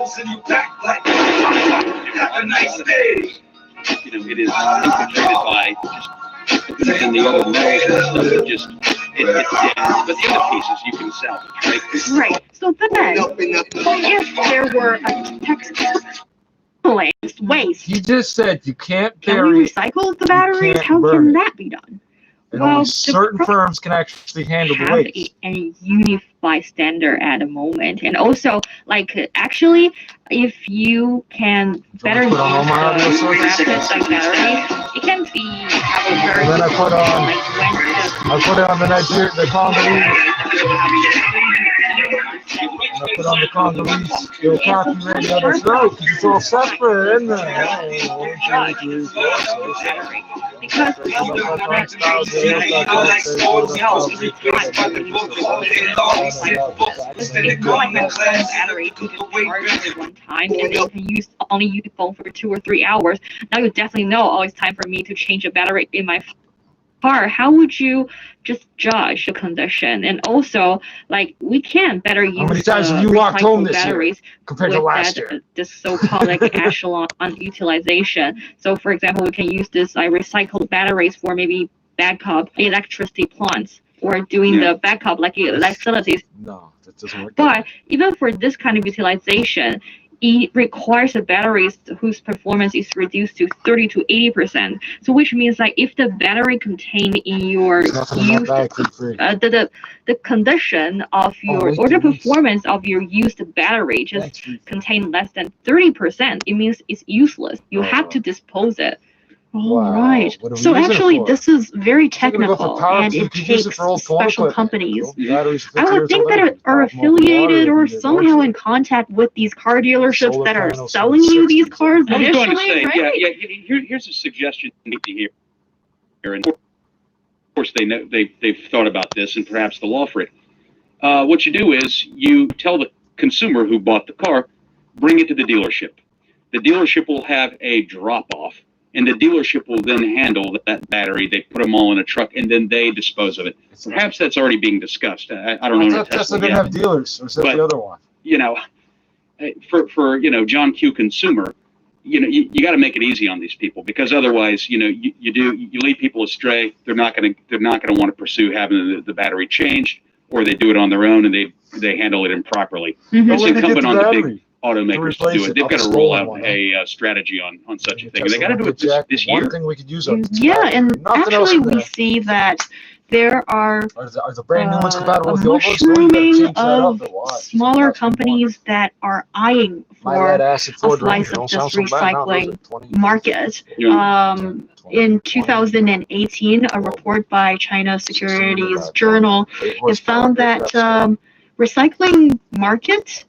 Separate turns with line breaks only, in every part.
Have a nice day. It is infiltrated by just in the old mills and stuff. It's dead. But the other pieces you can salvage, right?
Right. So then, if there were a textile waste,
You just said you can't
can
bury
we
it,
recycle the
you
batteries?
can't
How
burn
can
it.
that be done?
and
Well,
only
the
certain firms can actually handle the
have
waste.
a unified standard at the moment, and also actually, if you can better use
put on all my audio
the
sources?
rapid batteries, it can be have a very
And then I put on-
like when
I put it on the Congolese. I put on the Congolese Yokaki radio. That's right, because it's all separate, isn't
because it's not like a phone battery you can charge it one time and then you can only use the phone for 2 or 3 hours. Now you definitely know, oh, it's time for me to change a battery in my car. How would you just judge the condition? And also, we can better use
How many times have you walked home this year
batteries
compared to last year?
This so-called echelon utilization. So, for example, we can use this recycled batteries for maybe backup electricity plants or doing the backup facilities.
No, that doesn't work.
But even for this kind of utilization, it requires the batteries whose performance is reduced to 30 to 80%. So which means if the battery contained in your used, the condition of your or the performance of your used battery just contain less than 30%, it means it's useless. You have to dispose it. All right. So actually, this is very technical, and it takes special companies. I would think that are affiliated or somehow in contact with these car dealerships that are selling you these cars
I was going to
initially,
say,
right?
here's a suggestion to hear. And of course, they've thought about this and perhaps the law for it. What you do is you tell the consumer who bought the car, bring it to the dealership. The dealership will have a drop-off. And the dealership will then handle that battery. They put them all in a truck, and then they dispose of it. Perhaps that's already being discussed. I don't know.
Tesla didn't have dealers, or is that the other one?
For John Q. Consumer, you got to make it easy on these people, because otherwise, you lead people astray. They're not going to want to pursue having the battery changed, or they do it on their own and they handle it improperly. It's incumbent on the big automakers to do it. They've got to roll out a strategy on such a thing. They got to do it this year.
One thing we could use
and actually we see that there are
the brand new ones compatible with the old ones?
mushrooming of smaller companies that are eyeing for a slice of this recycling market. In 2018, a report by China Securities Journal, it found that recycling market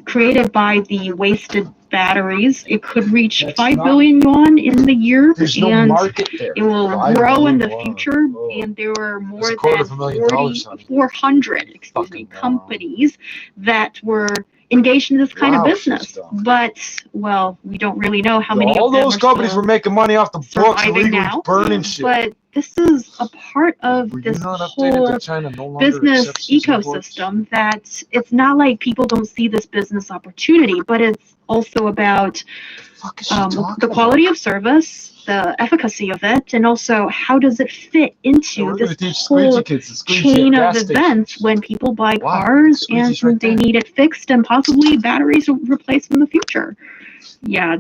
created by the wasted batteries, it could reach 5 billion yuan in the year, and it will grow in the future. And there were more than 400 companies that were engaged in this kind of business. But we don't really know how many
all
of them
those
are
companies were making money off the books
surviving
illegally
now.
burning shit.
But this is a part of this whole business ecosystem that it's not like people don't see this business opportunity, but it's also about the quality of service, the efficacy of it, and also how does it fit into this whole chain of events when people buy cars and they need it fixed and possibly batteries replaced in the future. Yeah,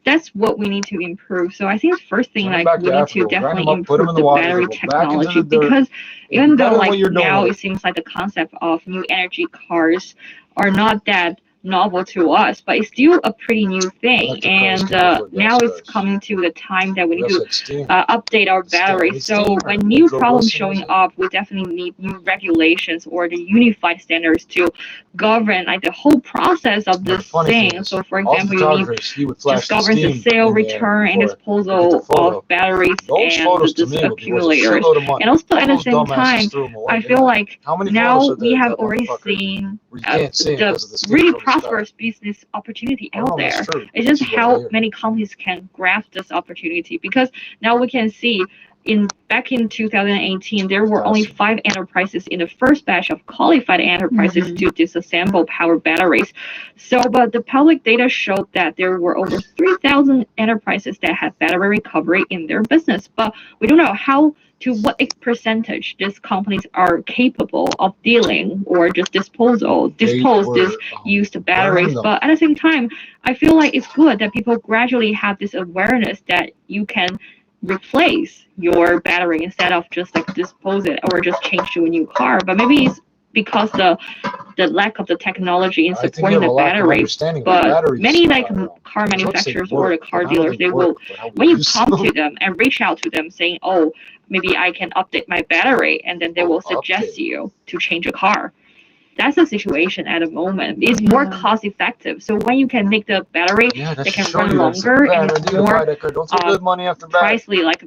that's what we need to improve. So I think the first thing we need to definitely improve the battery technology, because even though now it seems like the concept of new energy cars are not that novel to us, but it's still a pretty new thing. And now it's coming to the time that we need to update our batteries. So when new problems showing up, we definitely need new regulations or the unified standards to govern the whole process of this thing. So for example, you need just govern the sale, return, and disposal of batteries and the accumulators. And also at the same time, I feel like now we have already seen the really prosperous business opportunity out there. It's just how many companies can grasp this opportunity, because now we can see back in 2018, there were only 5 enterprises in the first batch of qualified enterprises to disassemble power batteries. So, but the public data showed that there were over 3,000 enterprises that had battery recovery in their business. But we don't know to what percentage these companies are capable of dealing or just dispose these used batteries. But at the same time, I feel like it's good that people gradually have this awareness that you can replace your battery instead of just like dispose it or just change to a new car. But maybe it's because the lack of the technology in supporting the battery. But many like car manufacturers or the car dealers, they will, when you come to them and reach out to them saying, oh, maybe I can update my battery, and then they will suggest you to change a car. That's the situation at the moment. It's more cost effective. So when you can make the battery that can run longer and it's more pricely, like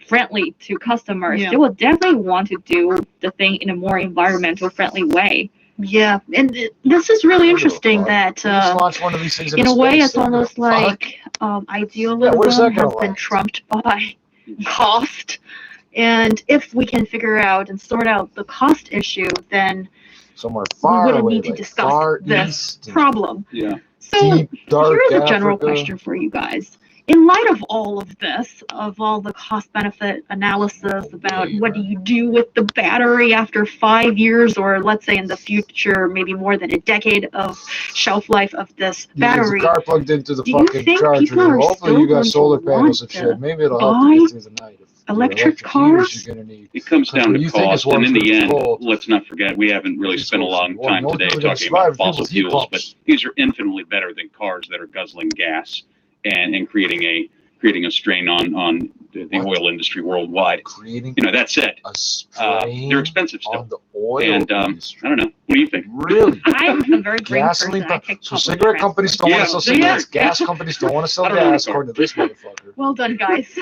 friendly to customers, they will definitely want to do the thing in a more environmental friendly way. Yeah, and this is really interesting that in a way it's almost like idealism has been trumped by cost. And if we can figure out and sort out the cost issue, then
somewhere
we wouldn't need to discuss this problem.
Yeah.
So here's a general question for you guys. In light of all of this, of all the cost-benefit analysis about what do you do with the battery after 5 years, or let's say in the future, maybe more than a decade of shelf life of this battery,
the car plugged into the
do you
fucking
think
charger.
people are
Hopefully
still
you got
going
solar
to
panels
want
and shit.
to
Maybe it'll help
buy
you get through the night.
electric cars?
You're gonna need.
It comes down to cost, and in the end,
cold,
let's not forget, we haven't really spent a long time today talking about fossil fuels, but these are infinitely better than cars that are guzzling gas and creating a strain on the oil industry worldwide. That said, they're expensive still. And I don't know. What do you think?
Really?
I'm a very green person.
So cigarette companies don't want to sell cigarettes. Gas companies don't want to sell gas, according to this motherfucker.
Well done, guys.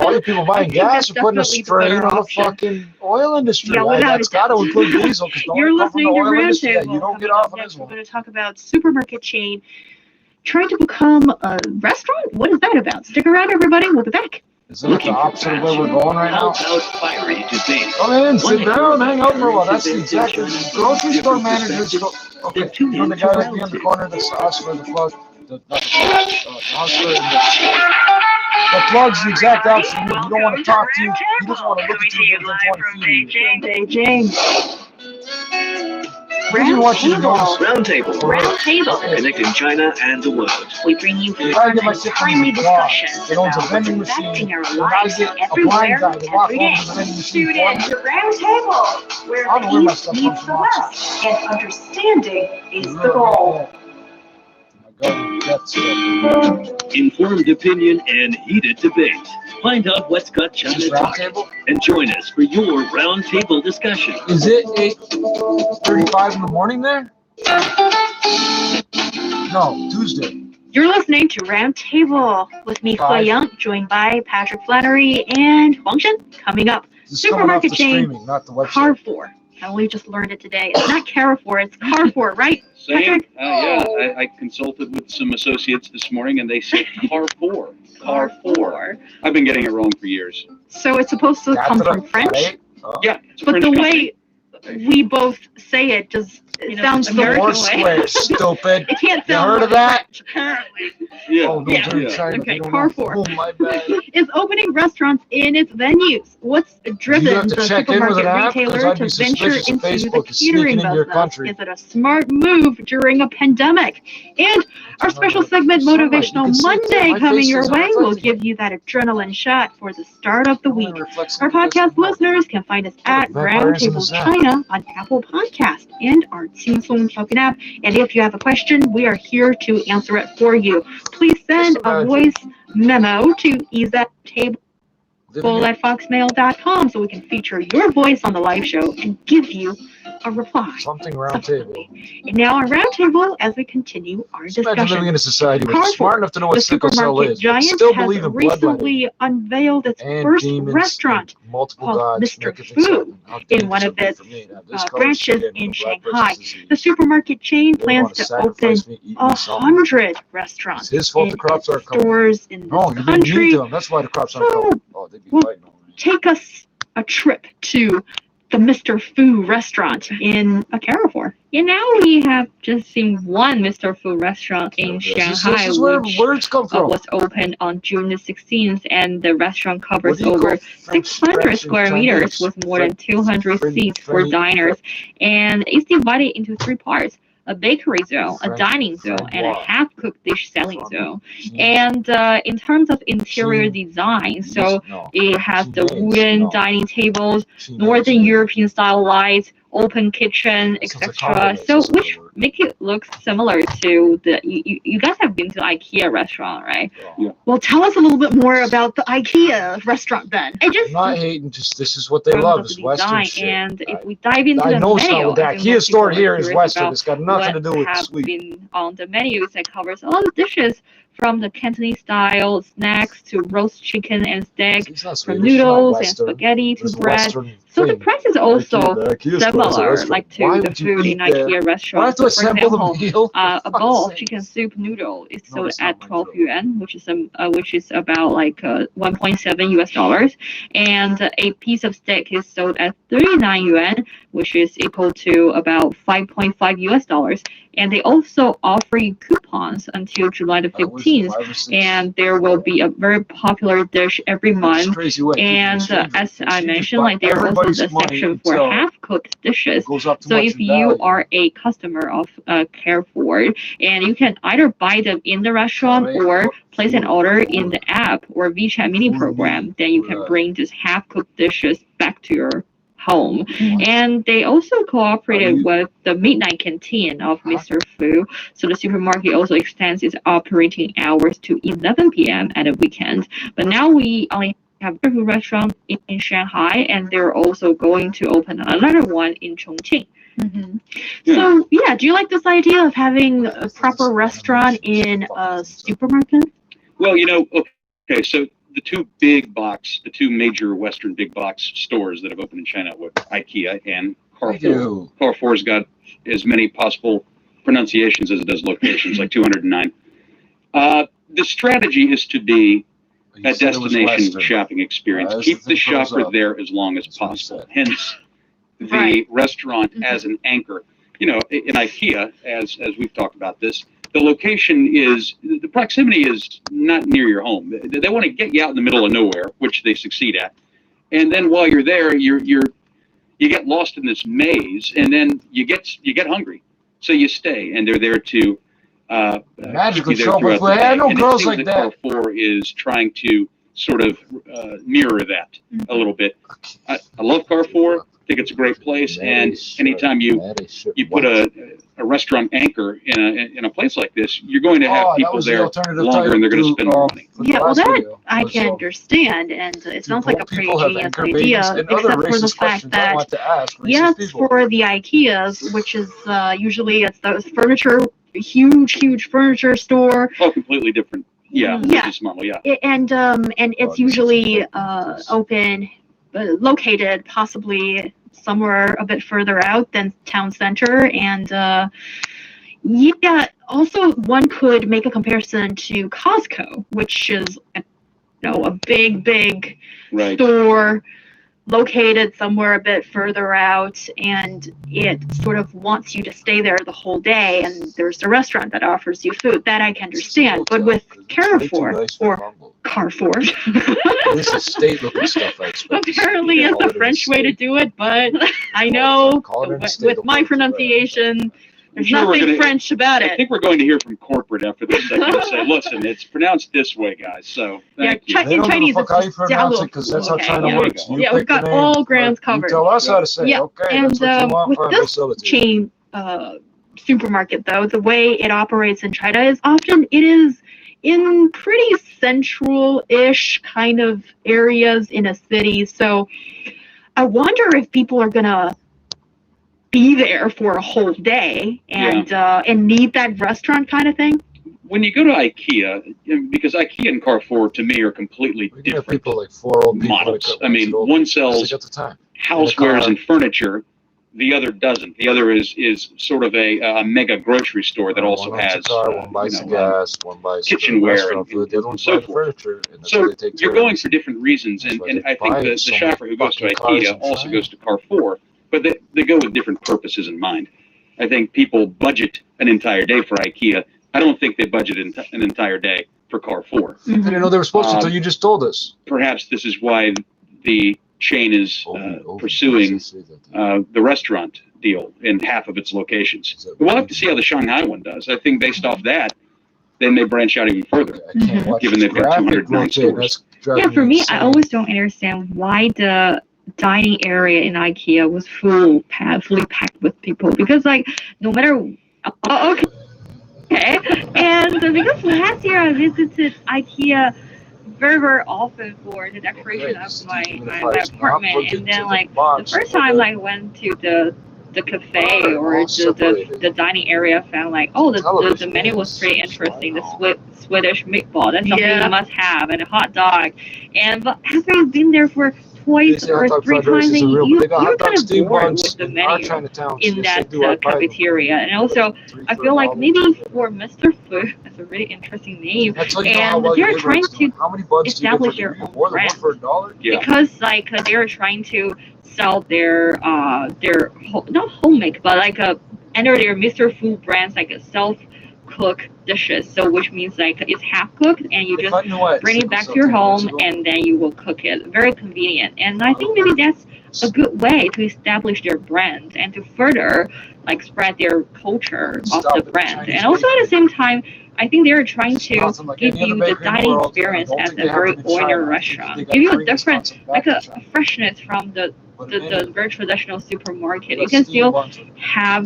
All the people buying gas are putting a strain on the fucking oil industry. That's got to include diesel.
You're listening to Roundtable.
You don't get off on this
We're
one.
going to talk about supermarket chain trying to become a restaurant. What is that about? Stick around, everybody. We'll be back.
Is that the opposite of where we're going right now?
Fiery to be.
Come in, sit down, hang out for a while. That's the exact grocery store managers. Okay, you know the guy that be on the corner that's the hustler, the plug, the hustler, the plug's the exact opposite. You don't want to talk to you. He doesn't want to look at you within 20 feet of you.
James.
Roundtable. Connecting China and the world.
We bring you fun and timely discussions about what's affecting our lives everywhere, every day. Tune in to Roundtable, where the East meets the West, and understanding is the goal.
Informed opinion and heated debate. Find out what's got China talking, and join us for your roundtable discussion.
Is it 8:35 in the morning there? No, Tuesday.
You're listening to Roundtable with me, Hui Young, joined by Patrick Flannery and Huang Shen. Coming up, supermarket chain Carrefour. I only just learned it today. It's not Carrefour, it's Carrefour, right?
Same. Yeah, I consulted with some associates this morning, and they said Carrefour. Carrefour. I've been getting it wrong for years.
So it's supposed to come from French?
Yeah, it's a
but
French
the
company.
way we both say it just sounds American way.
Square, stupid.
It can't
You
sound
heard of that?
apparently.
Yeah.
Oh, no, China.
Okay, Carrefour.
Oh, my bad.
Is opening restaurants in its venues. What's driven the supermarket retailer to venture into the catering business? Is it a smart move during a pandemic? And our special segment, Motivational Monday, coming your way, will give you that adrenaline shot for the start of the week. Our podcast listeners can find us at Roundtable China on Apple Podcast and our Qingfeng Token app. And if you have a question, we are here to answer it for you. Please send a voice memo to eztable@foxmail.com so we can feature your voice on the live show and give you a reply.
Something Roundtable.
And now on Roundtable, as we continue our discussion.
Imagine living in a society where you're smart enough to know what
the
sickle cell
supermarket
is, but
giant
still
has
believe in
recently unveiled its first restaurant called Mr. Fu in one of its branches in Shanghai. The supermarket chain plans to open 100 restaurants in stores in the country.
That's why the crops aren't coming. Oh, they'd be fighting over me.
take us a trip to the Mr. Fu restaurant in Carrefour.
Yeah, now we have just seen one Mr. Fu restaurant in Shanghai,
This is where
which
words come from.
was opened on June the 16th, and the restaurant covers
What do you
over
call French,
600
French,
square
and
meters
Chinese?
with more than 200
French,
seats for
French,
diners, and it's divided into 3 parts: a bakery zone, a
French,
dining zone,
French,
and a
wow.
half-cooked dish selling
French.
zone.
Jeez.
And in terms of interior
Jeez.
design, so
No.
it has the
Jeez,
wooden
no.
dining tables,
Jeez.
Northern European style lights, open kitchen,
That sounds like
etc.
compromise,
So
isn't it,
which
word?
make it look similar to the you guys have been to IKEA restaurant, right?
Well, tell us a little bit more about the IKEA restaurant then.
It just
I'm not hating, just this is what they
terms
love,
of
is
the
Western
design,
shit.
and if we dive into
I
the
know it's not
menu,
with the
I think
IKEA
most
store
people are
here is
curious
Western.
about
It's got nothing to do with
have
sweet.
been on the menus. It covers a lot of dishes, from the Cantonese style snacks to roast chicken and steak,
It's not
from
Swedish, it's not
noodles and
Western.
spaghetti to
It's
bread.
Western
So the
thing.
price is also
IKEA, the IKEA store is a
similar,
restaurant.
like
Why
to the
would you
food
eat
in
there?
IKEA
I have
restaurants.
to
For
assemble
example,
the meal.
a bowl of chicken soup noodle is
No,
sold
it's not
at
my
12
drill.
yuan, which is about like $1.7 US, and a piece of steak is sold at 39 yuan, which is equal to about $5.5 US. And they also offer you coupons until July the
I was
15th,
5 or 6.
and there will be a very popular dish every
It's
month.
crazy way.
And as I mentioned, like there's also
everybody's
the
money
section for
until
half-cooked dishes.
it goes up too
So
much
if
in
you
value.
are a customer of Carrefour, and you can either buy them in the restaurant or place an order in the app or WeChat mini program, then you can bring these half-cooked dishes back to your home. And they also cooperated with the midnight canteen of Mr. Fu, so the supermarket also extends its operating hours to 11 p.m. at the weekend. But now we only have a restaurant in Shanghai, and they're also going to open another one in Chongqing.
Mm-hmm. So, yeah, do you like this idea of having a proper restaurant in a supermarket?
Well, okay, so the two major Western big box stores that have opened in China were IKEA and Carrefour. Carrefour's got as many possible pronunciations as it does locations, like 209. The strategy is to be a destination shopping experience. Keep the shopper there as long as possible. Hence, the restaurant as an anchor. In IKEA, as we've talked about this, the proximity is not near your home. They want to get you out in the middle of nowhere, which they succeed at. And then while you're there, you get lost in this maze, and then you get hungry, so you stay, and they're there to
magically
keep you there
show up with
throughout the day.
I know
And
girls
it seems
like that.
Carrefour is trying to sort of mirror that a little bit. I love Carrefour. I think it's a great place, and anytime you put a restaurant anchor in a place like this, you're going to have people there longer, and they're going to spend more money.
Yeah, well, that I can understand, and it sounds like a pretty genius idea, except for the fact that, yes, for the IKEAs, which is usually it's the furniture, huge furniture store.
Oh, completely different. Yeah, business model. Yeah,
and it's usually open, located possibly somewhere a bit further out than town center, and also one could make a comparison to Costco, which is a big store located somewhere a bit further out, and it sort of wants you to stay there the whole day, and there's a restaurant that offers you food. That I can understand. But with Carrefour or Carrefour,
this is state-looking stuff. I expect.
Apparently, it's a French way to do it, but I know with my pronunciation, there's nothing French about it.
I think we're going to hear from corporate after this segment and say, listen, it's pronounced this way, guys. So
in Chinese, it's just jialo.
Because that's how China works.
Yeah, we've got all grounds covered.
You tell us how to say. Okay,
and
that's what you want
with
for our
this
facility.
chain supermarket, though, the way it operates in China is often it is in pretty central-ish kind of areas in a city. So I wonder if people are gonna be there for a whole day and need that restaurant kind of thing.
When you go to IKEA, because IKEA and Carrefour to me are completely different
people like 4 old people
models. I mean, one sells housewares and furniture, The other doesn't. The other is sort of a mega grocery store that also
one owns a
has
car, one buys the gas, one buys
kitchenware
restaurant
and
food, the other one
so
buys the
forth.
furniture. And that's
So
what they take
you're
care
going
of.
for different reasons,
That's
and,
why
and
they
I think
buy
the
so
shopper who goes to
many fucking
IKEA
cars
also
in
goes to Carrefour, but they go with different purposes in mind. I think people budget an entire day for IKEA. I don't think they budget an entire day for Carrefour.
I didn't know they were supposed to until you just told us.
Perhaps this is why the chain is pursuing the restaurant deal in half of its locations. We'll have to see how the Shanghai one does. I think based off that, they may branch out even further, given they've got 209 stores.
Yeah, for me, I always don't understand why the dining area in IKEA was fully packed with people. Because, like, no matter... okay. And because last year I visited IKEA very often for the decoration of my apartment, and then like the first time I went to the cafe or the dining area, found like, oh, the menu was pretty interesting. The Swedish meatball, that's something you must have, and a hot dog. But after you've been there for twice or three times, you're kind of bored with the menu in that cafeteria. And also, I feel like maybe for Mr. Fu, that's a really interesting name, and they're trying to establish their own brand because like they're trying to sell their not homemade, but like under their Mr. Fu brands, like a self-cook dishes. So which means like it's half cooked and you just bring it back to your home and then you will cook it. Very convenient. And I think maybe that's a good way to establish their brand and to further like spread their culture of the brand. And also at the same time, I think they're trying to give you the dining experience as a very ordinary restaurant. Give you a different, like a freshness from the very traditional supermarket. You can still have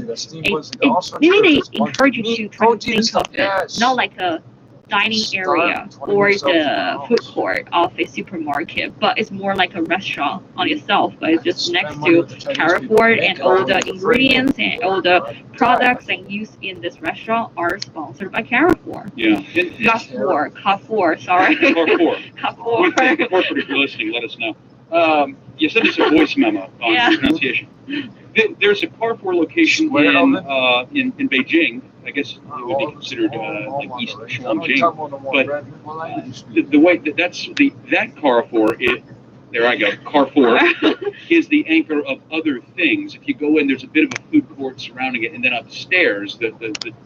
maybe they encourage you to try to think of it not like a dining area or the food court of a supermarket, but it's more like a restaurant on itself, but it's just next to Carrefour, and all the ingredients and all the products and used in this restaurant are sponsored by Carrefour.
Yeah.
Carrefour, sorry.
Carrefour. Corporate, if you're listening, let us know. You said it's a voice memo on pronunciation. There's a Carrefour location in Beijing. I guess it would be considered like East Shuangjing. But the way that Carrefour, there I go, Carrefour is the anchor of other things. If you go in, there's a bit of a food court surrounding it, and then upstairs, the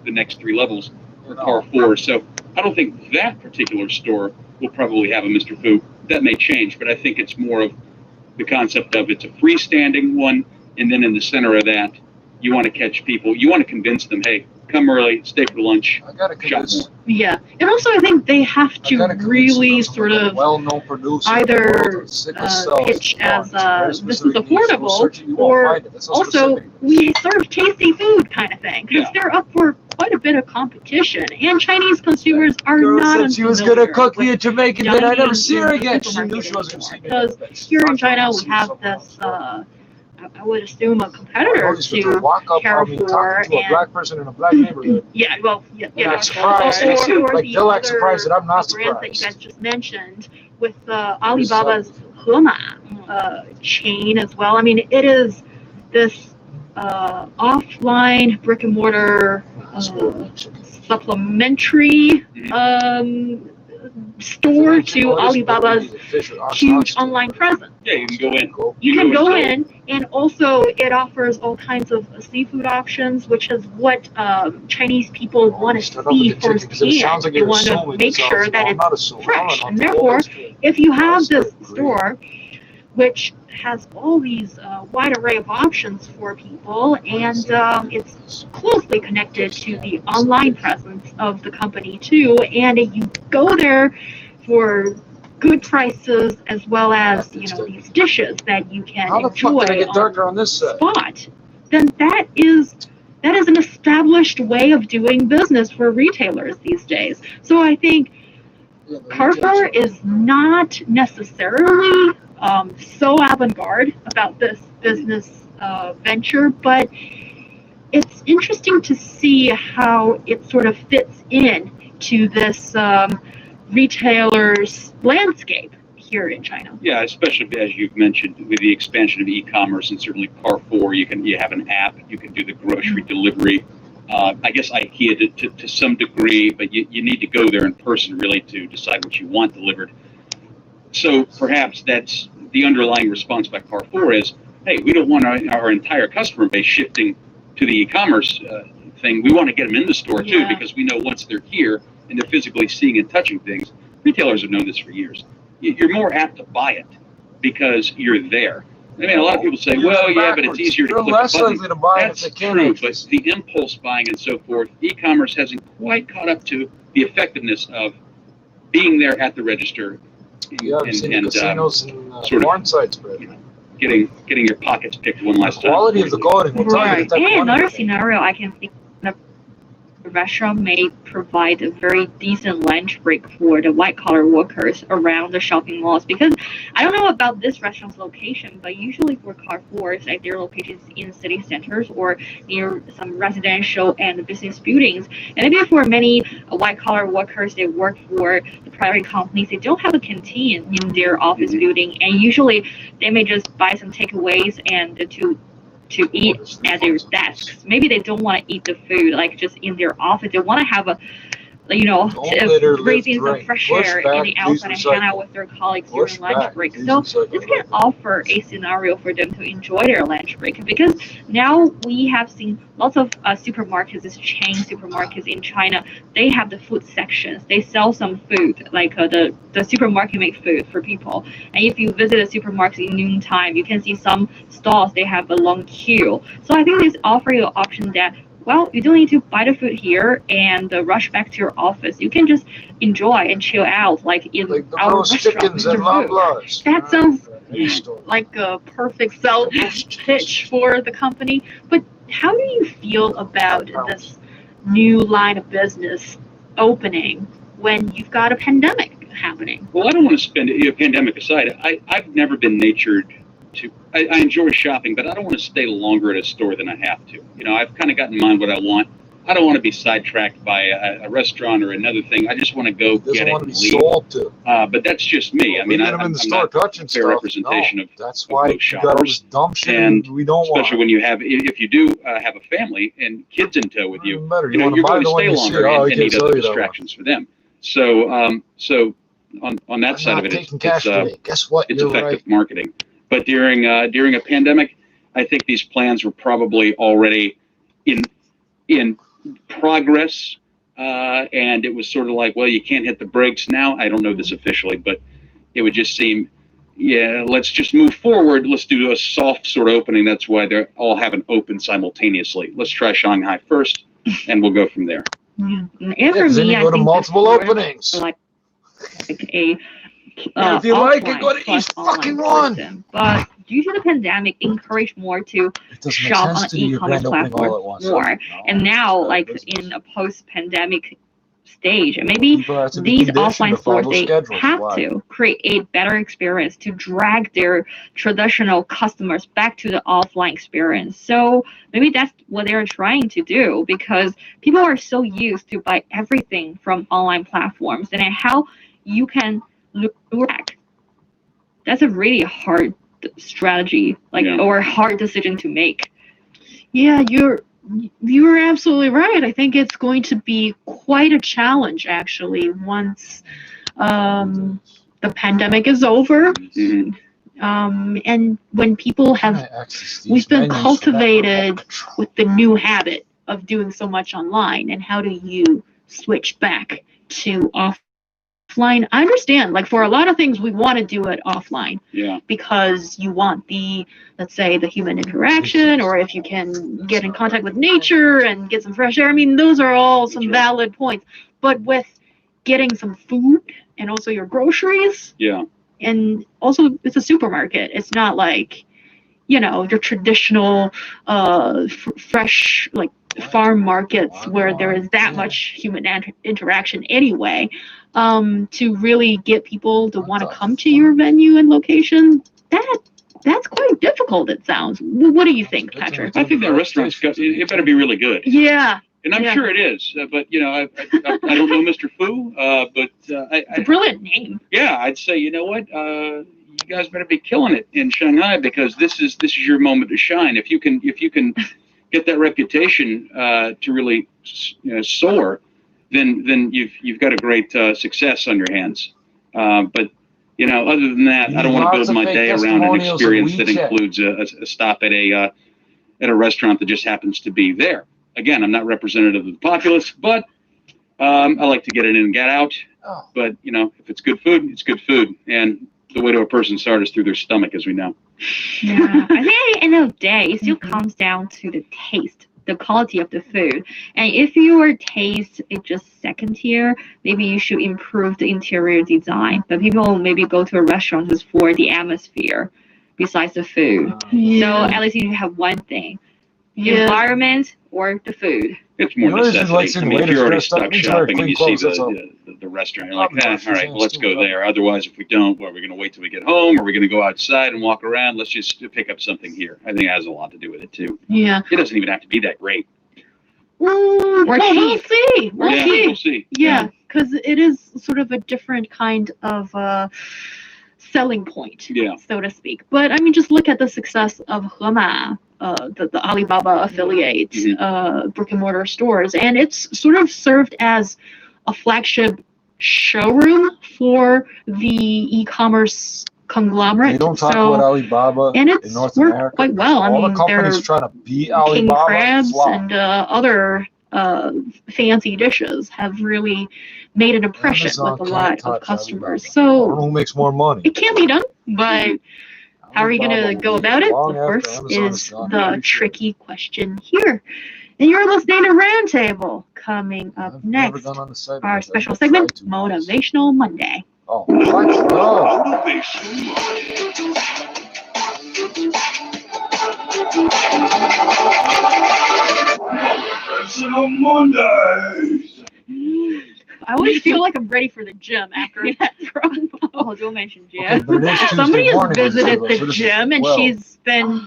next three levels are Carrefour. So I don't think that particular store will probably have a Mr. Fu. That may change, but I think it's more of the concept of it's a freestanding one, and then in the center of that, you want to catch people. You want to convince them, hey, come early, stay for lunch, shop more.
Yeah, and also I think they have to really sort of either pitch as this is affordable, or also we serve tasty food kind of thing, because they're up for quite a bit of competition, and Chinese consumers are not unfamiliar.
She was gonna cook me a Jamaican dinner. I never see her again. She knew she wasn't gonna see me.
Because here in China we have this. I would assume a competitor to Carrefour
and a black person in a black neighborhood.
Surprised. Or
like they'll act surprised that I'm not
surprised. That you guys just mentioned with Alibaba's Hema chain as well. I mean, it is this offline brick and mortar supplementary store to Alibaba's huge online presence.
Yeah, you can go in.
You can go in, and also it offers all kinds of seafood options, which is what Chinese people want to see firsthand. They want to make sure that it's fresh, and therefore, if you have this store, which has all these wide array of options for people, and it's closely connected to the online presence of the company too, and you go there for good prices as well as these dishes that you can enjoy on the spot, then that is an established way of doing business for retailers these days. So I think Carrefour is not necessarily so avant-garde about this business venture, but it's interesting to see how it sort of fits in to this retailer's landscape here in China.
Yeah, especially as you've mentioned with the expansion of e-commerce, and certainly Carrefour, you have an app, you can do the grocery delivery. I guess IKEA to some degree, but you need to go there in person really to decide what you want delivered. So perhaps that's the underlying response by Carrefour is, hey, we don't want our entire customer base shifting to the e-commerce thing. We want to get them in the store too, because we know once they're here and they're physically seeing and touching things, retailers have known this for years. You're more apt to buy it because you're there. I mean, a lot of people say, well, yeah, but it's easier to click a button. That's true, but the impulse buying and so forth, e-commerce hasn't quite caught up to the effectiveness of being there at the register and
casinos and
sort
porn sites, but
getting your pockets picked one last time.
Quality of the coding will tell you the type of
And
money
another
you're getting.
scenario I can think of, the restaurant may provide a very decent lunch break for the white collar workers around the shopping malls, because I don't know about this restaurant's location, but usually for Carrefour's, like their locations in city centers or near some residential and business buildings, and maybe for many white collar workers, they work for the private companies, they don't have a canteen in their office building, and usually they may just buy some takeaways and to eat at their desks. Maybe they don't want to eat the food like just in their office. They want to have a, breathing some fresh air in the outside and hang out with their colleagues during lunch break. So this can offer a scenario for them to enjoy their lunch break, because now we have seen lots of supermarkets, these chain supermarkets in China. They have the food sections. They sell some food, like the supermarket make food for people. And if you visit a supermarket in noontime, you can see some stalls, they have a long queue. So I think this offers you an option that, well, you don't need to buy the food here and rush back to your office. You can just enjoy and chill out, like in our restaurant. That sounds like a perfect sell pitch for the company. But how do you feel about this new line of business opening when you've got a pandemic happening?
Well, I don't want to spend pandemic aside. I've never been natured to. I enjoy shopping, but I don't want to stay longer at a store than I have to. I've kind of got in mind what I want. I don't want to be sidetracked by a restaurant or another thing. I just want to go get it and leave. But that's just me. I mean, I'm not a fair representation of most shoppers. And especially when you have, if you do have a family and kids in tow with you, you're going to stay longer and need other distractions for them. So, on that side of it, it's effective marketing. But during a pandemic, I think these plans were probably already in progress, and it was sort of like, well, you can't hit the brakes now. I don't know this officially, but it would just seem, yeah, let's just move forward. Let's do a soft sort of opening. That's why they're all having open simultaneously. Let's try Shanghai first, and we'll go from there.
Yeah. And for me, I think
multiple openings.
Like a
if you like it, go to each fucking one.
But due to the pandemic, encourage more to shop on e-commerce platform more. And now, like in a post-pandemic stage, and maybe these offline stores, they have to create a better experience to drag their traditional customers back to the offline experience. So maybe that's what they're trying to do, because people are so used to buy everything from online platforms, and how you can look back. That's a really hard strategy, or hard decision to make.
Yeah, you're absolutely right. I think it's going to be quite a challenge, actually, once the pandemic is over. And when people we've been cultivated with the new habit of doing so much online, and how do you switch back to offline? I understand, like for a lot of things, we want to do it offline.
Yeah.
Because you want let's say, the human interaction, or if you can get in contact with nature and get some fresh air. I mean, those are all some valid points. But with getting some food and also your groceries.
Yeah.
And also, it's a supermarket. It's not like, your traditional fresh, like, farm markets where there is that much human interaction anyway. To really get people to want to come to your venue and location, that's quite difficult, it sounds. What do you think, Patrick?
I think that restaurant's it better be really good.
Yeah.
And I'm sure it is, but I don't know Mr. Fu, but
it's a brilliant name.
Yeah, I'd say, you know what, you guys better be killing it in Shanghai, because this is your moment to shine. If you can get that reputation to really soar, then you've got a great success on your hands. But other than that, I don't want to build my day around an experience that includes a stop at a restaurant that just happens to be there. Again, I'm not representative of the populace, but I like to get in and get out.
Oh.
But if it's good food, it's good food, and the way to a person's heart is through their stomach, as we know.
Yeah, I think at the end of the day, it still comes down to the taste, the quality of the food. And if your taste is just second tier, maybe you should improve the interior design. But people maybe go to a restaurant just for the atmosphere besides the food. So at least you have one thing. Environment or the food.
It's more necessity. I mean, if you're already stuck shopping and you see the restaurant, you're like, all right, well, let's go there. Otherwise, if we don't, what, are we going to wait till we get home? Are we going to go outside and walk around? Let's just pick up something here. I think it has a lot to do with it, too.
Yeah.
It doesn't even have to be that great.
We'll see.
We'll see.
Yeah, because it is sort of a different kind of selling point, so to speak. But, I mean, just look at the success of Hema. The Alibaba affiliate brick and mortar stores, and it's sort of served as a flagship showroom for the e-commerce conglomerate.
They don't talk about Alibaba
and it's
in North
worked
America.
quite well.
All
I mean,
the companies trying to beat Alibaba.
King crabs and other fancy dishes have really made an impression with a lot of customers.
Alibaba.
So
I don't know who makes more money.
It can be done, but how are you going to go about it? Of course, is the tricky question here. And you're listening to Roundtable. Coming up next, our special segment, Motivational Monday.
Oh, let's go.
Motivational Mondays.
I always feel like I'm ready for the gym after that promo.
Oh, don't mention gym.
Somebody has visited the gym and she's been,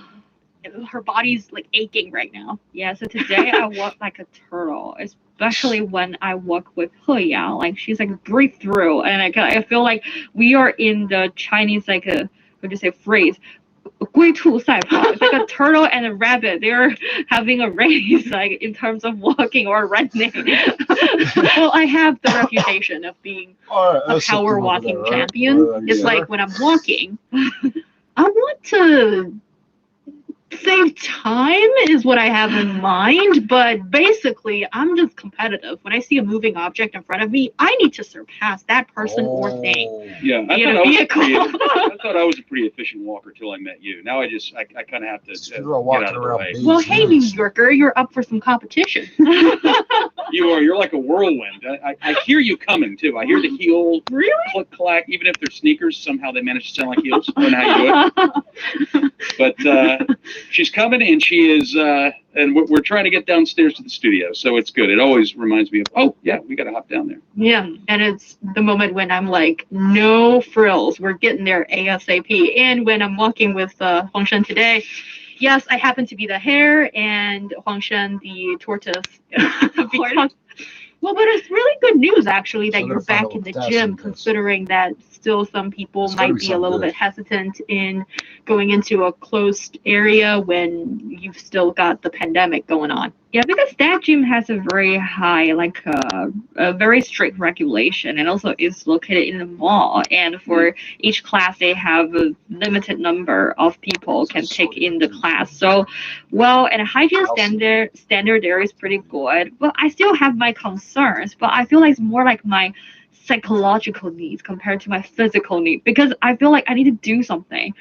her body's like aching right now.
Yeah, so today I walk like a turtle, especially when I walk with He Yang. Like she's like breathe through, and I feel like we are in the Chinese like a what do you say phrase. It's like a turtle and a rabbit. They're having a race, like in terms of walking or running. Well, I have the reputation of being a power walking champion. It's like when I'm walking, I want to save time is what I have in mind, but basically I'm just competitive. When I see a moving object in front of me, I need to surpass that person or thing.
Yeah, I thought I was a pretty efficient walker till I met you. Now I kind of have to get out of the way.
Well, hey, New Yorker, you're up for some competition.
You're like a whirlwind. I hear you coming too. I hear the heel click clack. Even if they're sneakers, somehow they manage to sound like heels. I don't know how you do it. But she's coming, and she is, and we're trying to get downstairs to the studio, so it's good. It always reminds me of, oh yeah, we got to hop down there.
Yeah, and it's the moment when I'm like, no frills, we're getting there ASAP. And when I'm walking with Huangshan today, yes, I happen to be the hare, and Huangshan the tortoise. Well, but it's really good news, actually, that you're back in the gym, considering that still some people might be a little bit hesitant in going into a closed area when you've still got the pandemic going on.
Yeah, because that gym has a very high, like a very strict regulation, and also it's located in the mall. And for each class, they have a limited number of people can take in the class. So, well, and hygiene standard there is pretty good, but I still have my concerns. But I feel like it's more like my psychological needs compared to my physical need, because I feel like I need to do something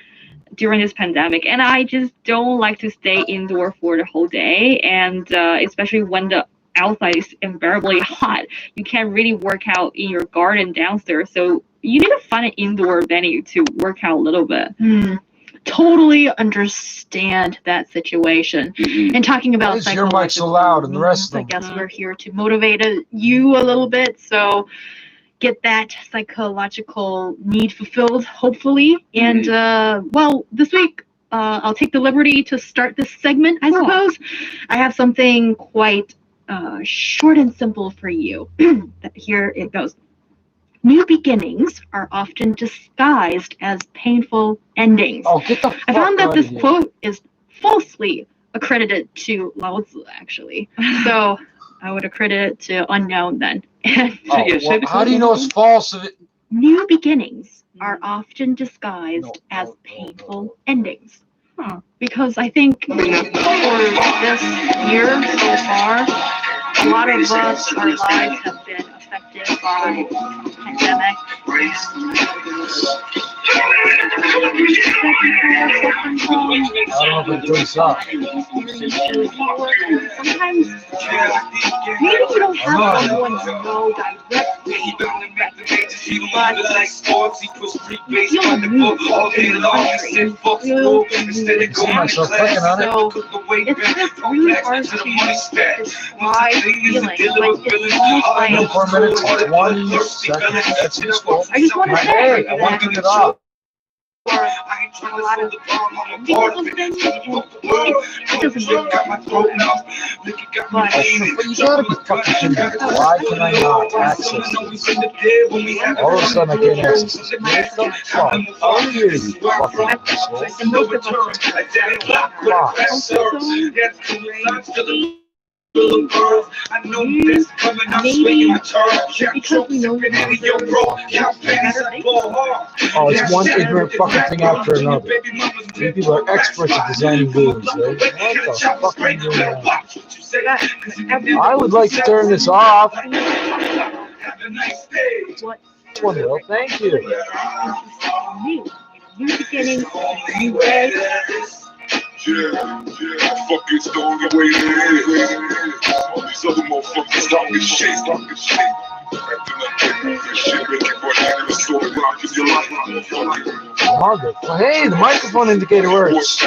during this pandemic, and I just don't like to stay indoor for the whole day, and especially when the outside is unbearably hot, you can't really work out in your garden downstairs, so you need to find an indoor venue to work out a little bit.
Totally understand that situation. And talking about
your mic so loud and the rest of them?
I guess we're here to motivate you a little bit, so get that psychological need fulfilled, hopefully. And well, this week I'll take the liberty to start this segment, I suppose. I have something quite short and simple for you. Here it goes. New beginnings are often disguised as painful endings.
Oh, get the fuck
I found that
out
this
of here.
quote is falsely accredited to Lao Tzu, actually. So I would accredit it to unknown then.
Oh, well, how do you know it's false? If it...
New beginnings are often disguised as painful endings. Because I think for this year so far, a lot of us, our lives have been affected by the pandemic.
I don't know if it turns up.
Sometimes maybe you don't have someone to know directly, but you feel a mood in the country. You feel
I see myself clicking on it.
so it's just really hard to describe feeling, but it's almost
4 minutes,
like
20 seconds. That's useful.
I just want to say
Hey, I want to turn it off.
for a lot of endings of things, it doesn't really matter. But
But you gotta be fucking kidding me. Why can I not access this? All of a sudden I can't access this. What the fuck? How are you, you fucking asshole?
and most of us
Fuck.
maybe because we know
Oh, it's one ignorant fucking thing after another. These people are experts at designing games, right? What the fuck are you doing now? I would like to turn this off.
what
Well, thank you.
new beginnings, new day.
Fuck it's the only way it is. All these other motherfuckers talking shit. Acting like this shit make you want to the story rock in your life.
Margaret. Well, hey, the microphone indicator works.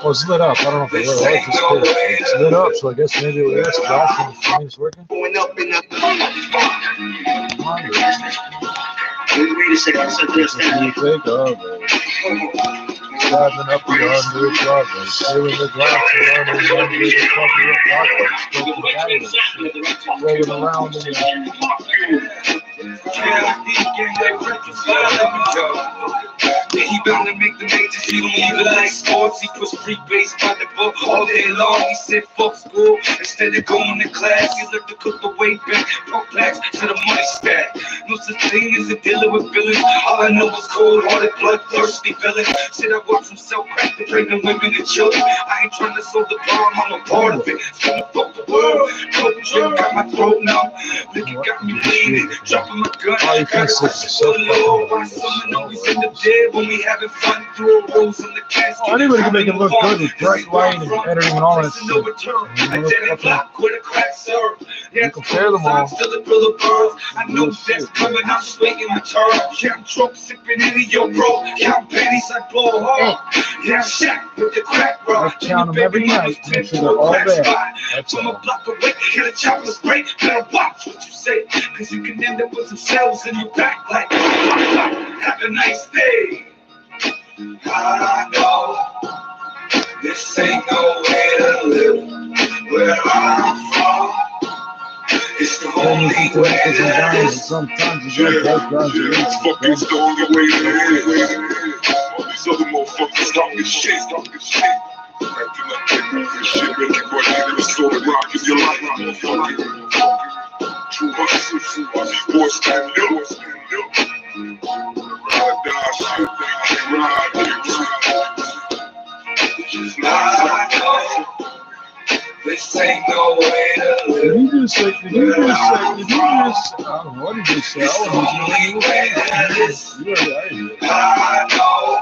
Oh, it's lit up. I don't know if it lit up. It's lit up, so I guess maybe it was flashing. I mean, it's working.
Wait a second, so this
You think of it. Driving up the under Broadway, stealing the glass and running under the cover of darkness, smoking cannabis, rolling around in the...
He bound to make the majors, he don't even like sports. He push free base by the book all day long. He said fuck school, instead of going to class, he learned to cook the weight back, pump blacks to the money stack. No such thing as a dealer with villains. All I know is cold-hearted, bloodthirsty villains. Said I watch him sell crack to pregnant women and children. I ain't trying to solve the problem, I'm a part of it. Trying to fuck the world, coke drip got my throat now. Liquor got me bleeding, dropping my gun. Got so low, why someone always in the dead when we having fun through a rose in the casket.
Oh, anybody can make it look good with bright light and editing and all that shit. You compare them all.
I know that's coming, I'm just waiting my turn. Yeah, I'm drunk, sipping into your bro. Count pennies, I blow hard. Yeah, I'm shack with the crack, bro.
I count them every night, make sure they're all there. That's
From a
all.
block away, hit a chopper's break. Better watch what you say, cause you can end up with some cells in your back. Like, have a nice day. I know this ain't no way to live where I'm from. It's the only way to live.
Sometimes you got
Fuck it's the only way to live. All these other motherfuckers talking shit. Acting like this shit make you want to the story rock in your life. True hustle, boy stand up. This ain't no way to live.
Did you just say, I don't know, what did you say?
I know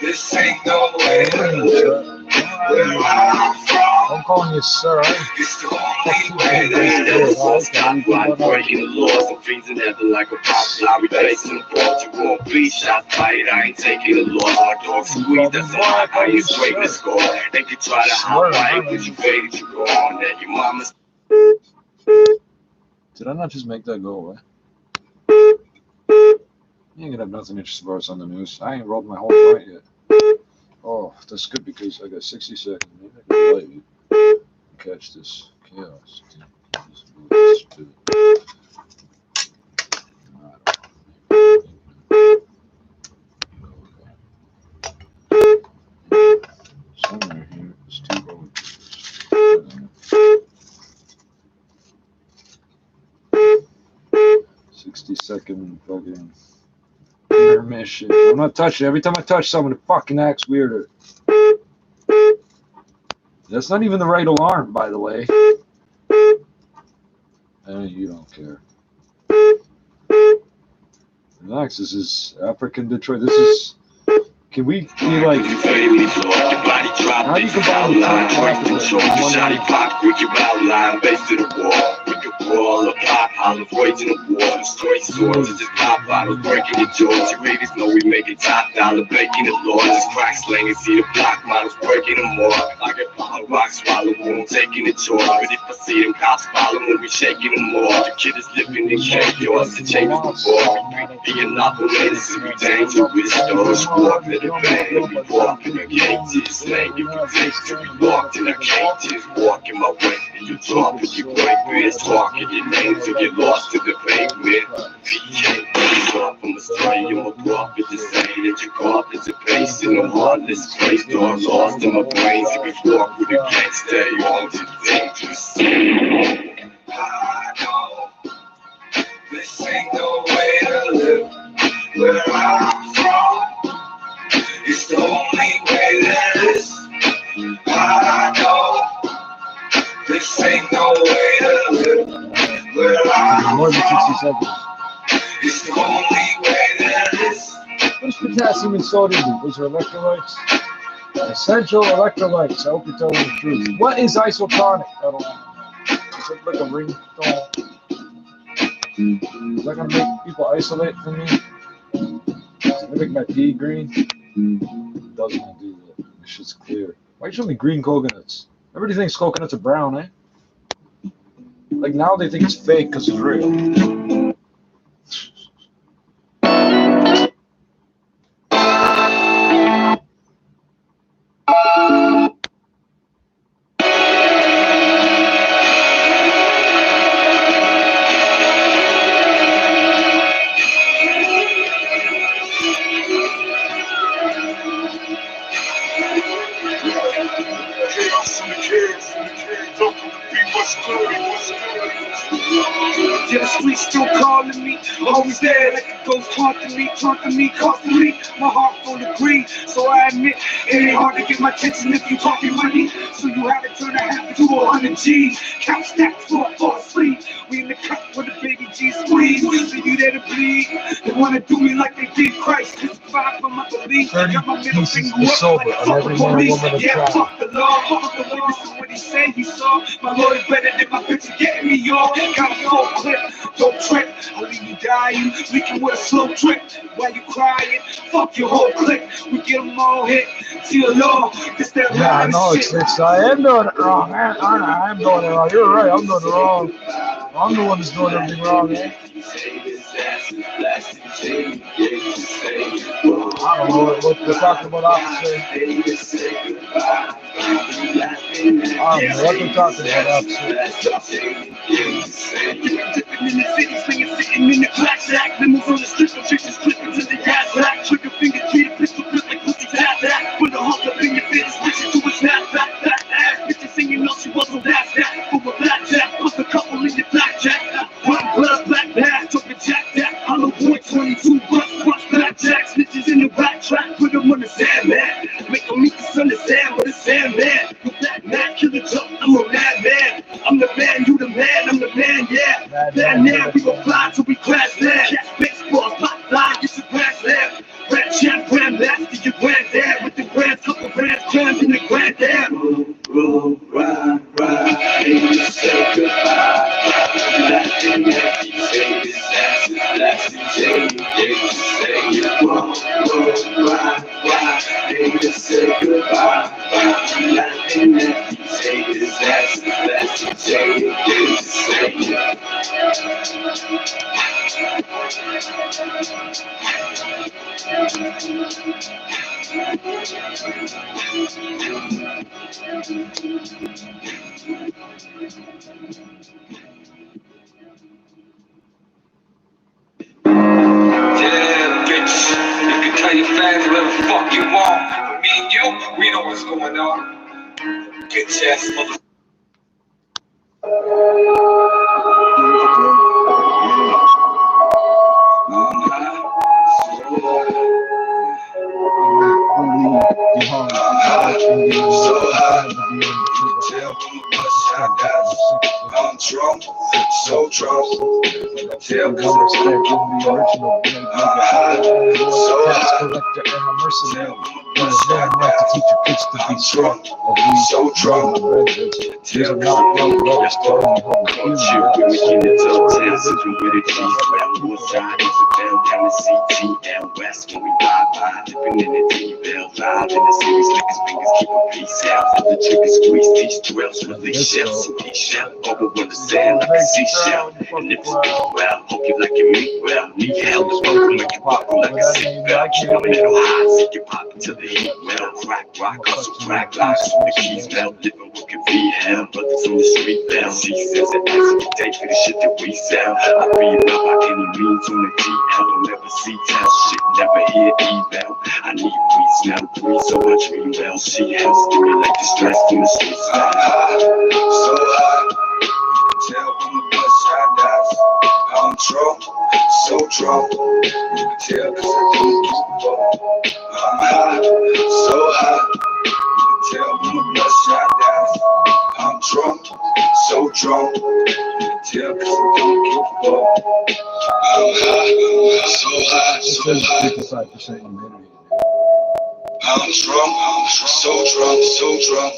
this ain't no way to live. Where I'm from,
I'm calling you sir.
it's the only way to live.
Stop like breaking the laws and freezing heaven like a pop fly. Replacing the balls, you won't be shot fight. I ain't taking the loss. My dog squeeze, that's why I use straight the score. They could try to hop right, but you faded, you go on. Then your mama's.
Did I not just make that go away? You ain't gonna have nothing interesting for us on the news. I ain't rolled my whole joint yet. Oh, that's good because I got 60 seconds. Maybe I can light you. Catch this chaos. Somewhere here, it's too low. 60-second fucking intermission. I'm not touching it. Every time I touch someone, it fucking acts weirder. That's not even the right alarm, by the way. You don't care. Relax, this is African Detroit. This is. Can we be like. How do you combine the two
All the pop olive waging a war, destroy swords, just pop bottles, breaking your jaws. You ladies know we making top dollar, baking the law. Just crack slanging, see the block models breaking them more. I get a rock swallow, won't taking the chore. But if I see them cops follow, when we shaking them more. The kid is living in chaos, the changes before. Being operators, we dangerous. Doors walk to the band, we walk in the cages. Slang you can taste till we walked in the cages. Walking my way, and you drop it, you break this. Talking your name till you lost to the pavement. PK, drop from a stray, I'm a prophet to say that your carpets are pace in a heartless place. Dog lost in my brains, if we walk with a gangsta, you want to dangerous. I know this ain't no way to live. Where I'm from, it's the only way there is. I know this ain't no way to live. Where I'm
more than 60
from,
seconds.
it's the only way there is.
What's potassium and sodium? Those are electrolytes. Essential electrolytes. I hope you're telling the truth. What is isotonic? I don't know. Is it like a ringtone? Is that gonna make people isolate from me? Does it make my pee green? It doesn't do that. This shit's clear. Why you show me green coconuts? Everybody thinks coconuts are brown, eh? Like now they think it's fake because it's real.
Yeah, the streets still calling me, always there, like a ghost haunting me, constantly. My heart full of greed, so I admit it ain't hard to get my attention if you talking money. So you had to turn a half to 100 G's, count stacks for a false sleep. We in the cup with a baby G squeeze, so you there to bleed. They wanna do me like they did Christ, crucified for my belief.
30
Got my middle
pieces
finger
of
up
sober
like
on
fuck
every
the
man,
police.
woman, and
Yeah,
child.
fuck the law, this is what he said he saw. My Lord is better than my bitch getting me off. Got a full clip, don't trip. I'll leave you dying, leaking with a slow drip. While you crying, fuck your whole clique. We get them all hit, till law. This that
Yeah, I know
shit.
I am doing it wrong. I am doing it wrong. You're right. I'm doing it wrong. I'm the one that's doing everything wrong, eh? I don't know what we're talking about, officer. I don't know what we're talking about, officer.
In the city, sitting in the black sack. Limos on the strip, I'm bitches flipping to the gas rack. Trigger finger, treated pistol flip like pussy tap that. When the hunk up in your face, switching to a snap back. Bitches singing, no, she wasn't that. For a blackjack, bust a couple in your blackjack. One blood, black bag, talking jack that. Hollow boy, 22 bucks, blackjack. Snitches in the back track, put them on the sand man. Make them meet the sun and sand with a sand man. You black man, kill the jump, I'm a mad man. I'm the man, you the man, I'm the man, yeah. Bad now, we gon' fly till we crash land. Catch baseballs, pop fly, get your grass land. Red champ, grand master, your granddad. With the grand, couple grands, crammed in the granddad.
Roll, ride, baby, say goodbye. Laughing at you, say this ass is blasting, say roll, ride, baby, say goodbye. Laughing at you, say this ass is blasting, say
Yeah, bitch. You can tell your fans whatever the fuck you want. But me and you, we know what's going on. Bitch ass mother. I'm drunk, so drunk. Tell
the original so tax collector and a mercenary. It is not right to teach your kids to be strong.
So drunk.
These are not real brothers telling you how to feel.
Down the CTL West when we ride by, dipping in the D-Bell vibe, and the series niggas fingers keep a peace out. The triggers squeeze these drills, release shells, and these shell over with the sand like a seashell. And if you speak well, hope you like your meat well. Need help is welcome, make you pop like a seatbelt. Keep a middle high, so you pop until the heat well. Crack rock, hustle crack locks when the keys melt. Living what can be hell, brothers on the street bell. She says it as we take for the shit that we sell. I beat it up by any means on the GL. Don't ever see tell shit, never hear eval. I need weed, smell the breeze, so I dream well. She helps stimulate the stress from the street style.
I'm high, so high. You can tell when my bloodshot dies. I'm drunk, so drunk. You can tell cause I don't give a fuck. I'm high, so high. You can tell when my bloodshot dies. I'm drunk, so drunk. You can tell cause I don't give a fuck. I'm high, so high, so high.
55% humidity.
I'm drunk, so drunk, so drunk.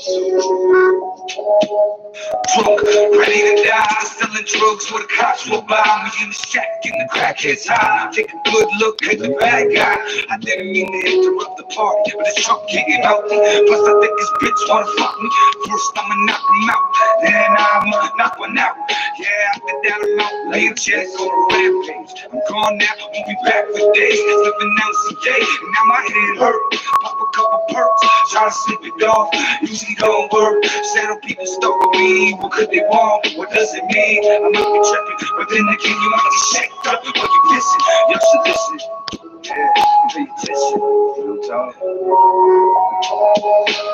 Drunk, ready to die, selling drugs where the cops will buy me in the shack in the crackhead's high. Take a good look at the bad guy. I didn't mean to interrupt the party, but this truck getting out me. Plus I think this bitch wanna fuck me. First I'ma knock him out, then I'ma knock one out. Yeah, after that I'm out, laying checks on a rampage. I'm gone now, won't be back for days. Living LCA, and now my head hurt. Pop a couple perks, try to sleep it off. Usually don't work. Shadow people stalking me. What could they want? What does it mean? I might be tripping, but then again, you might get shacked up while you pissing. Y'all should listen. Yeah, pay attention. Real talk.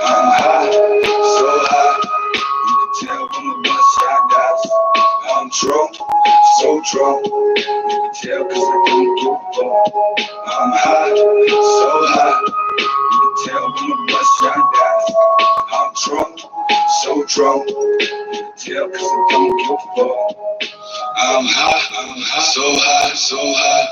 I'm high, so high. You can tell when my bloodshot dies. I'm drunk, so drunk. You can tell cause I don't give a fuck. I'm high, so high. You can tell when my bloodshot dies. I'm drunk, so drunk. You can tell cause I don't give a fuck. I'm high, so high, so high.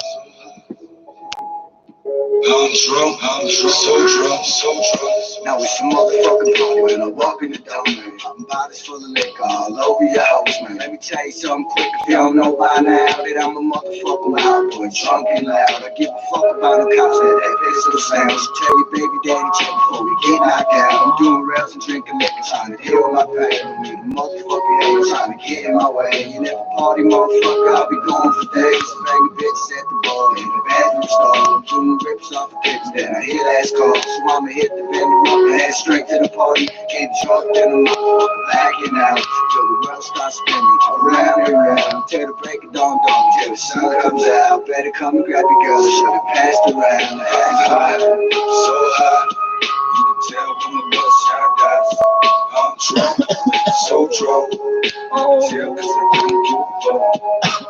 I'm drunk, so drunk, so drunk. Now it's a motherfucking party when I walk in the door, man. I'm bodies full of liquor all over your house, man. Let me tell you something quick if you don't know by now that I'm a motherfucking loud boy, drunk and loud. I give a fuck about the cops that pistol sounds. Tell your baby daddy check before we get knocked out. I'm doing rails and drinking liquor, trying to heal my pain. I'm with a motherfucking hate, trying to get in my way. You never party, motherfucker, I'll be gone for days. Banging bitches at the bar, in the bathroom stall. I'm doing rips off the kicks, then I hear last call. So I'ma hit the bend and head straight to the party. Get drunk, then I'm blacking out till the world starts spinning around and around till the break of dawn, till the sun comes out. Better come and grab your girl, I should've passed around. I'm high, so high. You can tell when my bloodshot dies. I'm drunk, so drunk. You can tell cause I don't give a fuck.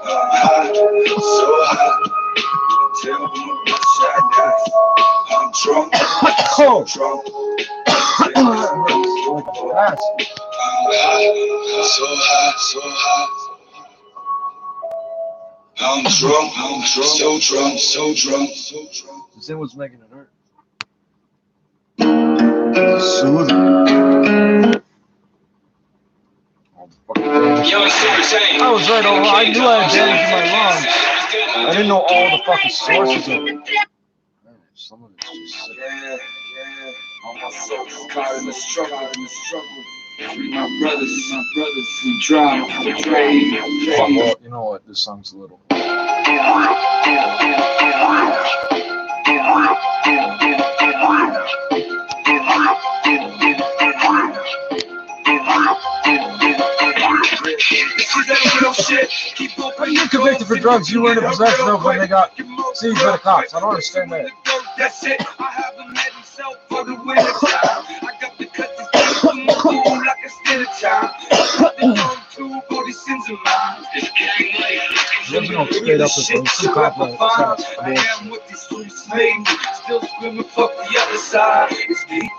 I'm high, so high. You can tell when my bloodshot dies. I'm drunk, so drunk. I'm high, so high, so high. I'm drunk, so drunk, so drunk, so drunk.
This what's making it hurt. Soothing.
Yo, Super Saiyan.
I was right, I knew I had damage in my lungs. I didn't know all the fucking sources of it. Some of it's just sick.
Yeah. All my souls caught in the struggle, Free my brothers, who drown, who trade.
Well, you know what? This song's a little. How do you get convicted for drugs you were in possession of when they got seized by the cops? I don't understand that.
That's it. I haven't met himself for the winter time. I got the cuts from my food like a still time. Nothing wrong to all these sins of mine. This gang life.
You know, straight up with those two complex.
I am what these streets made me. Still screaming, fuck the other side. It's me,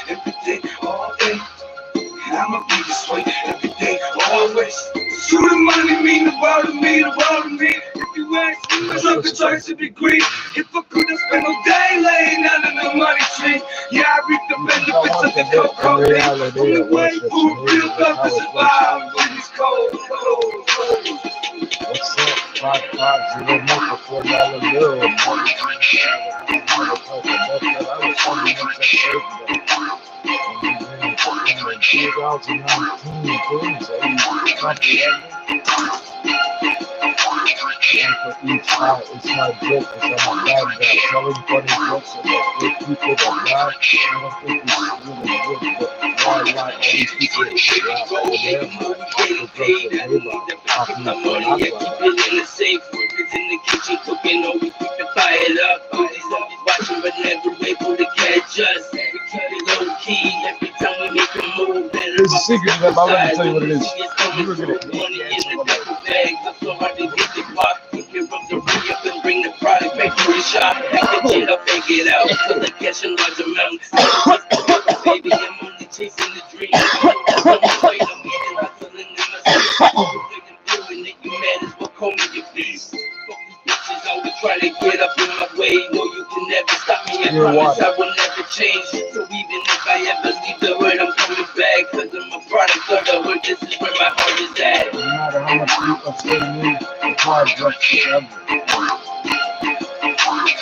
every day, all day. And I'ma be this way every day, always. You reminded me, the world of me, the world of me. If you ask me, my love is twice a degree. If I could have spent all day laying under the money tree. Yeah, I reap the benefits of the cocaine. Only way for a real love to survive when it's cold.
What's up? 550 for $4 bill. For each eye, it's not a joke, it's on a bad guy. Telling funny jokes about good people that lie. I don't think it's really good, but why lie all these people that lie for them? The drugs that they lie. Off me for not lying.
In the safe, workers in the kitchen cooking, oh, we keep the fire up. All these zombies watching, but never able to catch us. We keep it low key every time we make a move.
There's a secret to that, but I'm going to tell you what it is. You were going to
money in the double bag, so hard to get the box. We can rub the re-up and bring the product back to the shop. Pack the shit up and get out till they catch a large amount. Baby, I'm only chasing the dream. I'm afraid I'm getting hustling in my sleep. Doing it, you mad as well, call me your beast. Fuck these bitches, always try to get up in my way. No, you can never stop me. I promise I will never change. So even if I ever leave the hood, I'm coming back. Cause I'm a product of the hood. This is where my heart is at.
no matter how much people say to me, the car drugs forever.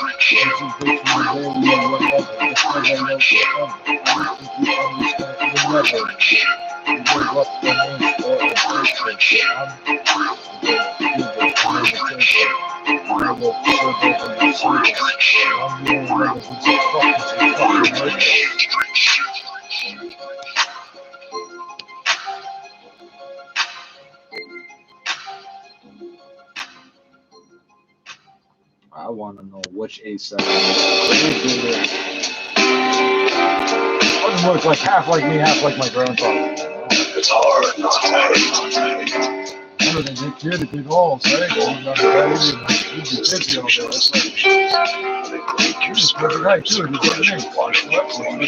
Which is good for my baby or whatever. It's never no forever. I don't think you understand. You never. You give up the name for a person. I want to know which A side. Doesn't look like half like me, half like my grandfather.
It's hard not to.
Remember, they get kid if you all say, going on the you'd be busy all day. That's like, you're just perfect height, too. You're just me.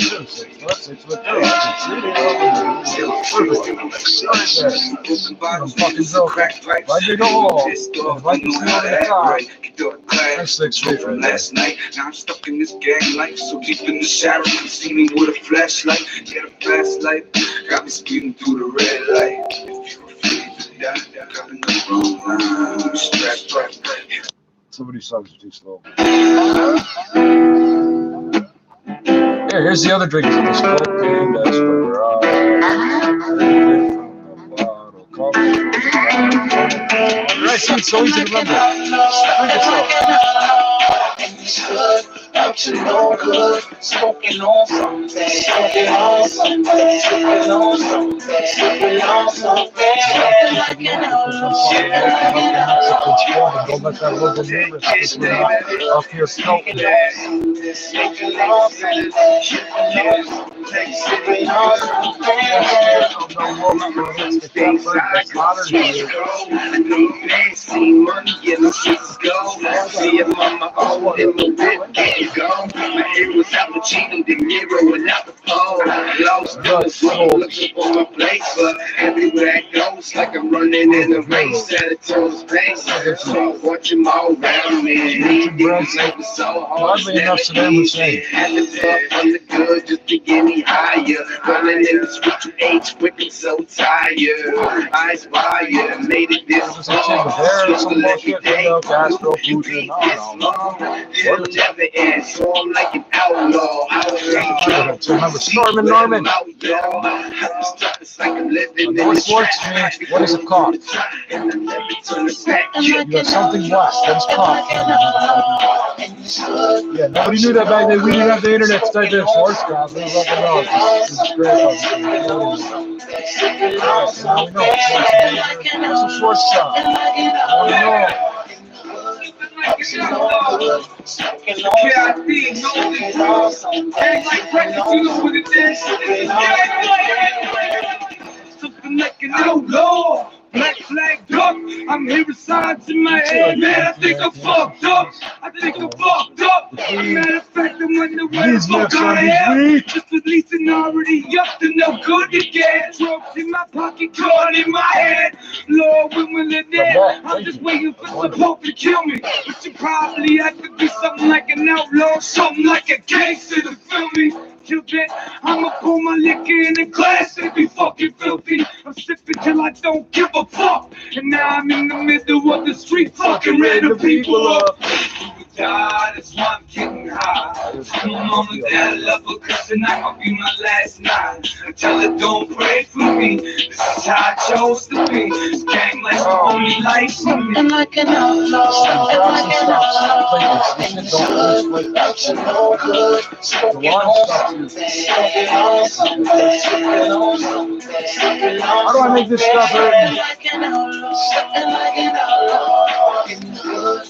6'2". Fucking joke. If I dig a hole, if I can see over the top, I'm 6 feet
from last night. Now I'm stuck in this gang life, so deep in the shadow. You see me with a flashlight, get a flashlight. Got me speeding through the red light. If you afraid to die, got in the wrong line. Strapped right.
Some of these songs are too slow. Here's the other drinks in this cocaine. That's for I see it's so easy to remember. Drink it slow.
Up to no good, smoking on something, smoking on something, smoking on something, smoking on something, like an
Don't let that logo move off your coat.
My head was out with cheating, the mirror without the pole. Lost the soul, looking for my place, but everywhere I go, it's like I'm running in a race at a total pace. So I'm watching all around me. It was so hard. Never easy. Had to puff on the good just to get me higher. Running in the street to age quick and so tired. I aspire, made it this far. Just to let me day.
cholesterol foods in. No.
It'll never end, so I'm like an outlaw.
Remember Norman. North Schwartz means, what is a cock? You got something black. That's cock. Yeah, nobody knew that back then. We didn't have the internet to type in Schwartz cock. We didn't fucking know. It's great. Now we know. What's a Schwartz cock? Now we know.
Something like an outlaw, black flag duck. I'm hearing signs in my head, man. I think I'm fucked up. Matter of fact, I wonder what the fuck I am. Just releasing already up to no good again. Drugs in my pocket, gun in my head. Lord, when will it end? I'm just waiting for some hope to kill me. But you probably have to be something like an outlaw, something like a gangster to feel me. Till then, I'ma pour my liquor in a glass and be fucking filthy. I'm sipping till I don't give a fuck. And now I'm in the middle of the street fucking random people up. That's why I'm getting high. My mama that I love her, cause tonight might be my last night. I tell her don't pray for me. This is how I chose to be. This game life's the only life for me.
And like an outlaw, and like an outlaw. No good, smoking on something, smoking on something, smoking on something, smoking on
How do I make this stuff hurt?
and like an outlaw, and like an outlaw. Good.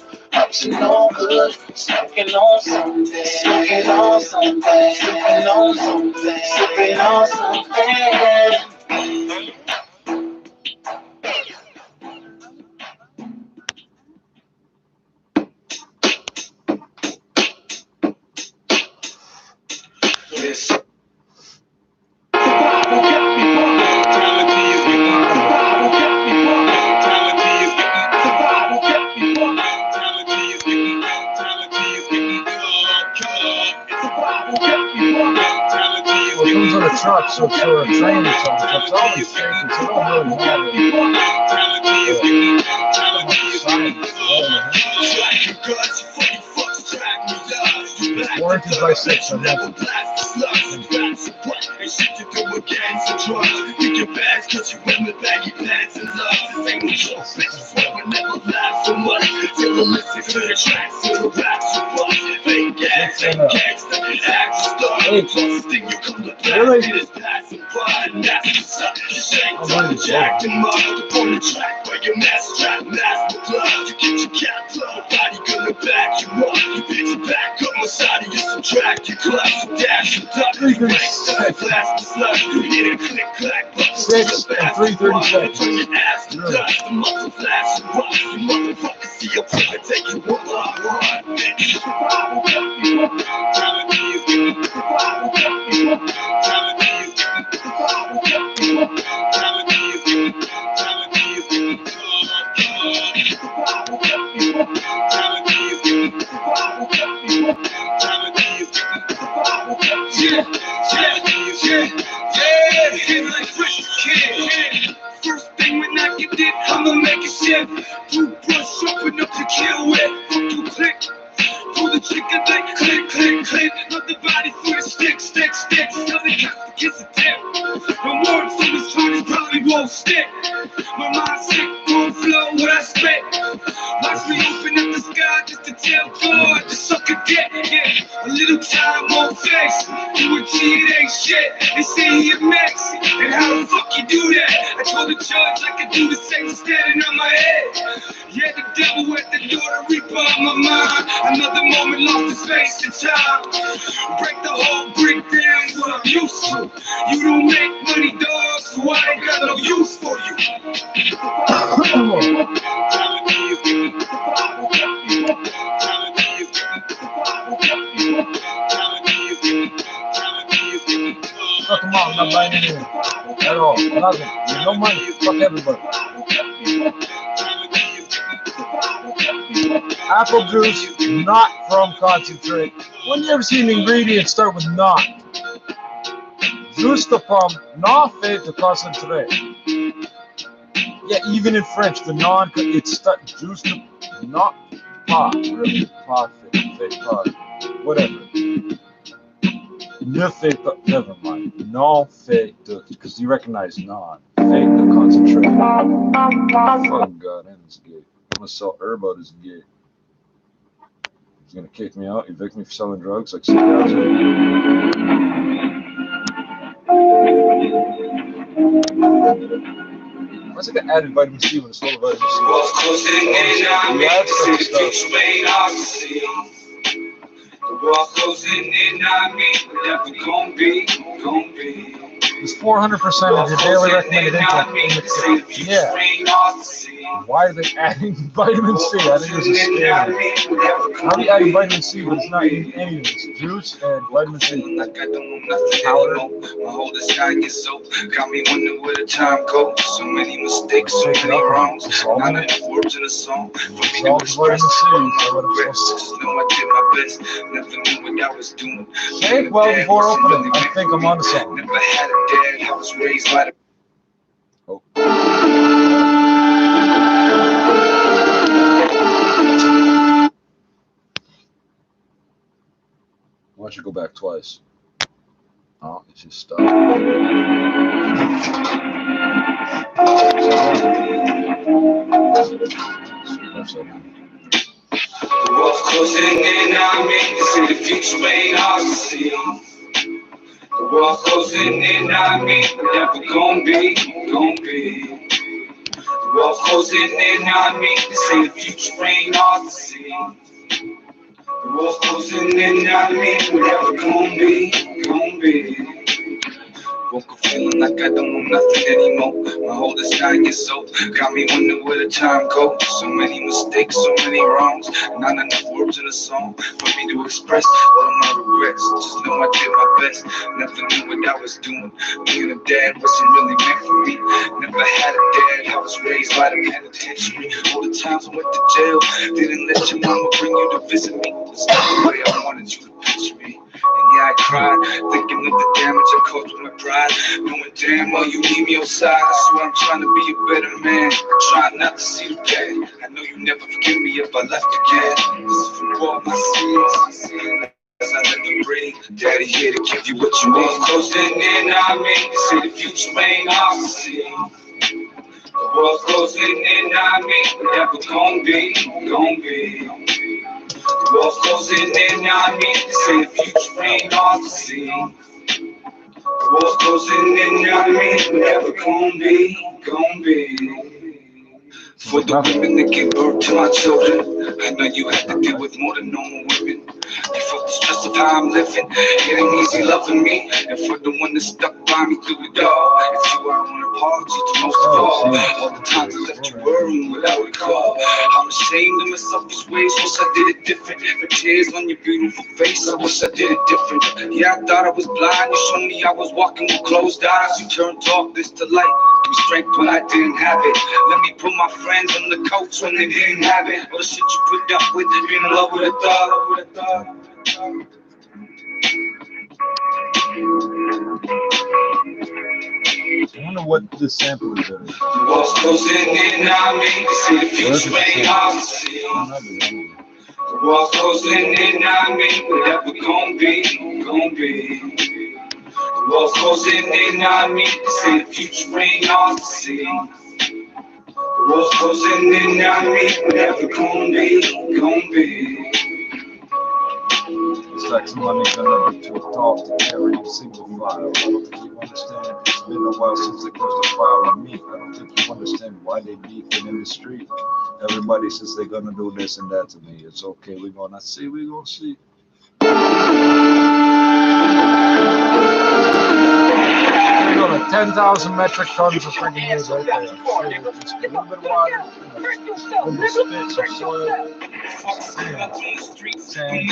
Smoking on good, smoking on something, smoking on something, smoking on something, smoking on something.
This
comes on a truck, so it's for a train or something. So it's always shaking, so it don't really matter. Warranted by 6 or nothing. Six and 3:37.
First thing when I get it, I'ma make it shit. Toothbrush open up to kill with. Fuck you, click. Pull the trigger like click, click, click. Love the body for the stick, stick, stick. Tell the cops to kiss a tip. No more so this trying probably won't stick. My mind's sick, won't flow what I spit. Watch me open up the sky just to tell God to suck a dick. Yeah, a little time won't fix. You a G, it ain't shit. They say he a mess. And how the fuck you do that? I told the judge I could do the same standing on my head. Yeah, the devil at the door to reap on my mind. Another moment lost in space and time. Break the whole brick down what I'm used to. You don't make money, dog, so I ain't got no use for you.
Fuck them all, I'm not buying anything. At all. Nothing. No money. Fuck everybody. Apple juice, not from concentrate. When you ever see an ingredient start with not? Juice de pomme, not fait de concentré. Yeah, even in French, the non, it's juice de, not pot, really, pot, fake pot, whatever. Ne fake, never mind. Non fake, because you recognize non. Fake the concentrate. Oh god, and it's gay. I'm gonna sell herb out as gay. He's gonna kick me out, evict me for selling drugs like cigarettes. Why's it got added vitamin C when it's full of vitamin C? It's 400% of your daily recommended intake. Yeah. Why are they adding vitamin C? I think this is scary. How are you adding vitamin C but it's not in any of this? Juice and vitamin C. Powder.
Got me wondering where the time goes. So many mistakes, so many wrongs. Not enough words in a song for me to express. Just know I did my best. Never knew what I was doing.
Shake well before opening. I think I'm on to something.
Never had a dad. I was raised by the.
Oh. Why don't you go back twice? Oh, it just stopped.
The world's closing in on me. They say the future ain't hard to see. The world's closing in on me. Never gonna be. The world's closing in on me. They say the future ain't hard to see. The world's closing in on me. Never gonna be. Woke up feeling like I don't know nothing anymore. My whole sky gets so got me wondering where the time goes. So many mistakes, so many wrongs. Not enough words in a song for me to express all of my regrets. Just know I did my best. Never knew what I was doing. Being a dad wasn't really meant for me. Never had a dad. I was raised by the penitentiary. All the times I went to jail, didn't let your mama bring you to visit me. It's not the way I wanted you to picture me. And yeah, I cried, thinking of the damage I caused with my pride. Knowing damn well you need me outside. I swear I'm trying to be a better man. Trying not to see the bad. I know you never forgive me if I left again. This is for all my sins. As I let them breathe. Daddy here to give you what you need. Closing in on me. They say the future ain't hard to see. The world's closing in on me. Never gonna be. The world's closing in on me. They say the future ain't hard to see. The world's closing in on me. Never gonna be. For the women that give birth to my children, I know you have to deal with more than normal women. You felt the stress of how I'm living, it ain't easy loving me. And for the one that stuck by me through it all, it's you I want to apologize to most of all the times I left you worrying without a call. I'm ashamed of my selfish ways, wish I did it different. The tears on your beautiful face, I wish I did it different. Yeah, I thought I was blind, you showed me I was walking with closed eyes. You turned darkness to light, through strength when I didn't have it. Let me put my friends on the couch when they didn't have it. All the shit you put up with, being in love with a thought.
I wonder what this sample is.
The world's closing in on me. They say the future ain't hard to see. The world's closing in on me. Never gonna be. The world's closing in on me. They say the future ain't hard to see. The world's closing in on me. Never gonna be.
It's like somebody gonna be too tall to carry a single file. I don't think you understand. It's been a while since they closed the file on me. I don't think you understand why they beefing in the street. Everybody says they're gonna do this and that to me. It's okay. We're gonna see. 10,000 metric tons of freaking wood right there. Just a little bit of water, a little spit, some soil, sand,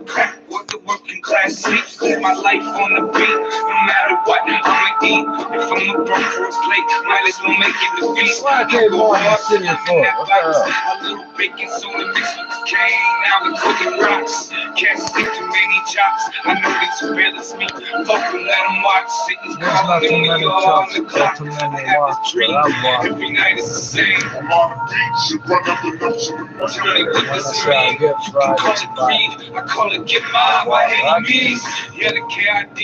dirt.
What the working class sleeps, live my life on the beat. No matter what, I'ma eat. If I'm a broke for a plate, might as well make it the feast.
Why I can't go on that city for? What the hell?
A little baking soda mixed with the cane. Now we cooking rocks. Can't stick too many jobs. I know they too fearless me. Fuck them, let them watch. Sitting
There's not too many trucks, not too many walks, but I've walked.
Every night it's the same.
I'm on the beach, you run up and up to the
When I say I get fried, it's fried.
I call it get mine by any means. Yeah, the KID,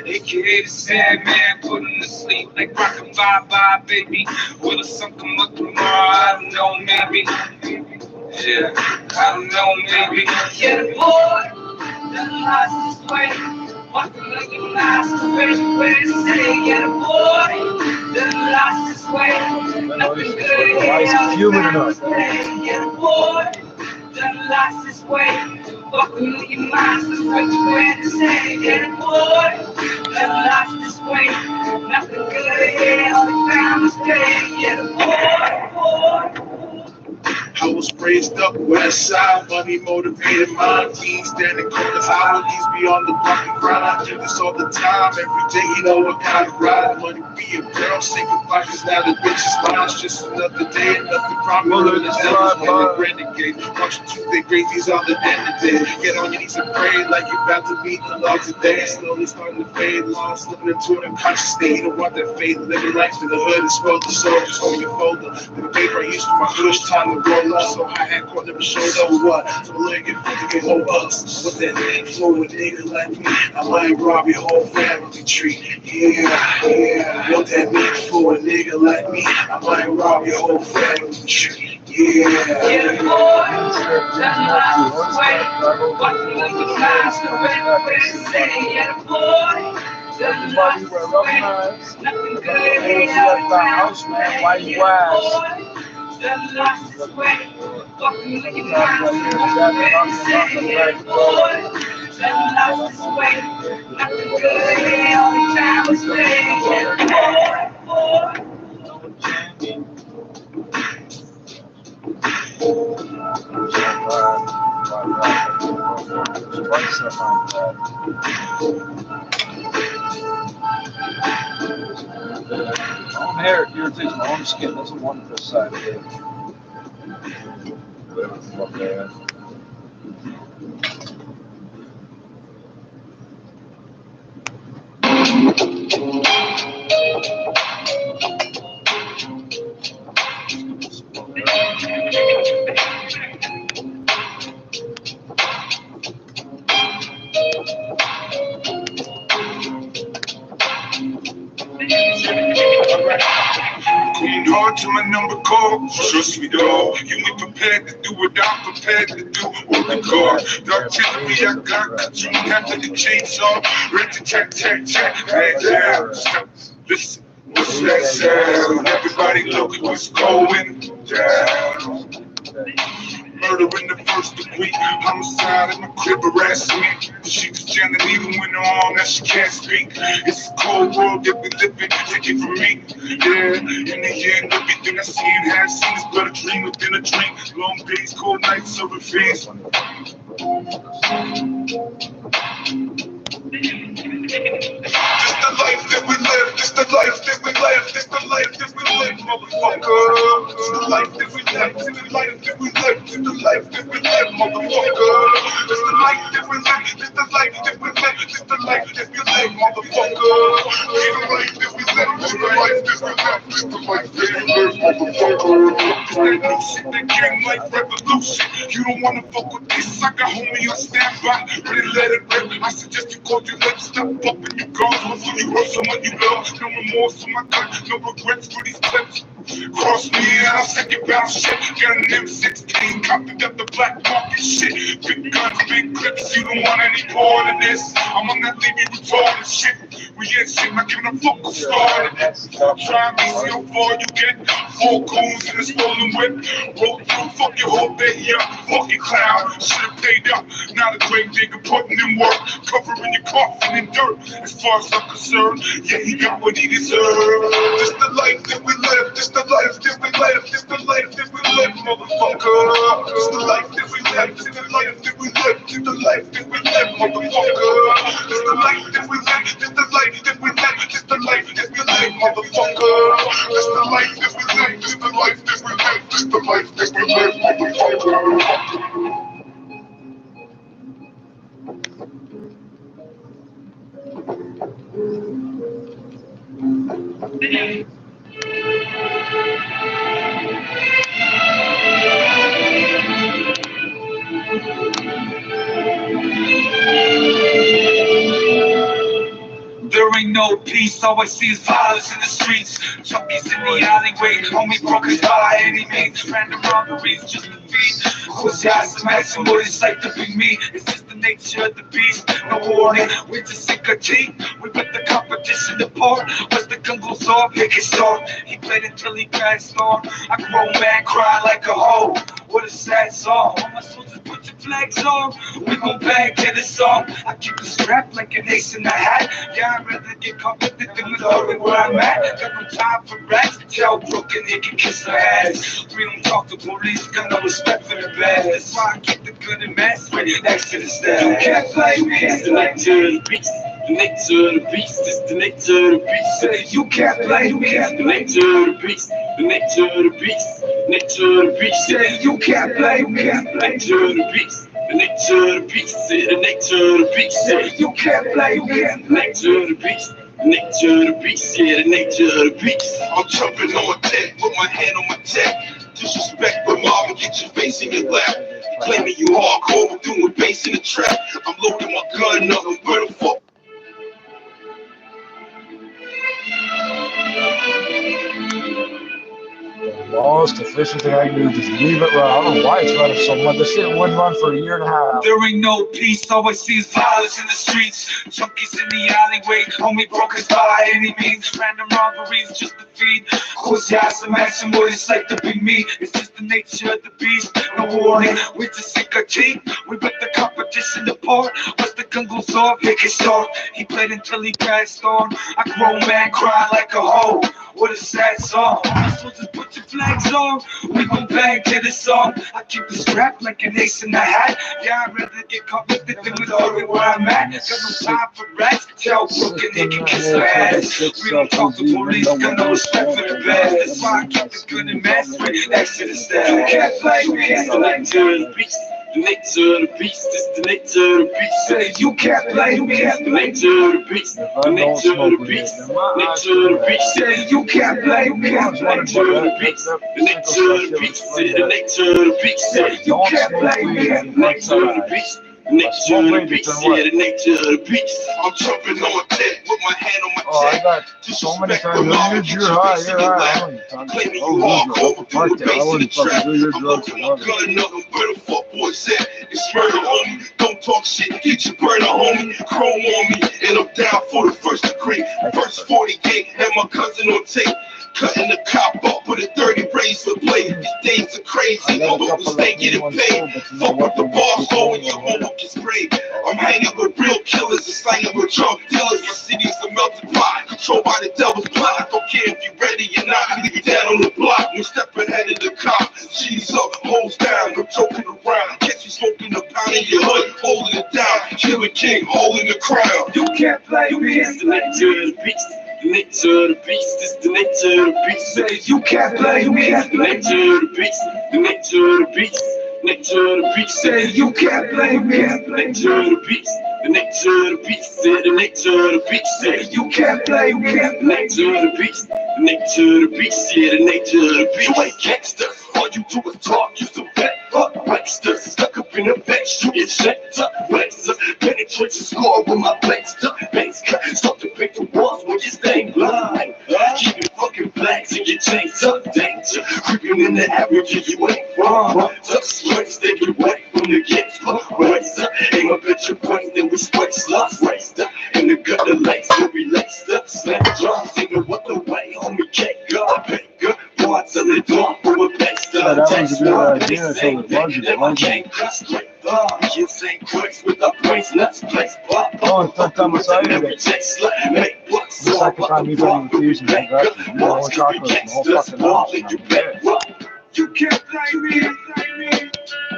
aka the Sandman, putting to sleep like rockin' bye-bye, baby. Will the sun come up tomorrow? I don't know, maybe. Yeah, I don't know, maybe. Yeah, the boy, that lost his way. Walking like a master, where they say, yeah, the boy, that lost his way. Nothing good,
Why is it humid enough?
yeah, the boy, that lost his way. Walking like a master, where they say, yeah, the boy, that lost his way. Nothing good, yeah, all the found his way. Yeah, the boy.
I was raised up west side, money motivated mind. Fiends standing corners, how these be on the block and grind. I do this all the time, every day, you know what kind of ride. Money be a girl, say goodbye, cause now the bitch is mine. It's just another day, another crime. The devil's gonna renegade. Watch Tuesday, great, these are the end of the day. Get on your knees and pray like you're about to meet the Lord today. Slowly starting to fade, lost, living into an unconscious state. You don't want that faith, living life in the hood. It's well the soldiers, hold your folder. The paper I used for my push, time to roll. So I had caught never showed up what. So look at 50 whole us. With that flow, a nigga like me, I might rob your whole family tree. Yeah. What that mean for a nigga like me? I might rob your whole family tree. Yeah.
Yeah, boy, that lost his way. Walking like a master, where they say, yeah, boy.
Everybody were recognized.
Nothing good,
Hey,
yeah,
the house, man. Why you ask?
that lost his way. Walking like a
Like
master,
you're
where they say, yeah, boy. That lost his way. Nothing good, yeah, all the time was playing, yeah, boy.
My own hair irritates my own skin. That's a wonderful side of it. Whatever the fuck they are.
Going hard to my number call. Trust me, dog. You ain't prepared to do what I'm prepared to do. Work the guard. The artillery I got. You have to the chainsaw. Ready to tack. Down. Listen, what's that sound? Everybody look what's going down. Murder in the first degree, homicide in my crib harassing me. She was jamming even when her arm that she can't speak. It's a cold world that we live in, take it from me. Yeah, in the end, everything I see and have seen is but a dream within a dream. Long days, cold nights, serving fiends. This the life that we live, this the life that we live, this the life that we live, motherfucker. This the life that we live, this the life that we live, this the life that we live, motherfucker. This the life that we live, this the life that we live, this the life that we live, motherfucker. This the life that we live, this the life that we live, this the life that we live, motherfucker. This that new shit that came like revolution. You don't wanna fuck with this, I got homie on standby, ready to let it rip. I suggest you call your lips, stop bumping your guns before you hurt someone you love. No remorse for my cut, no regrets for these clips. Cross me and I'll second bounce shit. Got an M16, copied up the black market shit. Big guns, big clips, you don't want any part of this. I'm on that leave you retarded shit. We ain't shit, not giving a fuck who started it. Try me, see how far you get. 4 goons in a stolen whip. Roll through, fuck your whole day up. Fucking clown, should've paid up. Now the grave digger putting in work. Covering your coffin in dirt. As far as I'm concerned, yeah, he got what he deserved. This the life that we live, this the life that we live, this the life that we live, motherfucker. This the life that we live, this the life that we live, this the life that we live, motherfucker. This the life that we live, this the life that we live, this the life that we live, motherfucker. This the life that we live, this the life that we live, this the life that we live, motherfucker.
There ain't no peace, all I see is violence in the streets. Junkies in the alleyway, homie broke his by any means. Random robberies just to feed. Who's ass, imagine what it's like to be me. It's just the nature of the beast. No warning, we just sink our teeth. We rip the competition apart. Once the gun goes off, it can start. He played until he passed on. I grown man cry like a hoe. What a sad song. All my soldiers put your flags on. We gon' bang to the song. I keep the strap like an ace in the hat. Yeah, I'd rather get caught with it than with all where I'm at. Got no time for rats. Tell broken, he can kiss her ass. We don't talk to police, got no respect for the bad. That's why I keep the good and mass right next to the staff. You can't play me. It's the nature of the beast. The nature of the beast. It's the nature of the beast. Say you can't play me. It's the nature of the beast. The nature of the beast. Nature of the beast. Say you can't play me. The nature of the beast. The nature of the beast. Say the nature of the beast. Say you can't play me. The nature of the beast. The nature of the beast. Yeah, the nature of the beast.
I'm jumping on deck with my hand on my neck. Disrespect for mom and get your face in your lap. Claiming you hardcore, but doing bass in the trap. I'm loading my gun up, I'm where the fuck.
The most efficient thing I can do is just leave it run. I don't know why it's running so much. This shit wouldn't run for a year and a half.
There ain't no peace, all I see is violence in the streets. Junkies in the alleyway, homie broke his by any means. Random robberies just to feed. Who's ass, imagine what it's like to be me. It's just the nature of the beast. No warning, we just sink our teeth. We rip the competition apart. Once the gun goes off, it can start. He played until he passed on. I grown man cry like a hoe. What a sad song. I'm supposed to put your flags on. We gon' bang to the song. I keep the strap like an ace in the hat. Yeah, I'd rather get caught with it than with all where I'm at. Got no time for rats. Tell broken, they can kiss her ass. We don't talk to police, got no respect for the bad. That's why I keep the good and mass right next to the staff. You can't play me. It's the nature of the beast. The nature of the beast. It's the nature of the beast. Say you can't play me. It's the nature of the beast. The nature of the beast. Nature of the beast. Say you can't play me. It's the nature of the beast. The nature of the beast. Say the nature of the beast. Say you can't play me. It's the nature of the beast. Nature of the beast, yeah, the nature of the beast.
I'm jumping on deck with my hand on my
Oh, I
neck.
got so many times. You're high.
Claiming you
Oh,
hardcore, but
park
doing
there. I
bass in the
wouldn't fucking
trap.
do your
I'm
drugs
loading
for
my
nothing.
gun up, and where the fuck boys at? It's murder, homie. Don't talk shit, get your burner, homie. Chrome on me, and I'm down for the first degree. First 40 gig, and my cousin on tape. Cutting the cop up with a 30 razor blade. These days are crazy, but we stay getting paid. Fuck with the boss, so when your homework gets sprayed. I'm hanging with real killers and slanging with drug dealers. My city's a melting pot, controlled by the devil's plot. I don't care if you're ready or not, leave you down on the block. One step ahead of the cop, G's up, hoes down, I'm joking around. Catch you smoking a pound in your hood, holding it down. Killer King, holding the crown.
You can't play me.
It's the nature of the beast. The nature of the beast is the nature of the beast.
Say you can't play me.
It's the nature of the beast. The nature of the beast. Nature of the beast.
Say you can't play me.
The nature of the beast. The nature of the beast. Say the nature of the beast.
Say you can't play me.
The nature of the beast. The nature of the beast. Yeah, the nature of the beast. You ain't gangster. All you do is talk. You some vet up waster. Stuck up in the bench. You get checked up. Waster. Penetrate the score with my blades up. Base cut. Start to break the walls when you stay blind. Keep your fucking flags and your chains up. Danger. Creeping in the average. You ain't wrong. Just straight. Stay away from the kids. Racer. Aim up at your brain. Then we space lost. Racer. In the gutter lace. We'll be laced up. Slam drums. Ain't no other way. Homie can't go. Baker. Parts of the door. For a base.
Yeah, that was a good idea until the budget
Kids ain't quicks with the brains nuts. Place pop.
Oh, and third time I saw you.
Every chase slut. Make bucks.
The second time you got me with these, you got the whole chocolate, the whole fucking house.
You can't play me.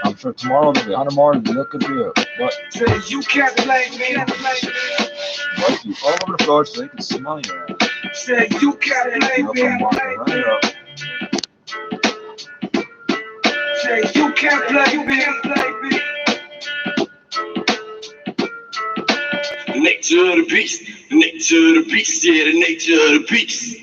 I'm sure tomorrow there'll be 100 more and look at you. But
Say you can't play me.
like you all over the floor so they can smell your ass.
Say you can't play
Up and walk
me.
around up.
Say you can't play me.
The nature of the beast, the nature of the beast, yeah, the nature of the beast.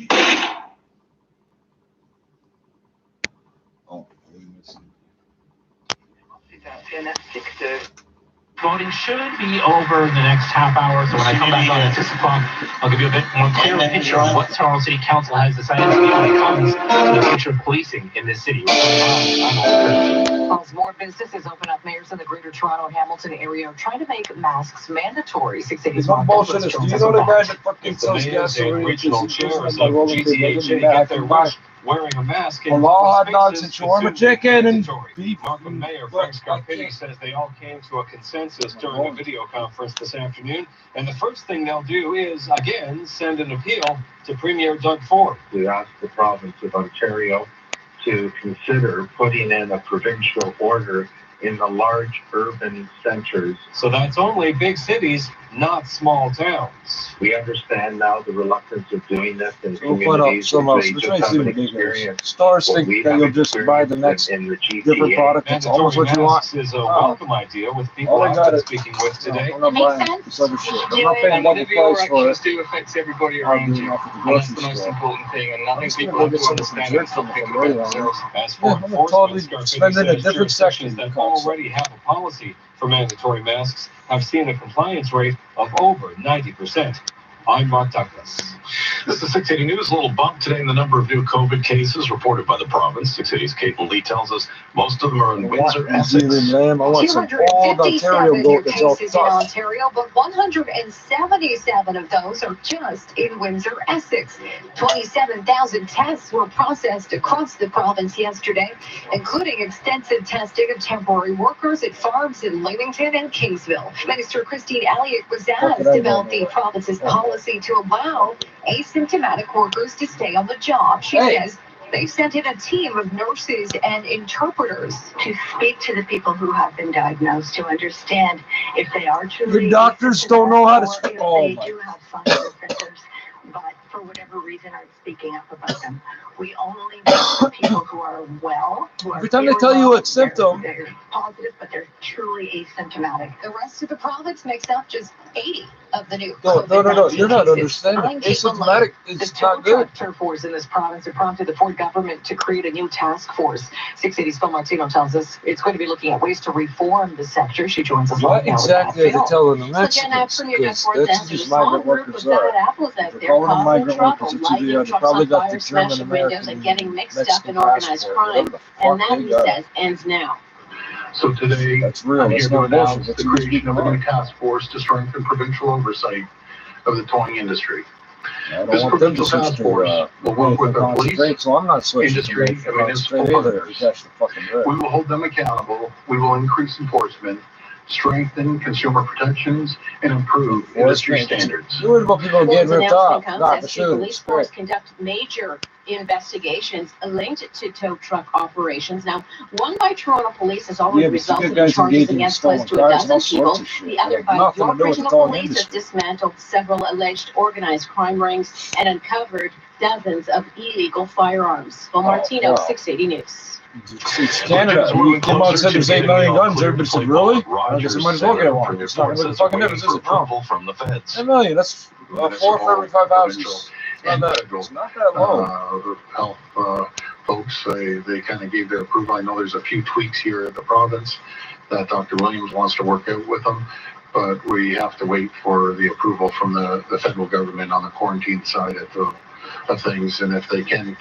Voting should be over in the next half hour, so when I come back on at 6 o'clock, I'll give you a bit more clear picture of what Toronto City Council has decided to do when it comes to the future of policing in this city.
As more businesses open up, mayors in the Greater Toronto and Hamilton area are trying to make masks mandatory. 6 Cities
One bullshit is, do you know the guy that fucking sells gasoline?
Regional chairs of GTHA get their wish wearing a mask in
hot dogs and shawarma chicken and beef.
Markham Mayor Frank Scarpitti says they all came to a consensus during a video conference this afternoon, and the first thing they'll do is, again, send an appeal to Premier Doug Ford.
We asked the province of Ontario to consider putting in a provincial order in the large urban centers.
So that's only big cities, not small towns.
We understand now the reluctance of doing this in communities where they just haven't experienced.
Stars think that you'll just buy the next different product. It's almost what you want.
Is a welcome idea with people I've been speaking with today.
I'm not buying this other shit. I'm not paying double price for it.
Still affects everybody around you. That's the most important thing, and I think people have to understand it.
As for
totally spending a different section
that already have a policy for mandatory masks have seen a compliance rate of over 90%. I'm Mark Douglas.
This is 680 News. A little bump today in the number of new COVID cases reported by the province. 680's Caitlin Lee tells us most of them are in Windsor, Essex.
257 new cases in Ontario, but 177 of those are just in Windsor, Essex. 27,000 tests were processed across the province yesterday, including extensive testing of temporary workers at farms in Leamington and Kingsville. Minister Christine Elliott was asked about the province's policy to allow asymptomatic workers to stay on the job. She says they've sent in a team of nurses and interpreters
to speak to the people who have been diagnosed to understand if they are truly.
The doctors don't know how to speak.
They do have functional symptoms, but for whatever reason aren't speaking up about them. We only want people who are well.
Every time they tell you a symptom,
they're positive, but they're truly asymptomatic.
The rest of the province makes up just 80 of the new
No,
COVID-19
you're not
cases.
understanding. Asymptomatic is not good.
The turf wars in this province have prompted the Ford government to create a new task force. 680's Phil Martino tells us it's going to be looking at ways to reform the sector. She joins us
what
now.
Exactly are they telling the Mexicans? That's just migrant workers are. They're calling them migrant workers. They probably got the German American
and getting mixed up in organized crime, and that, he says, ends now.
So today,
that's real.
I'm
that's
here to
not
announce
bullshit.
the creation of a new task force to strengthen provincial oversight of the towing industry. This provincial task force will work with our police,
so I'm not
industry, and municipal partners. We will hold them accountable. We will increase enforcement, strengthen consumer protections, and improve industry standards.
You're about people getting ripped off.
Not the police force conduct major investigations linked to tow truck operations. Now, one by Toronto Police has already resulted in charges against close to a dozen people. The other by York Regional Police has dismantled several alleged organized crime rings and uncovered dozens of illegal firearms. Well, Martino, 680 News.
It's Canada. You came out and said there's 8 million guns. Everybody said, really? I guess somebody's looking at one. It's not going to make a fucking difference, is it? No.
From the feds.
10 million. That's 4 for every 5 houses. It's not that low.
The health folks, they kind of gave their approval. I know there's a few tweaks here at the province that Dr. Williams wants to work out with them, but we have to wait for the approval from the federal government on the quarantine side of things. And if they can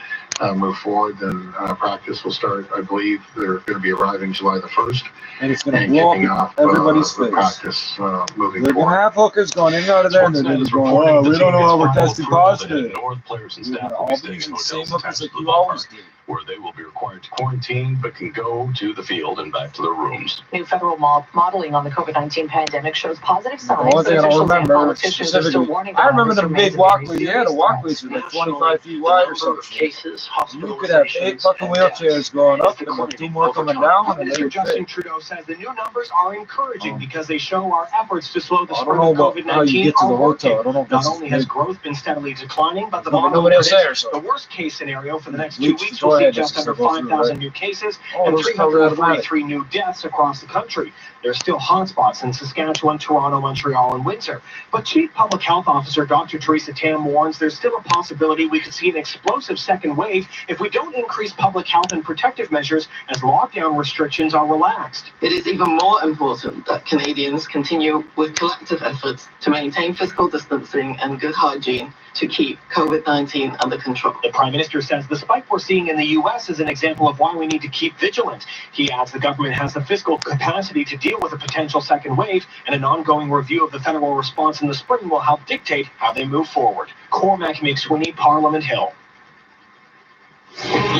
move forward, then practice will start. I believe they're going to be arriving July the 1st.
And it's going to blow up everybody's face.
Practice moving
they're going to have hookers going in and out of there, and they're going to go, oh, we don't know how we're testing positive.
Players and
They're
staff
all
will
be
be
using
staying
the
in
same
hotels
hookers like
attached to
you
the
always
park,
do.
where they will be required to quarantine but can go to the field and back to their rooms.
New federal modeling on the COVID-19 pandemic shows positive signs.
One thing I don't remember
politicians are still
specifically,
warning
I remember the big walkways.
They
They had a walkways that were like 25 feet wide or something. You could have 8 fucking wheelchairs going up and then 2 more coming down, and they
Mr.
would
Justin
fit.
Trudeau says the new numbers are encouraging because they show our efforts to slow the
I
spread
don't know
of
about how you
COVID-19
get to the
are working.
hotel. I don't know if
Not
that's
only has growth been steadily declining, but the
No, but
model
nobody else
predicts
there, so.
the worst case scenario for the next 2
Leaks,
weeks
go
will see
ahead,
just
just
under
go through,
5,000
right?
new cases
Oh,
and
those covered automatic.
343 new deaths across the country. There's still hotspots in Saskatchewan, Toronto, Montreal, and Windsor. But Chief Public Health Officer Dr. Teresa Tam warns there's still a possibility we could see an explosive second wave wave if we don't increase public health and protective measures as lockdown restrictions are relaxed.
It is even more important that Canadians continue with collective efforts to maintain physical distancing and good hygiene to keep COVID-19 under control.
The Prime Minister says the spike we're seeing in the U.S. is an example of why we need to keep vigilant. He adds the government has the fiscal capacity to deal with a potential second wave, and an ongoing review of the federal response in the spring will help dictate how they move forward. Cormac McSweeney, Parliament Hill.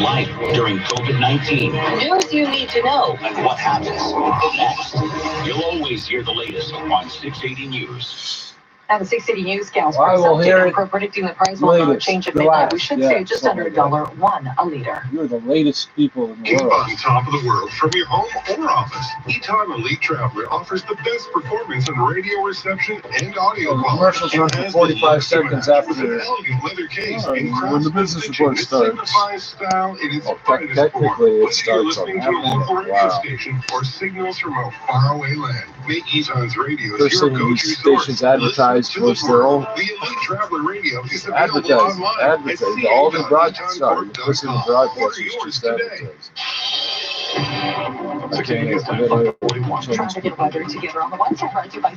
Life during COVID-19.
News you need to know.
And what happens next. You'll always hear the latest on 680 News.
Now the 680 News gals
I will hear it
for predicting the price will not change at midnight. We should say just under $1 a liter.
You're the latest people in the
Keep
world.
on top of the world from your home or office. E-Time Elite Traveler offers the best performance in radio reception and audio quality.
Commercials run for 45 seconds after
an elegant leather case in
when the business report starts.
Style in its
Technically, it
whether you're
starts on
listening to a local radio station or signals from a faraway land, make E-Time's radio
First
your
thing
go-to
these
source.
stations advertise was their own
The Elite Traveler Radio is available
advertise.
online.
All the broadcasts, sorry, listen to broadcasts, it's just advertise. I can't even
Traffic and weather together on the one side, brought to you by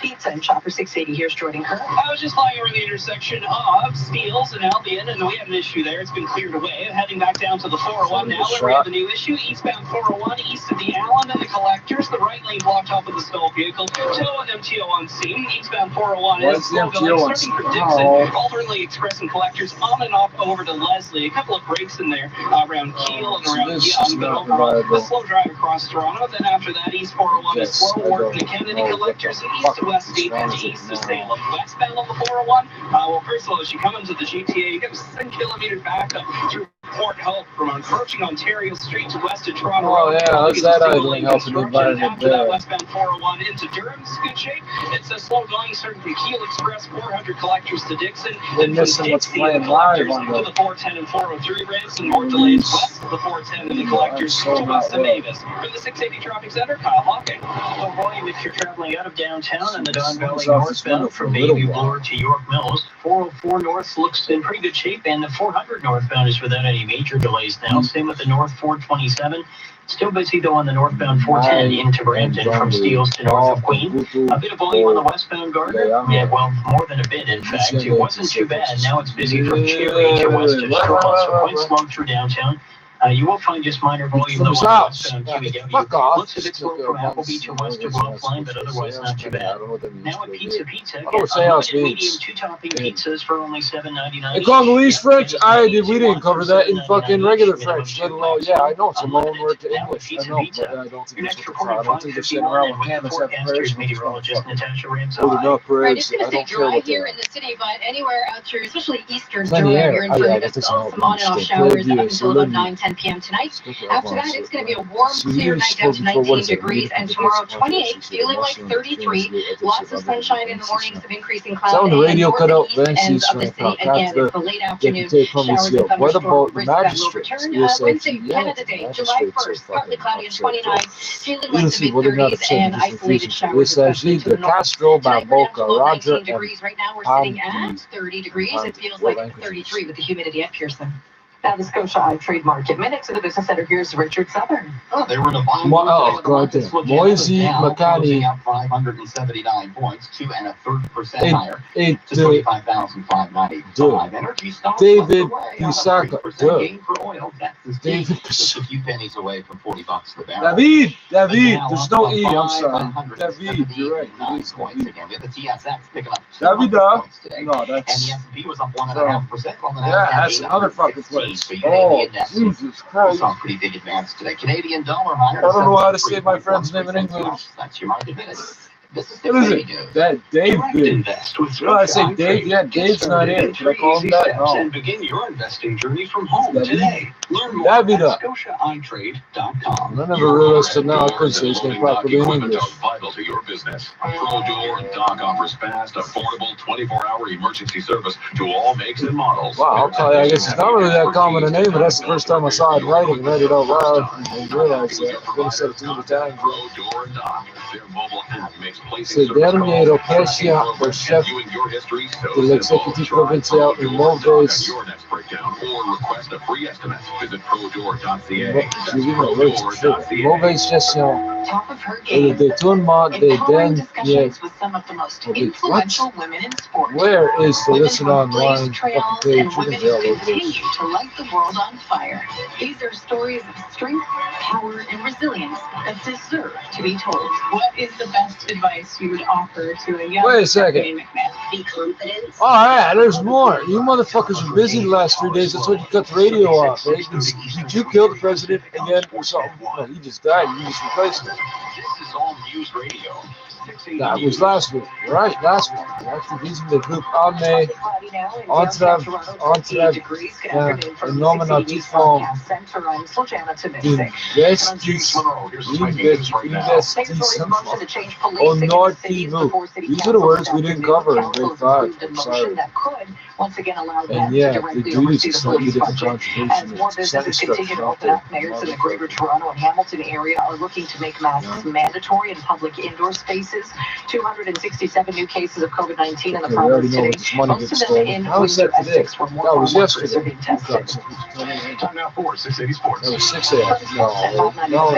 Pizza and Shopper 680. Here's Jordan Kerr.
I was just flying over the intersection of Steeles and Albion, and we had an issue there. It's been cleared away. Heading back down to the 401 now, where we have a new issue. Eastbound 401, east of the Allen and the collectors. The right lane blocked off with a stalled vehicle. Tow and MTO on scene. Eastbound 401 is slow going, starting for Dixon. Alternately Express and collectors on and off over to Leslie. A couple of breaks in there around Kiel and around Young, but overall a slow drive across Toronto. Then after that, East 401 is slow working to Kennedy collectors and east to West Deep and east to Salem. Westbound on the 401, well, first of all, as you come into the GTA, you get a 7-kilometer backup through Port Hope from approaching Ontario Street to west of Toronto.
Oh yeah, that's that idling helping the environment
After that,
there.
westbound 401 into Durham's good shape. It's a slow going, starting from Kiel Express, 400 collectors to Dixon.
We're missing what's playing live on
to the 410 and 403 ramps, and more delays west of the 410 and the collectors to west of Mavis. From the 680 Traffic Center, Kyle Hawking.
Low volume if you're traveling out of downtown and the Don Valley northbound from Baby Bloor to York Mills. 404 north looks in pretty good shape, and the 400 northbound is without any major delays now. Same with the north 427. Still busy though on the northbound 410 into Brampton from Steeles to north of Queen. A bit of volume on the westbound Gardner. Yeah, well, more than a bit in fact. It wasn't too bad. Now it's busy from Cherry to west of Straw, so quite slow through downtown. You will find just minor volume though on the westbound QEW. Looks a bit slow from Appleby to west of Rock Line, but otherwise not too bad. Now at Pizza, medium two-topping pizzas for only $7.99.
In Congolese French, we didn't cover that in fucking regular French. Let alone, yeah, I know it's a loan word to English. I know, but I don't think it's I don't think they're sitting around with cameras having prayers.
Right,
Enough prayers.
it's going to stay dry here in the city, but anywhere out through, especially eastern
Plenty
Durham,
air.
you're in
Oh,
for
yeah,
just
that's
some on and off showers up until about 9, 10
10 p.m. tonight. After that, it's going to be a warm,
So
clear
you're
night down to
spoken for,
19
what is it,
degrees, and
leading
tomorrow
to
28, feeling like 33. Lots of sunshine in the mornings, some increasing clouds.
Sound the radio cut out, then
ends
she's
of the
trying
city.
to
Again, it's the late afternoon. Showers and
What
thunderstorm
about the
risk that will
magistrates?
return
You said,
Wednesday,
yeah,
Canada Day, July 1st, partly cloudy and 29, feeling like the
What did not
mid-30s
say
and
because
isolated
the
showers, especially to the north.
Castro,
Tonight, we're down
Barboca,
to low
Roger,
19 degrees. Right now, we're sitting at 30 degrees. It feels like 33 with the humidity at Pearson. Now the Scotia Trade Market Minute to the Business Center. Here's Richard Southern.
Oh, they were in a buying
Moisey Makani.
Up 579 points, 2.33% higher to 25,595. Energy stocks
David
Pisaka.
David
Just a few pennies away from $40 the barrel.
David, there's no E, I'm sorry. David, you're right.
Points again. We have the TSX picking up
David,
points today.
no, that's.
And the S&P was up 1.5%.
Yeah, that's another fucking place.
So
Oh, Jesus Christ.
saw a pretty big advance today. Canadian dollar higher.
I don't know how to say my friend's name in English.
That's your market minute. This is
What is it? That Dave did. No, I say Dave. Yeah, Dave's not in. Should I call him that? No.
And begin your investing journey from home today. Learn more
David.
at ScotiaITrade.com.
I never realized till now I couldn't say his name properly in English.
Vital to your business. Pro Door and Dock offers fast, affordable, 24-hour emergency service to all makes and models.
Wow, I'll tell you, I guess it's not really that common a name, but that's the first time I saw it in writing and read it out loud. I realized that. I'm going to say it too many times.
Pro Door and Dock. Their mobile app makes
se termine oppresia del chef de l'exécutif provincial et mauvaise. Mauvaise gestion et le détournement des deniers publics. Where is the listen online fucking page? You can tell it is.
To light the world on fire. These are stories of strength, power, and resilience that deserve to be told. What is the best advice you would offer to a young
Wait a second.
Stephanie McMahon? Be confident.
Alright, there's more. You motherfuckers were busy the last 3 days. That's why you cut the radio off, eh? Did you kill the president again or something? No, he just died. You just replaced him.
This is all News Radio.
That was last week, right? Last week. L'activisme des groupes armés entrave un nominatif d'investissement au Nord Kivu. These are the words we didn't cover in grade 5. I'm sorry. And yeah, the duties is slightly different contribution.
As more businesses continue to open up, mayors in the greater Toronto and Hamilton area are looking to make masks mandatory in public indoor spaces. 267 new cases of COVID-19 in the province today. Most of them in Windsor, Essex, where more farm workers are being tested.
Time now for 680 Sports.
That was 6 a.m. No.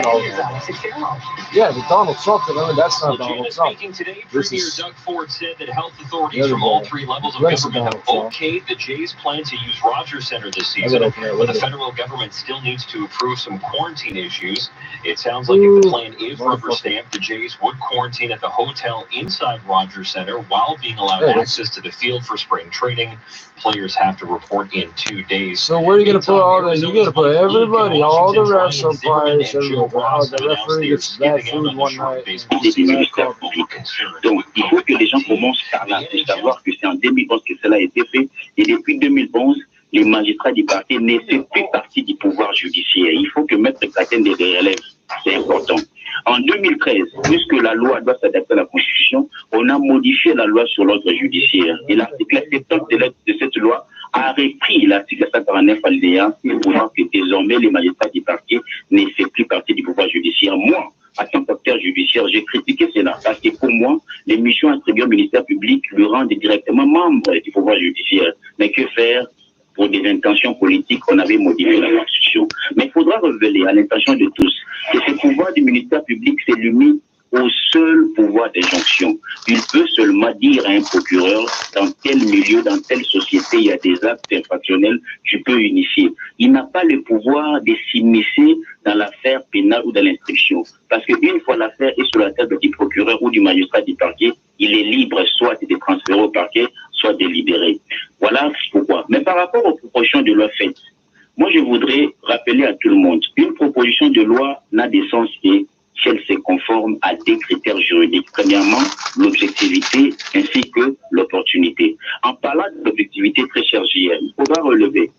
Yeah, the Donald Trump. I mean, that's not Donald Trump.
Speaking today,
This
Premier
is
Doug Ford said that health authorities from all three levels of government have okayed the Jays' plan to use Rogers Center this season, but the federal government still needs to approve some quarantine issues. It sounds like if the plan is rubber stamped, the Jays would quarantine at the hotel inside Rogers Center while being allowed access to the field for spring training. Players have to report in 2 days.
So where are you going to put all that? You're going to put everybody, all the refs, umpires, everybody. The referee gets bad food one night.
Donc, il faut que les gens commencent par là, pour savoir que c'est en 2011 que cela a été fait. Et depuis 2011, les magistrats du parquet ne font plus partie du pouvoir judiciaire. Il faut que Maître Platen les relève. C'est important. En 2013, puisque la loi doit s'adapter à la Constitution, on a modifié la loi sur l'ordre judiciaire. Et l'article 70 de cette loi a repris l'article 149 alinéa pour que désormais les magistrats du parquet ne font plus partie du pouvoir judiciaire. Moi, en tant qu'acteur judiciaire, j'ai critiqué cela parce que pour moi, les missions attribuées au ministère public le rendent directement membre du pouvoir judiciaire. Mais que faire? Pour des intentions politiques, on avait modifié la Constitution. Mais il faudra révéler à l'intention de tous que ce pouvoir du ministère public se limite au seul pouvoir d'injonction. Il peut seulement dire à un procureur, dans tel milieu, dans telle société, il y a des actes infractionnels, tu peux unifier. Il n'a pas le pouvoir de s'immiscer dans l'affaire pénale ou dans l'instruction. Parce qu'une fois l'affaire est sur la table du procureur ou du magistrat du parquet, il est libre soit de transférer au parquet, soit de libérer. Voilà pourquoi. Mais par rapport aux propositions de loi faites, moi je voudrais rappeler à tout le monde, une proposition de loi n'a de sens que si elle se conforme à des critères juridiques. Premièrement, l'objectivité ainsi que l'opportunité. En parlant de l'objectivité, très cher JM, il faudra relever.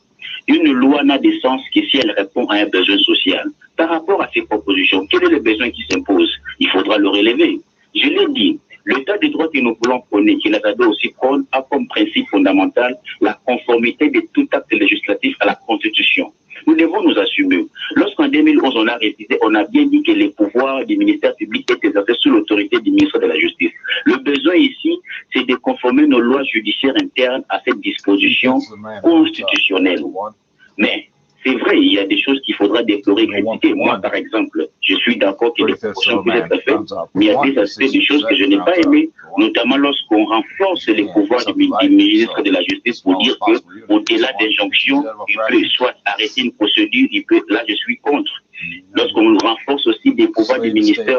Une loi n'a de sens que si elle répond à un besoin social. Par rapport à ces propositions, quel est le besoin qui s'impose? Il faudra le relever. Je l'ai dit, l'état de droit que nous voulons prôner, que l'État aussi prône, a comme principe fondamental la conformité de tout acte législatif à la Constitution. Nous devons nous assumer. Lorsqu'en 2011, on a révisé, on a bien dit que les pouvoirs du ministère public étaient exercés sous l'autorité du ministre de la Justice. Le besoin ici, c'est de conformer nos lois judiciaires internes à cette disposition constitutionnelle. Mais c'est vrai, il y a des choses qu'il faudra déplorer et critiquer. Moi, par exemple, je suis d'accord que les propositions puissent être faites, mais il y a des aspects, des choses que je n'ai pas aimées, notamment lorsqu'on renforce les pouvoirs du ministre de la Justice pour dire qu'au-delà d'injonctions, il peut soit arrêter une procédure, il peut, là je suis contre. Lorsqu'on renforce aussi des pouvoirs du ministère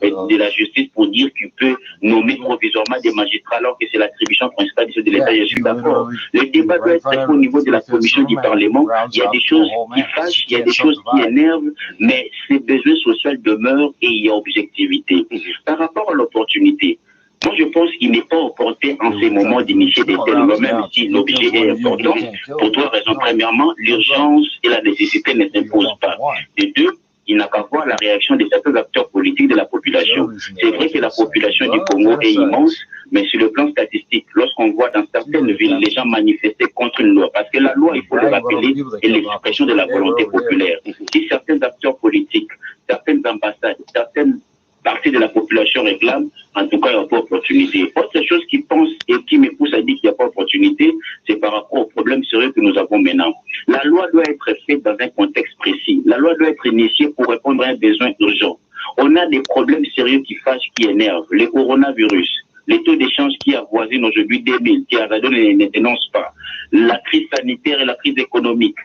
de la Justice pour dire qu'il peut nommer provisoirement des magistrats alors que c'est l'attribution principale de l'État, je suis d'accord. Le débat doit être fait au niveau de la commission du Parlement. Il y a des choses qui fâchent, il y a des choses qui énervent, mais ces besoins sociaux demeurent et il y a objectivité. Par rapport à l'opportunité, moi, je pense qu'il n'est pas opportun en ces moments d'initier des telles lois, même si l'objet est important. Pour trois raisons. Premièrement, l'urgence et la nécessité ne s'imposent pas. De deux, il n'a qu'à voir la réaction de certains acteurs politiques de la population. C'est vrai que la population du Congo est immense, mais sur le plan statistique, lorsqu'on voit dans certaines villes les gens manifester contre une loi, parce que la loi, il faut le rappeler, est l'expression de la volonté populaire. Si certains acteurs politiques, certaines ambassades, certaines partis partie de la population réclame, en tout cas, il n'y a pas d'opportunité. Autre chose qui pense et qui me pousse à dire qu'il n'y a pas d'opportunité, c'est par rapport au problème sérieux que nous avons maintenant. La loi doit être faite dans un contexte précis. La loi doit être initiée pour répondre à un besoin urgent. On a des problèmes sérieux qui fâchent, qui énervent. Le coronavirus, les taux d'échange qui avoisinent aujourd'hui 2000, qui ne dénoncent pas, la crise sanitaire et la crise économique.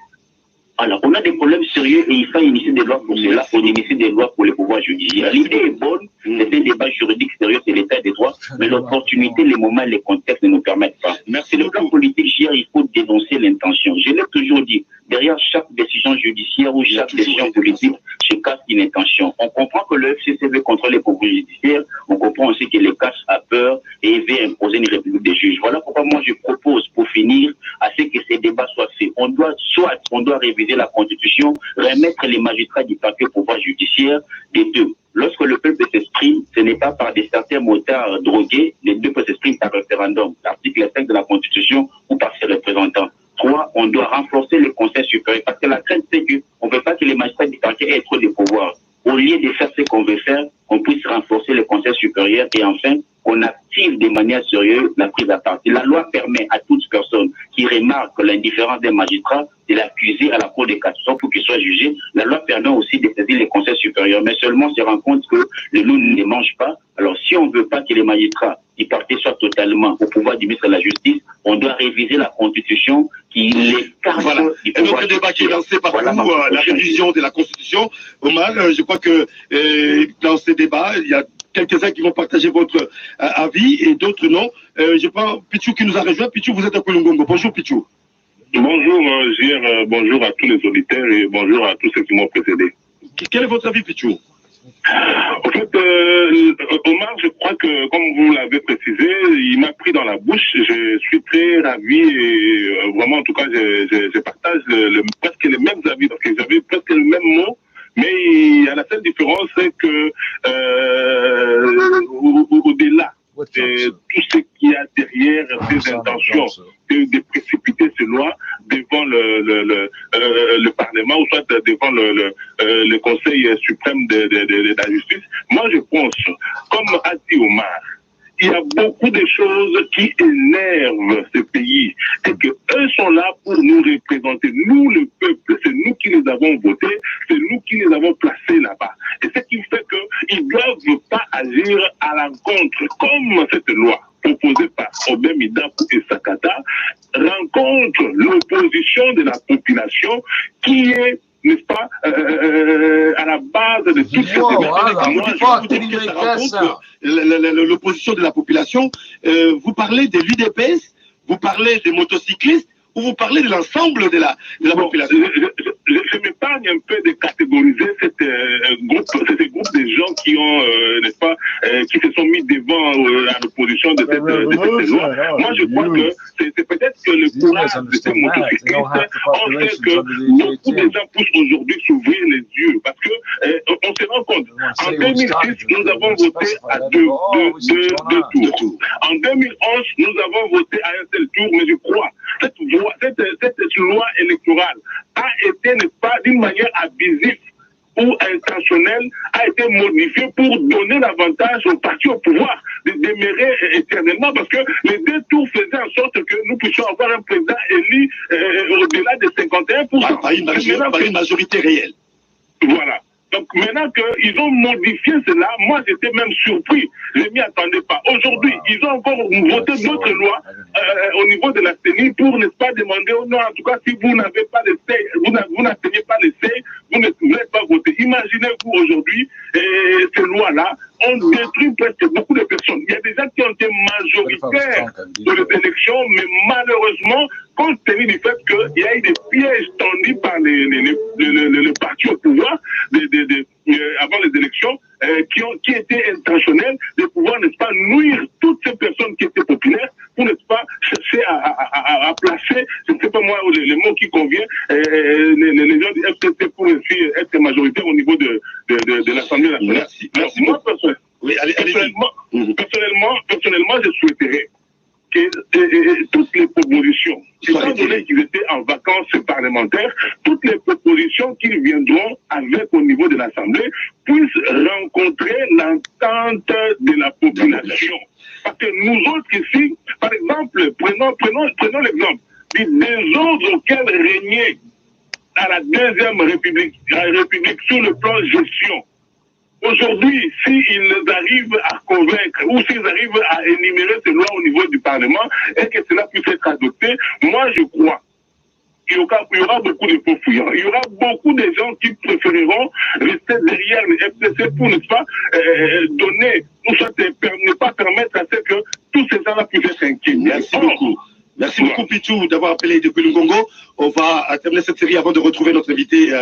Alors, on a des problèmes sérieux et il faut initier des lois pour cela, pour initier des lois pour les pouvoirs judiciaires. L'idée est bonne, c'est un débat juridique sérieux, c'est l'état des droits, mais l'opportunité, les moments, les contextes ne nous permettent pas. C'est le plan politique hier, il faut dénoncer l'intention. Je l'ai toujours dit, derrière chaque décision judiciaire ou chaque décision politique, se cache une intention. On comprend que le FCC veut contrôler les pouvoirs judiciaires, on comprend aussi que les casse a peur et veut imposer une république des juges. Voilà pourquoi moi je propose, pour finir, à ce que ces débats soient faits. On doit réviser la Constitution, remettre les magistrats du parquet au pouvoir judiciaire, des deux. Lorsque le peuple s'exprime, ce n'est pas par certains motards drogués, les deux peuvent s'exprimer par référendum, l'article 5 de la Constitution ou par ses représentants. 3, on doit renforcer le conseil supérieur, parce que la crainte c'est qu'on ne veut pas que les magistrats du parquet aient trop de pouvoir. Au lieu de faire ce qu'on veut faire, on puisse renforcer le conseil supérieur et enfin, on active de manière sérieuse la prise à partie. La loi permet à toute personne qui remarque l'indifférence des magistrats de l'accuser à la Cour des cassation pour qu'il soit jugé. La loi permet aussi de saisir les conseils supérieurs, mais seulement se rend compte que le loup ne mange pas. Alors si on ne veut pas que les magistrats du parquet soient totalement au pouvoir du ministre de la Justice, on doit réviser la Constitution qui les carre.
Voilà. Un autre débat qui est lancé par vous, la révision de la Constitution. Omar, je crois que dans ces débats, il y a quelques-uns qui vont partager votre avis et d'autres non. Je prends Pichou qui nous a rejoint. Pichou, vous êtes à Kolongongo. Bonjour Pichou.
Bonjour Gilles, bonjour à tous les auditeurs et bonjour à tous ceux qui m'ont précédé.
Quel est votre avis Pichou?
En fait, Omar, je crois que, comme vous l'avez précisé, il m'a pris dans la bouche. Je suis très ravi et vraiment, en tout cas, je partage presque les mêmes avis parce que j'avais presque le même mot. Mais il y a la seule différence, c'est que au-delà de tout ce qu'il y a derrière ces intentions de précipiter ces lois devant le Parlement ou soit devant le Conseil suprême de la justice, moi je pense, comme a dit Omar, il y a beaucoup de choses qui énervent ce pays et qu'eux sont là pour nous représenter. Nous, le peuple, c'est nous qui les avons votés, c'est nous qui les avons placés là-bas. Et ce qui fait qu'ils ne doivent pas agir à l'encontre, comme cette loi proposée par Obem Midapou et Sakata rencontre l'opposition de la population qui est, n'est-ce pas, à la base de toute cette
l'opposition de la population. Vous parlez de l'UDPS, vous parlez des motocyclistes, ou vous parlez de l'ensemble de la population?
Je m'épargne un peu de catégoriser ces groupes de gens qui ont, n'est-ce pas, qui se sont mis devant à l'opposition de cette loi. Moi, je crois que c'est peut-être que le courage de ces motocyclistes en fait que beaucoup de gens poussent aujourd'hui s'ouvrir les yeux. Parce que on se rend compte, en 2006, nous avons voté à deux tours. En 2011, nous avons voté à un seul tour, mais je crois cette loi électorale a été, n'est-ce pas, d'une manière abusive ou intentionnelle, a été modifiée pour donner l'avantage aux partis au pouvoir de demeurer éternellement, parce que les deux tours faisaient en sorte que nous puissions avoir un président élu au-delà de 51%.
Par une majorité réelle.
Voilà. Donc maintenant qu'ils ont modifié cela, moi j'étais même surpris. Je ne m'y attendais pas. Aujourd'hui, ils ont encore voté d'autres lois au niveau de la CENI pour ne pas demander, oh non, en tout cas, si vous n'avez pas de seuil, vous n'atteignez pas les seuils, vous ne pouvez pas voter. Imaginez-vous aujourd'hui, ces lois-là ont détruit presque beaucoup de personnes. Il y a des gens qui ont été majoritaires dans les élections, mais malheureusement, compte tenu du fait qu'il y a eu des pièges tendus par le parti au pouvoir avant les élections, qui étaient intentionnels de pouvoir, n'est-ce pas, nuire toutes ces personnes qui étaient populaires pour, n'est-ce pas, chercher à placer, je ne sais pas moi, les mots qui conviennent, les gens du FTC pour aussi être majoritaires au niveau de l'Assemblée nationale.
Merci.
Moi, personnellement, je souhaiterais que toutes les propositions, étant donné qu'ils étaient en vacances parlementaires, toutes les propositions qu'ils viendront avec au niveau de l'Assemblée puissent rencontrer l'entente de la population. Parce que nous autres ici, par exemple, prenons l'exemple des désordres auxquels régnait à la Deuxième République, sur le plan gestion. Aujourd'hui, s'ils arrivent à convaincre ou s'ils arrivent à énumérer ces lois au niveau du Parlement et que cela puisse être adopté, moi je crois qu'il y aura beaucoup de faux fuyants. Il y aura beaucoup de gens qui préféreront rester derrière le FCC pour ne pas donner, ou soit ne pas permettre à ce que tous ces gens-là puissent être inquiets.
Merci beaucoup. Merci beaucoup, Pitou, d'avoir appelé depuis le Congo. On va terminer cette série avant de retrouver notre invité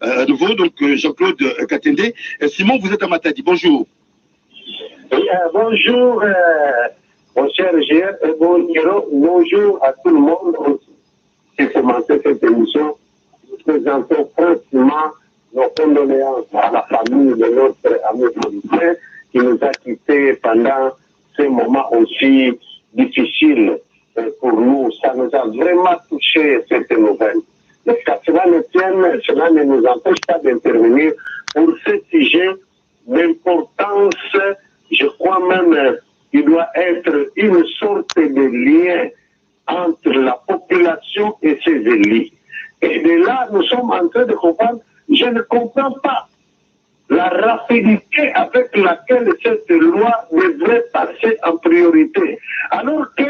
à nouveau, donc Jean-Claude Katende. Simon, vous êtes à Matadi. Bonjour.
Bonjour, mon cher GR, et bonjour à tout le monde qui commencé cette émission. Nous présentons franchement nos condoléances à la famille de notre ami politicien qui nous a quittés pendant ces moments aussi difficiles. Pour nous, ça nous a vraiment touché cette nouvelle. Mais qu'à cela ne tienne, cela ne nous empêche pas d'intervenir pour ce sujet d'importance. Je crois même qu'il doit être une sorte de lien entre la population et ses élus. Et de là, nous sommes en train de comprendre, je ne comprends pas la rapidité avec laquelle cette loi devrait passer en priorité. Alors que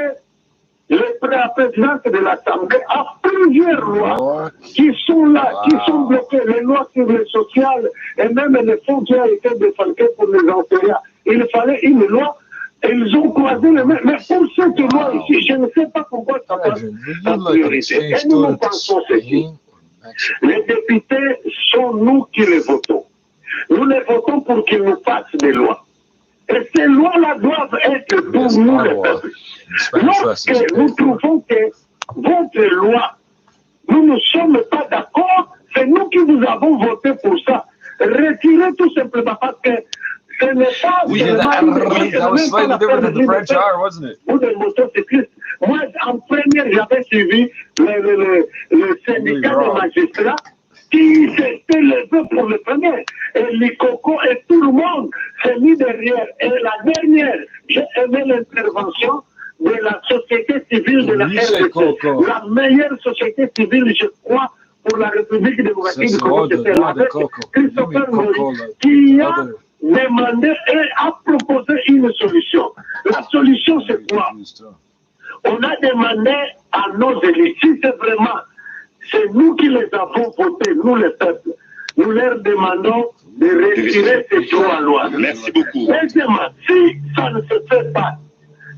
le président de l'Assemblée a plusieurs lois qui sont là, qui sont bloquées, les lois sur le social et même les fonds qui ont été défalqués pour les enseignants. Il fallait une loi, ils ont croisé les mains. Mais pour cette loi ici, je ne sais pas pourquoi ça passe en priorité. Et nous pensons ceci. Les députés sont nous qui les votons. Nous les votons pour qu'ils nous fassent des lois. Et ces lois-là doivent être pour nous les peuples. Lorsque nous trouvons que votre loi, nous ne sommes pas d'accord, c'est nous qui vous avons voté pour ça. Retirez tout simplement parce que ce n'est pas
that was slightly different than the French are, wasn't it?
Ou des motocyclistes. Moi, en première, j'avais suivi le syndicat des magistrats qui s'était levé pour le premier. Et l'ICOCO et tout le monde s'est mis derrière. Et la dernière, j'ai aimé l'intervention de la société civile de la RDC. La meilleure société civile, je crois, pour la République démocratique du Congo, c'était avec Christopher Mori, qui a demandé et a proposé une solution. La solution, c'est quoi? On a demandé à nos élus, si c'est vraiment, c'est nous qui les avons votés, nous les peuples, nous leur demandons de retirer ces trois lois.
Merci beaucoup.
Deuxièmement, si ça ne se fait pas,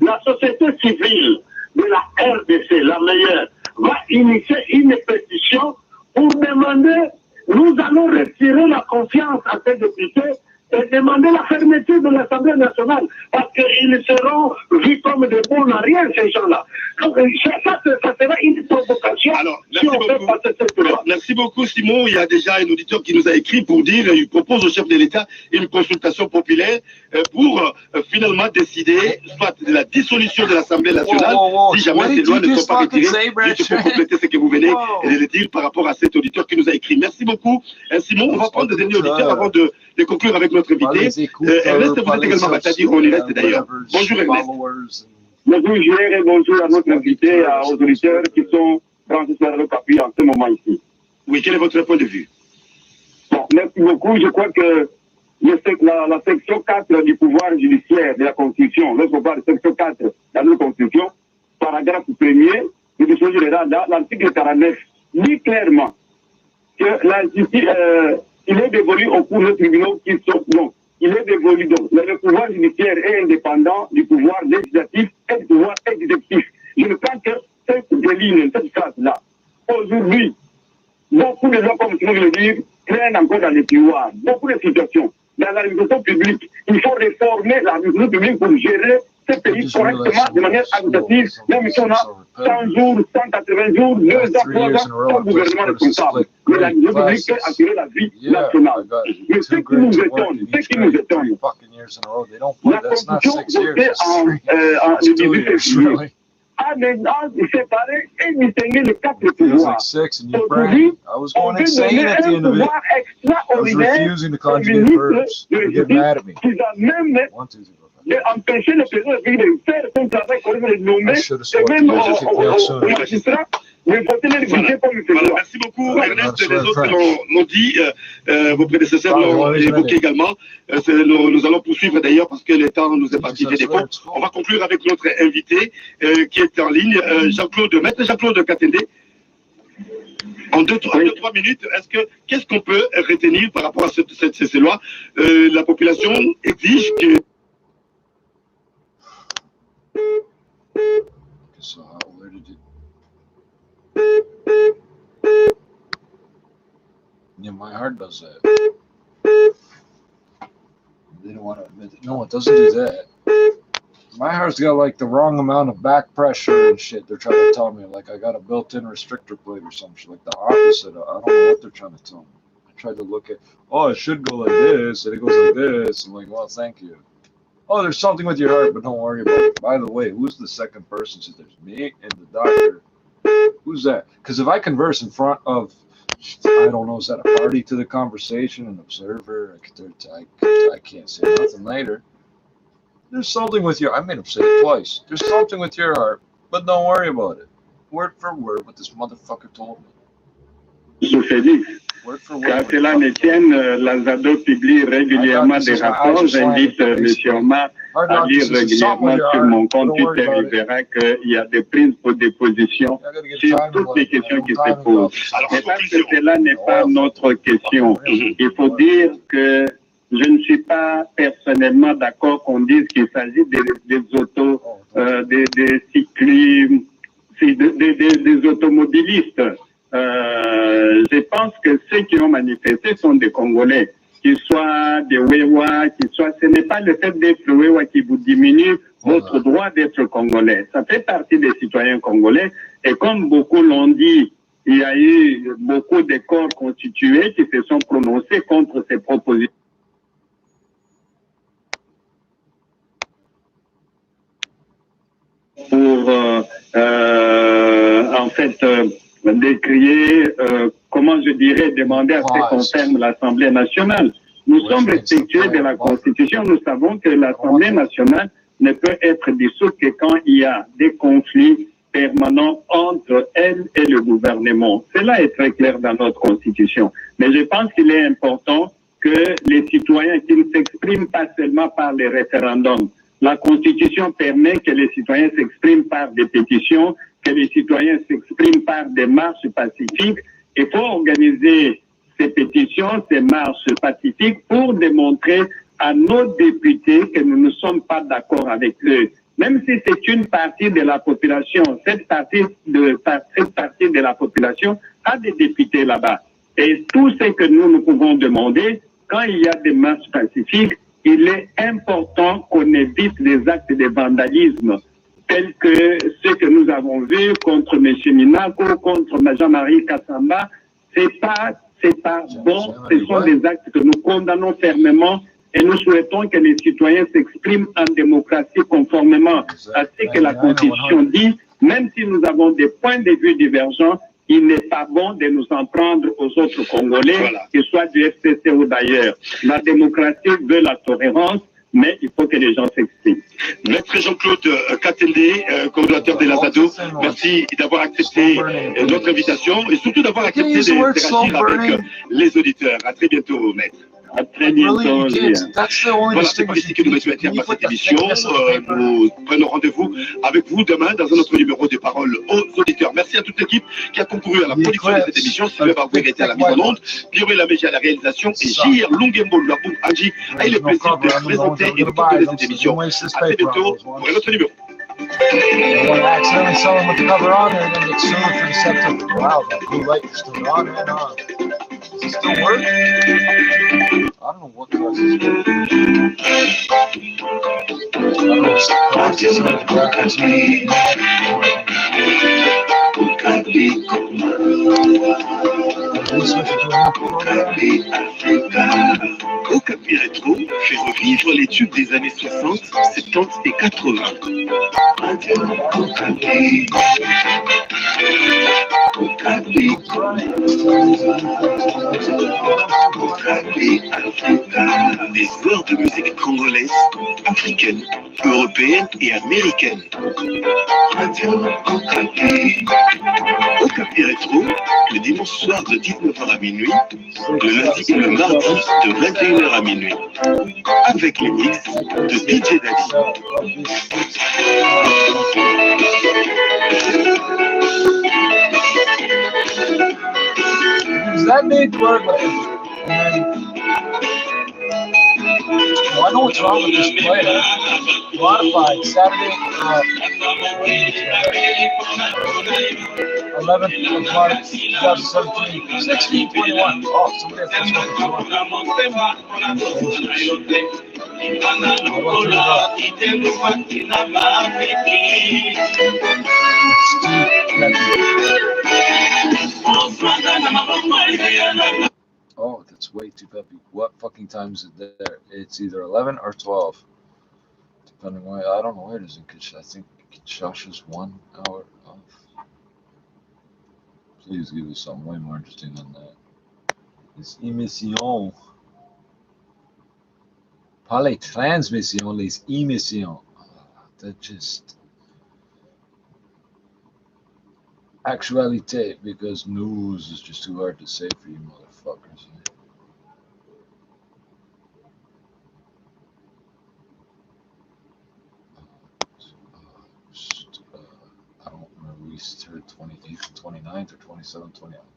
la société civile de la RDC, la meilleure, va initier une pétition pour demander, nous allons retirer la confiance à ces députés et demander la fermeture de l'Assemblée nationale, parce qu'ils seront vus comme des bons à rien, ces gens-là. Donc, ça sera une provocation.
Alors, merci beaucoup, Simon. Il y a déjà un auditeur qui nous a écrit pour dire, il propose au chef de l'État une consultation populaire pour finalement décider soit de la dissolution de l'Assemblée nationale, si jamais ces lois ne sont pas retirées, juste pour compléter ce que vous venez de le dire par rapport à cet auditeur qui nous a écrit. Merci beaucoup, Simon. On va prendre des derniers auditeurs avant de conclure avec notre invité. Ernest, vous êtes également Matadi, on y reste d'ailleurs. Bonjour Ernest.
Bonjour Gilles et bonjour à notre invité, aux auditeurs qui sont branchés sur le papier en ce moment ici.
Oui, quel est votre point de vue?
Bon, merci beaucoup. Je crois que la section 4 du pouvoir judiciaire de la Constitution, lorsqu'on parle de section 4 dans notre Constitution, paragraphe 1er, de l'Édition générale, l'article 49 dit clairement que la justice, il est dévolu au cours des tribunaux qui sont, donc, il est dévolu, donc, le pouvoir judiciaire est indépendant du pouvoir législatif et du pouvoir exécutif. Je ne pense que cette ligne, cette phrase-là, aujourd'hui, beaucoup de gens, comme je le dire, traînent encore dans les tiroirs. Beaucoup de situations. Dans l'administration publique, il faut réformer l'administration publique pour gérer ce pays correctement, de manière administrative, même si on a 100 jours, 180 jours, 2 ans, 3 ans, comme gouvernement responsable. Mais l'administration publique peut assurer la vie nationale. Mais ce qui nous étonne, la Constitution votée en début février,
à maintenant séparer et distinguer les quatre
Feels
pouvoirs.
like 6 in your
Aujourd'hui,
brain. I was
on
going
veut
insane
donner
at the
un
end of it.
pouvoir
I was
extraordinaire
refusing to
au
conjugate
ministre
verbs.
de
They
la
get mad at me.
Justice qui va même
1, 2, 3, 4.
d'empêcher le président de faire son travail comme il est nommé,
I should have
et
sworn
même
to God to kick me out
aux
sooner.
magistrats de voter les budgets comme il se
Voilà,
doit.
merci beaucoup
Voilà.
Ernest. Les autres l'ont dit, vos prédécesseurs l'ont évoqué également. Nous allons poursuivre d'ailleurs parce que le temps nous est parti des dépôts. On va conclure avec notre invité qui est en ligne, Maître Jean-Claude Katende. En 2-3 minutes, qu'est-ce qu'on peut retenir par rapport à ces lois? La population exige que...
So where did it? Yeah, my heart does that. They don't want to admit it. No, it doesn't do that. My heart's got like the wrong amount of back pressure and shit. They're trying to tell me like I got a built-in restrictor plate or some shit. Like the opposite. I don't know what they're trying to tell me. I tried to look at, oh, it should go like this, and it goes like this. I'm like, well, thank you. Oh, there's something with your heart, but don't worry about it. By the way, who's the second person? Says there's me and the doctor. Who's that? Because if I converse in front of, I don't know, is that a party to the conversation, an observer? I can't say nothing later. There's something with your, I made him say it twice. There's something with your heart, but don't worry about it. Word for word, what this motherfucker told me.
Félix, qu'à cela ne tienne, l'Azado publie régulièrement des rapports. J'invite M. Omar à lire régulièrement sur mon compte Twitter. Il verra qu'il y a des prises pour des positions sur toutes les questions qui se posent. Mais parce que cela n'est pas notre question. Il faut dire que je ne suis pas personnellement d'accord qu'on dise qu'il s'agit des automobilistes. Je pense que ceux qui ont manifesté sont des Congolais, qu'ils soient des Wewa, ce n'est pas le fait d'être Wewa qui vous diminue votre droit d'être Congolais. Ça fait partie des citoyens congolais et comme beaucoup l'ont dit, il y a eu beaucoup de corps constitués qui se sont prononcés contre ces propositions. Pour en fait décrier, comment je dirais, demander à ce qu'on ferme l'Assemblée nationale. Nous sommes respectueux de la Constitution. Nous savons que l'Assemblée nationale ne peut être dissoute que quand il y a des conflits permanents entre elle et le gouvernement. Cela est très clair dans notre Constitution. Mais je pense qu'il est important que les citoyens qui ne s'expriment pas seulement par les référendums. La Constitution permet que les citoyens s'expriment par des pétitions, que les citoyens s'expriment par des marches pacifiques. Il faut organiser ces pétitions, ces marches pacifiques pour démontrer à nos députés que nous ne sommes pas d'accord avec eux. Même si c'est une partie de la population, cette partie de la population a des députés là-bas. Et tout ce que nous pouvons demander, quand il y a des marches pacifiques, il est important qu'on évite des actes de vandalisme tels que ceux que nous avons vus contre M. Minako, contre Jean-Marie Kassamba. C'est pas bon, ce sont des actes que nous condamnons fermement et nous souhaitons que les citoyens s'expriment en démocratie conformément à ce que la Constitution dit, même si nous avons des points de vue divergents. Il n'est pas bon de nous en prendre aux autres Congolais, qu'ils soient du FCC ou d'ailleurs. La démocratie veut la tolérance, mais il faut que les gens s'expriment.
Maître Jean-Claude Katende, coordonnateur de l'Azado, merci d'avoir accepté notre invitation et surtout d'avoir accepté d'interagir avec les auditeurs. À très bientôt, Maître.
À très bientôt.
Voilà, c'est pas ici que nous mettons un terme à cette émission. Nous prenons rendez-vous avec vous demain dans un autre numéro de Paroles aux auditeurs. Merci à toute l'équipe qui a concouru à la production de cette émission. Sylvain Baroué était à la mise en onde, Pierre Lamégé à la réalisation et J.R. Lungembo Luabou Anji a eu le plaisir de présenter et de coordonner cette émission. À très bientôt pour un autre numéro.
I want to accidentally sell them with the cover on there and then get sued for deceptive. Wow, that blue light is still on and on. Does it still work? I don't know what causes it. I don't know if it's the graphics. Can we switch it to an Apple program?
Okapi Rétro fait revivre les tubes des années 60, 70 et 80. Radio Okapi. Okapi. Okapi Africa. Des heures de musique congolaise, africaine, européenne et américaine. Radio Okapi. Okapi Rétro, le dimanche soir de 19h à minuit, le lundi et le mardi de 21h à minuit, avec les mix de DJ Daddy.
Does that make work? Well, I know what's wrong with this player. Modified Saturday, 11th of March, 2017, 16:21. Oh, somebody has this one. Oh, that's way too peppy. What fucking time is it there? It's either 11 or 12. Depending on, I don't know where it is in Kinshasa. I think Kinshasa's 1 hour off. Please give us something way more interesting than that. Les émissions. Pas les transmissions, les émissions. That just... Actualité, because news is just too hard to say for you motherfuckers. I don't remember, we heard 28th, 29th, or 27th, 28th.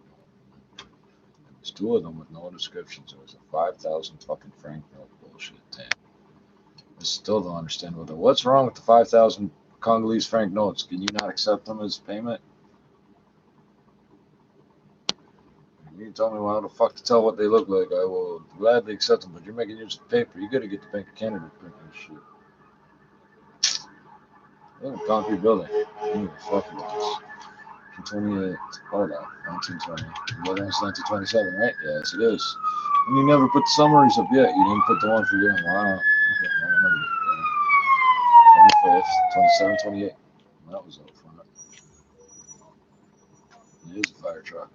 There's 2 of them with no descriptions. It was a 5,000 fucking franc note bullshit. Damn. I still don't understand what's wrong with the 5,000 Congolese franc notes. Can you not accept them as payment? You can tell me how the fuck to tell what they look like. I will gladly accept them, but you're making use of paper. You gotta get the Bank of Canada printing shit. Look at concrete building. Fuck this. 28, hold on, 1920. Well, that's 1927, right? Yes, it is. And you never put the summaries up yet. You didn't put the one for you. Wow. Okay, well, 25th, 27, 28. That was up front. It is a fire truck.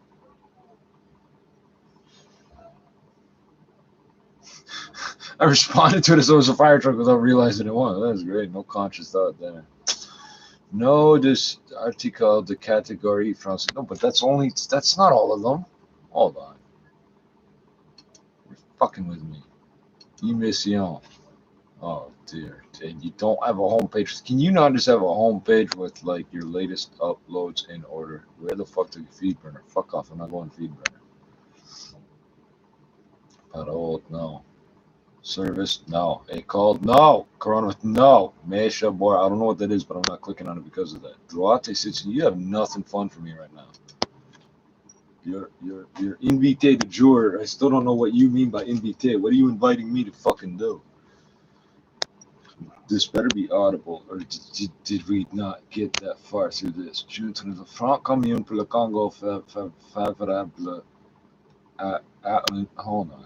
I responded to it as though it was a fire truck without realizing it was. That was great. No conscious thought there. No, this article, the category français. No, but that's not all of them. Hold on. You're fucking with me. Emission. Oh, dear. And you don't have a homepage. Can you not just have a homepage with, like, your latest uploads in order? Where the fuck do you feed burner? Fuck off. I'm not going feed burner. Parole, no. Service, no. A called, no. Corona, no. Mesha, boy, I don't know what that is, but I'm not clicking on it because of that. Droite sits, you have nothing fun for me right now. You're invité de jour. I still don't know what you mean by invité. What are you inviting me to fucking do? This better be audible, or did we not get that far through this? Due to the Front Commune pour le Congo favorable à hold on.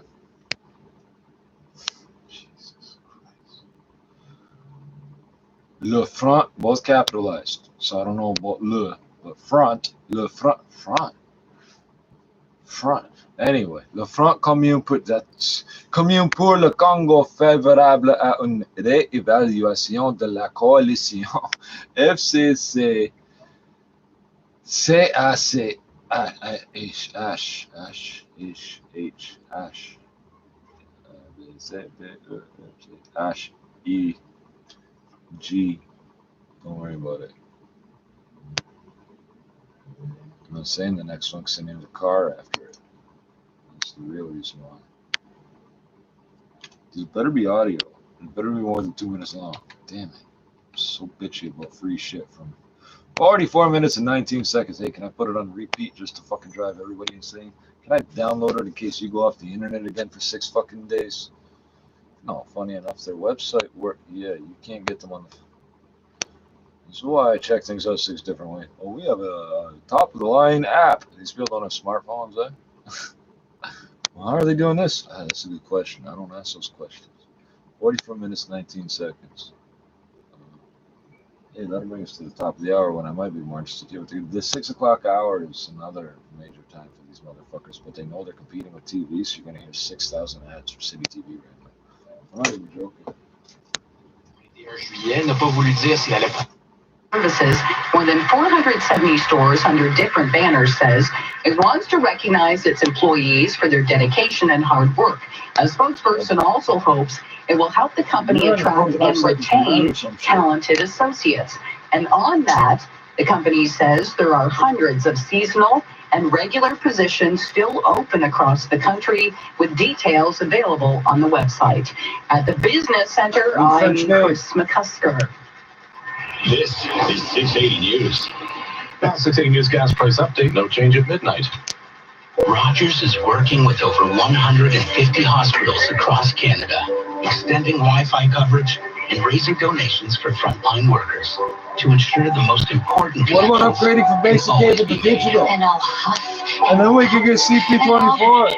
Jesus Christ. Le Front, both capitalized, so I don't know about le, but front, le front. Anyway, le Front Commune pour le Congo favorable à une réévaluation de la coalition FCC CAC don't worry about it. I'm not saying the next one because I named a car after it. That's the real reason why. This better be audio. It better be more than 2 minutes long. Damn it. I'm so bitchy about free shit from 44 minutes and 19 seconds. Hey, can I put it on repeat just to fucking drive everybody insane? Can I download it in case you go off the internet again for 6 fucking days? No, funny enough, their website yeah, you can't get them on the... This is why I check things out 6 different ways. Oh, we have a top-of-the-line app. These people don't have smartphones, eh? Well, how are they doing this? That's a good question. I don't ask those questions. 44 minutes, 19 seconds. Hey, that'll bring us to the top of the hour when I might be more interested with you. The 6 o'clock hour is another major time for these motherfuckers, but they know they're competing with TV, so you're going to hear 6,000 ads for City TV right now. I'm not even joking.
Services, more than 470 stores under different banners, says it wants to recognize its employees for their dedication and hard work. A spokesperson also hopes it will help the company attract and retain talented associates. And on that, the company says there are hundreds of seasonal and regular positions still open across the country, with details available on the website. At the Business Center, I'm Chris McCusker.
This is 680 News.
Now, 680 News gas price update, no change at midnight.
Rogers is working with over 150 hospitals across Canada, extending Wi-Fi coverage and raising donations for frontline workers to ensure the most important.
What about upgrading from basic cable to digital? And then we can get CP24.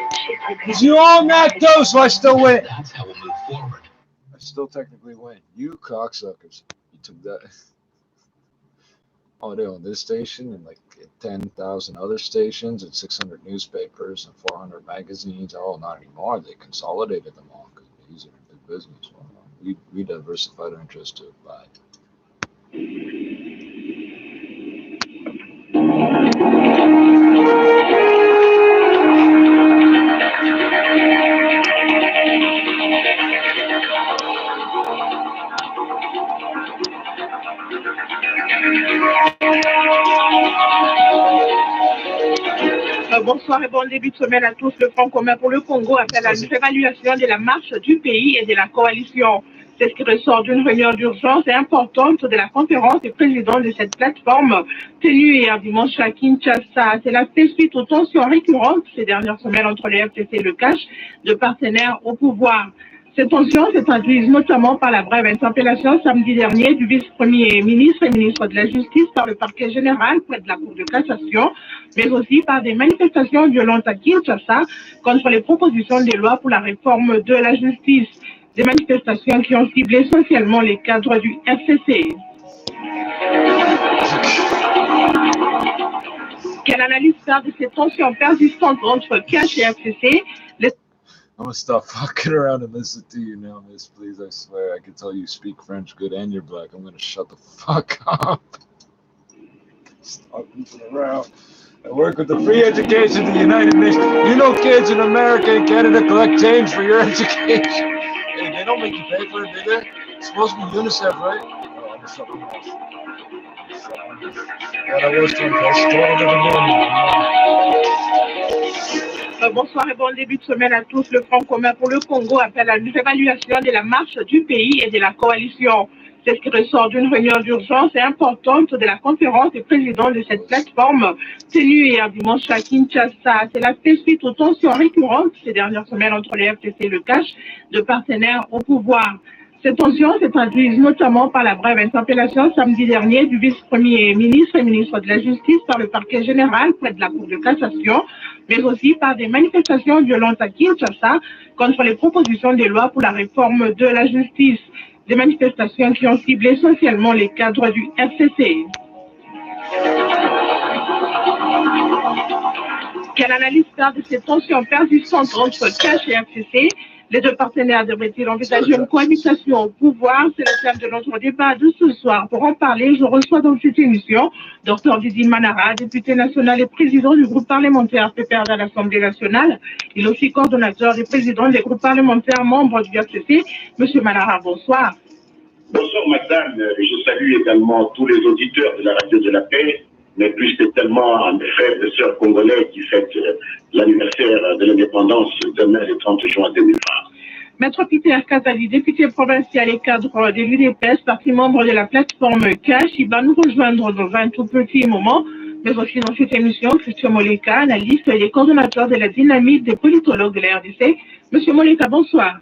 Because you own that though, so I still win.
That's how we'll move forward.
I still technically win. You cocksuckers. You took that. Oh, they own this station and like 10,000 other stations and 600 newspapers and 400 magazines. Oh, not anymore. They consolidated them all because it's easier to do business. Well, we diversified our interest too. Bye.
Bonsoir et bon début de semaine à tous. Le Front commun pour le Congo appelle à une évaluation de la marche du pays et de la coalition. C'est ce qui ressort d'une réunion d'urgence et importante de la conférence des présidents de cette plateforme tenue hier dimanche à Kinshasa. C'est la suite aux tensions récurrentes ces dernières semaines entre les FCC et le CACH, de partenaires au pouvoir. Ces tensions se traduisent notamment par la brève interpellation samedi dernier du vice-premier ministre et ministre de la Justice par le parquet général près de la Cour de cassation, mais aussi par des manifestations violentes à Kinshasa contre les propositions de loi pour la réforme de la justice. Des manifestations qui ont ciblé essentiellement les cadres du FCC. Quelle analyse faire de ces tensions persistantes entre CACH et FCC?
I'm gonna stop fucking around and listen to you now, miss. Please, I swear. I can tell you speak French good and you're black. I'm gonna shut the fuck up. Stop goofing around. I work with the free education of the United Nations. You know kids in America and Canada collect change for your education. Hey, they don't make you pay for it, do they? It's supposed to be UNICEF, right? Oh, I'm just something else.
Bonsoir et bon début de semaine à tous. Le Front commun pour le Congo appelle à une évaluation de la marche du pays et de la coalition. C'est ce qui ressort d'une réunion d'urgence et importante de la conférence des présidents de cette plateforme tenue hier dimanche à Kinshasa. C'est la suite aux tensions récurrentes ces dernières semaines entre les FCC et le CACH, de partenaires au pouvoir. Ces tensions se traduisent notamment par la brève interpellation samedi dernier du vice-premier ministre et ministre de la Justice par le parquet général près de la Cour de cassation, mais aussi par des manifestations violentes à Kinshasa contre les propositions de loi pour la réforme de la justice. Des manifestations qui ont ciblé essentiellement les cadres du FCC. Quelle analyse faire de ces tensions persistantes entre CACH et FCC? Les deux partenaires devraient-ils envisager une cohabitation au pouvoir? C'est le thème de notre débat de ce soir. Pour en parler, je reçois dans cette émission Dr Didi Manara, député national et président du groupe parlementaire PPR de l'Assemblée nationale. Il est aussi coordonnateur des présidents des groupes parlementaires membres du FCC. Monsieur Manara, bonsoir.
Bonsoir madame, je salue également tous les auditeurs de la radio de la paix, mais plus spécialement mes frères et sœurs congolais qui fêtent l'anniversaire de l'indépendance demain le 30 juin 2020.
Maître Peter Kazali, député provincial et cadre de l'UDPS, parti membre de la plateforme CACH, il va nous rejoindre dans un tout petit moment, mais aussi dans cette émission, Christian Moleka, analyste et coordonnateur de la dynamique des politologues de la RDC. Monsieur Moleka, bonsoir.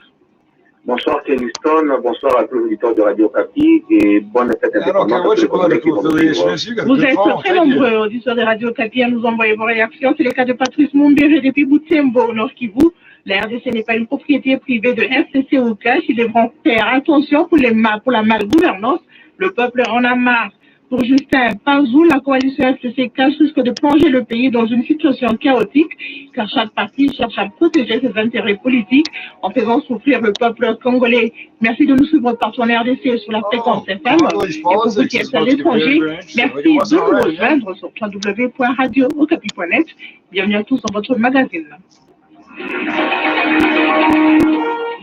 Bonsoir Keniston, bonsoir à tous les auditeurs de Radio Capi et bonne fête indépendante.
Vous êtes très nombreux, auditeurs de Radio Capi, à nous envoyer vos réactions. C'est le cas de Patrice Mumbere depuis Butembo, au Nord Kivu. La RDC n'est pas une propriété privée de FCC ou cash. Ils devront faire attention pour la malgouvernance. Le peuple en a marre. Pour Justin Pazou, la coalition FCC cash risque de plonger le pays dans une situation chaotique, car chaque parti cherche à protéger ses intérêts politiques en faisant souffrir le peuple congolais. Merci de nous suivre partout en RDC sur la fréquence FM. Et pour vous qui êtes à l'étranger, merci de nous rejoindre sur www.radio-okapi.net. Bienvenue à tous dans votre magazine.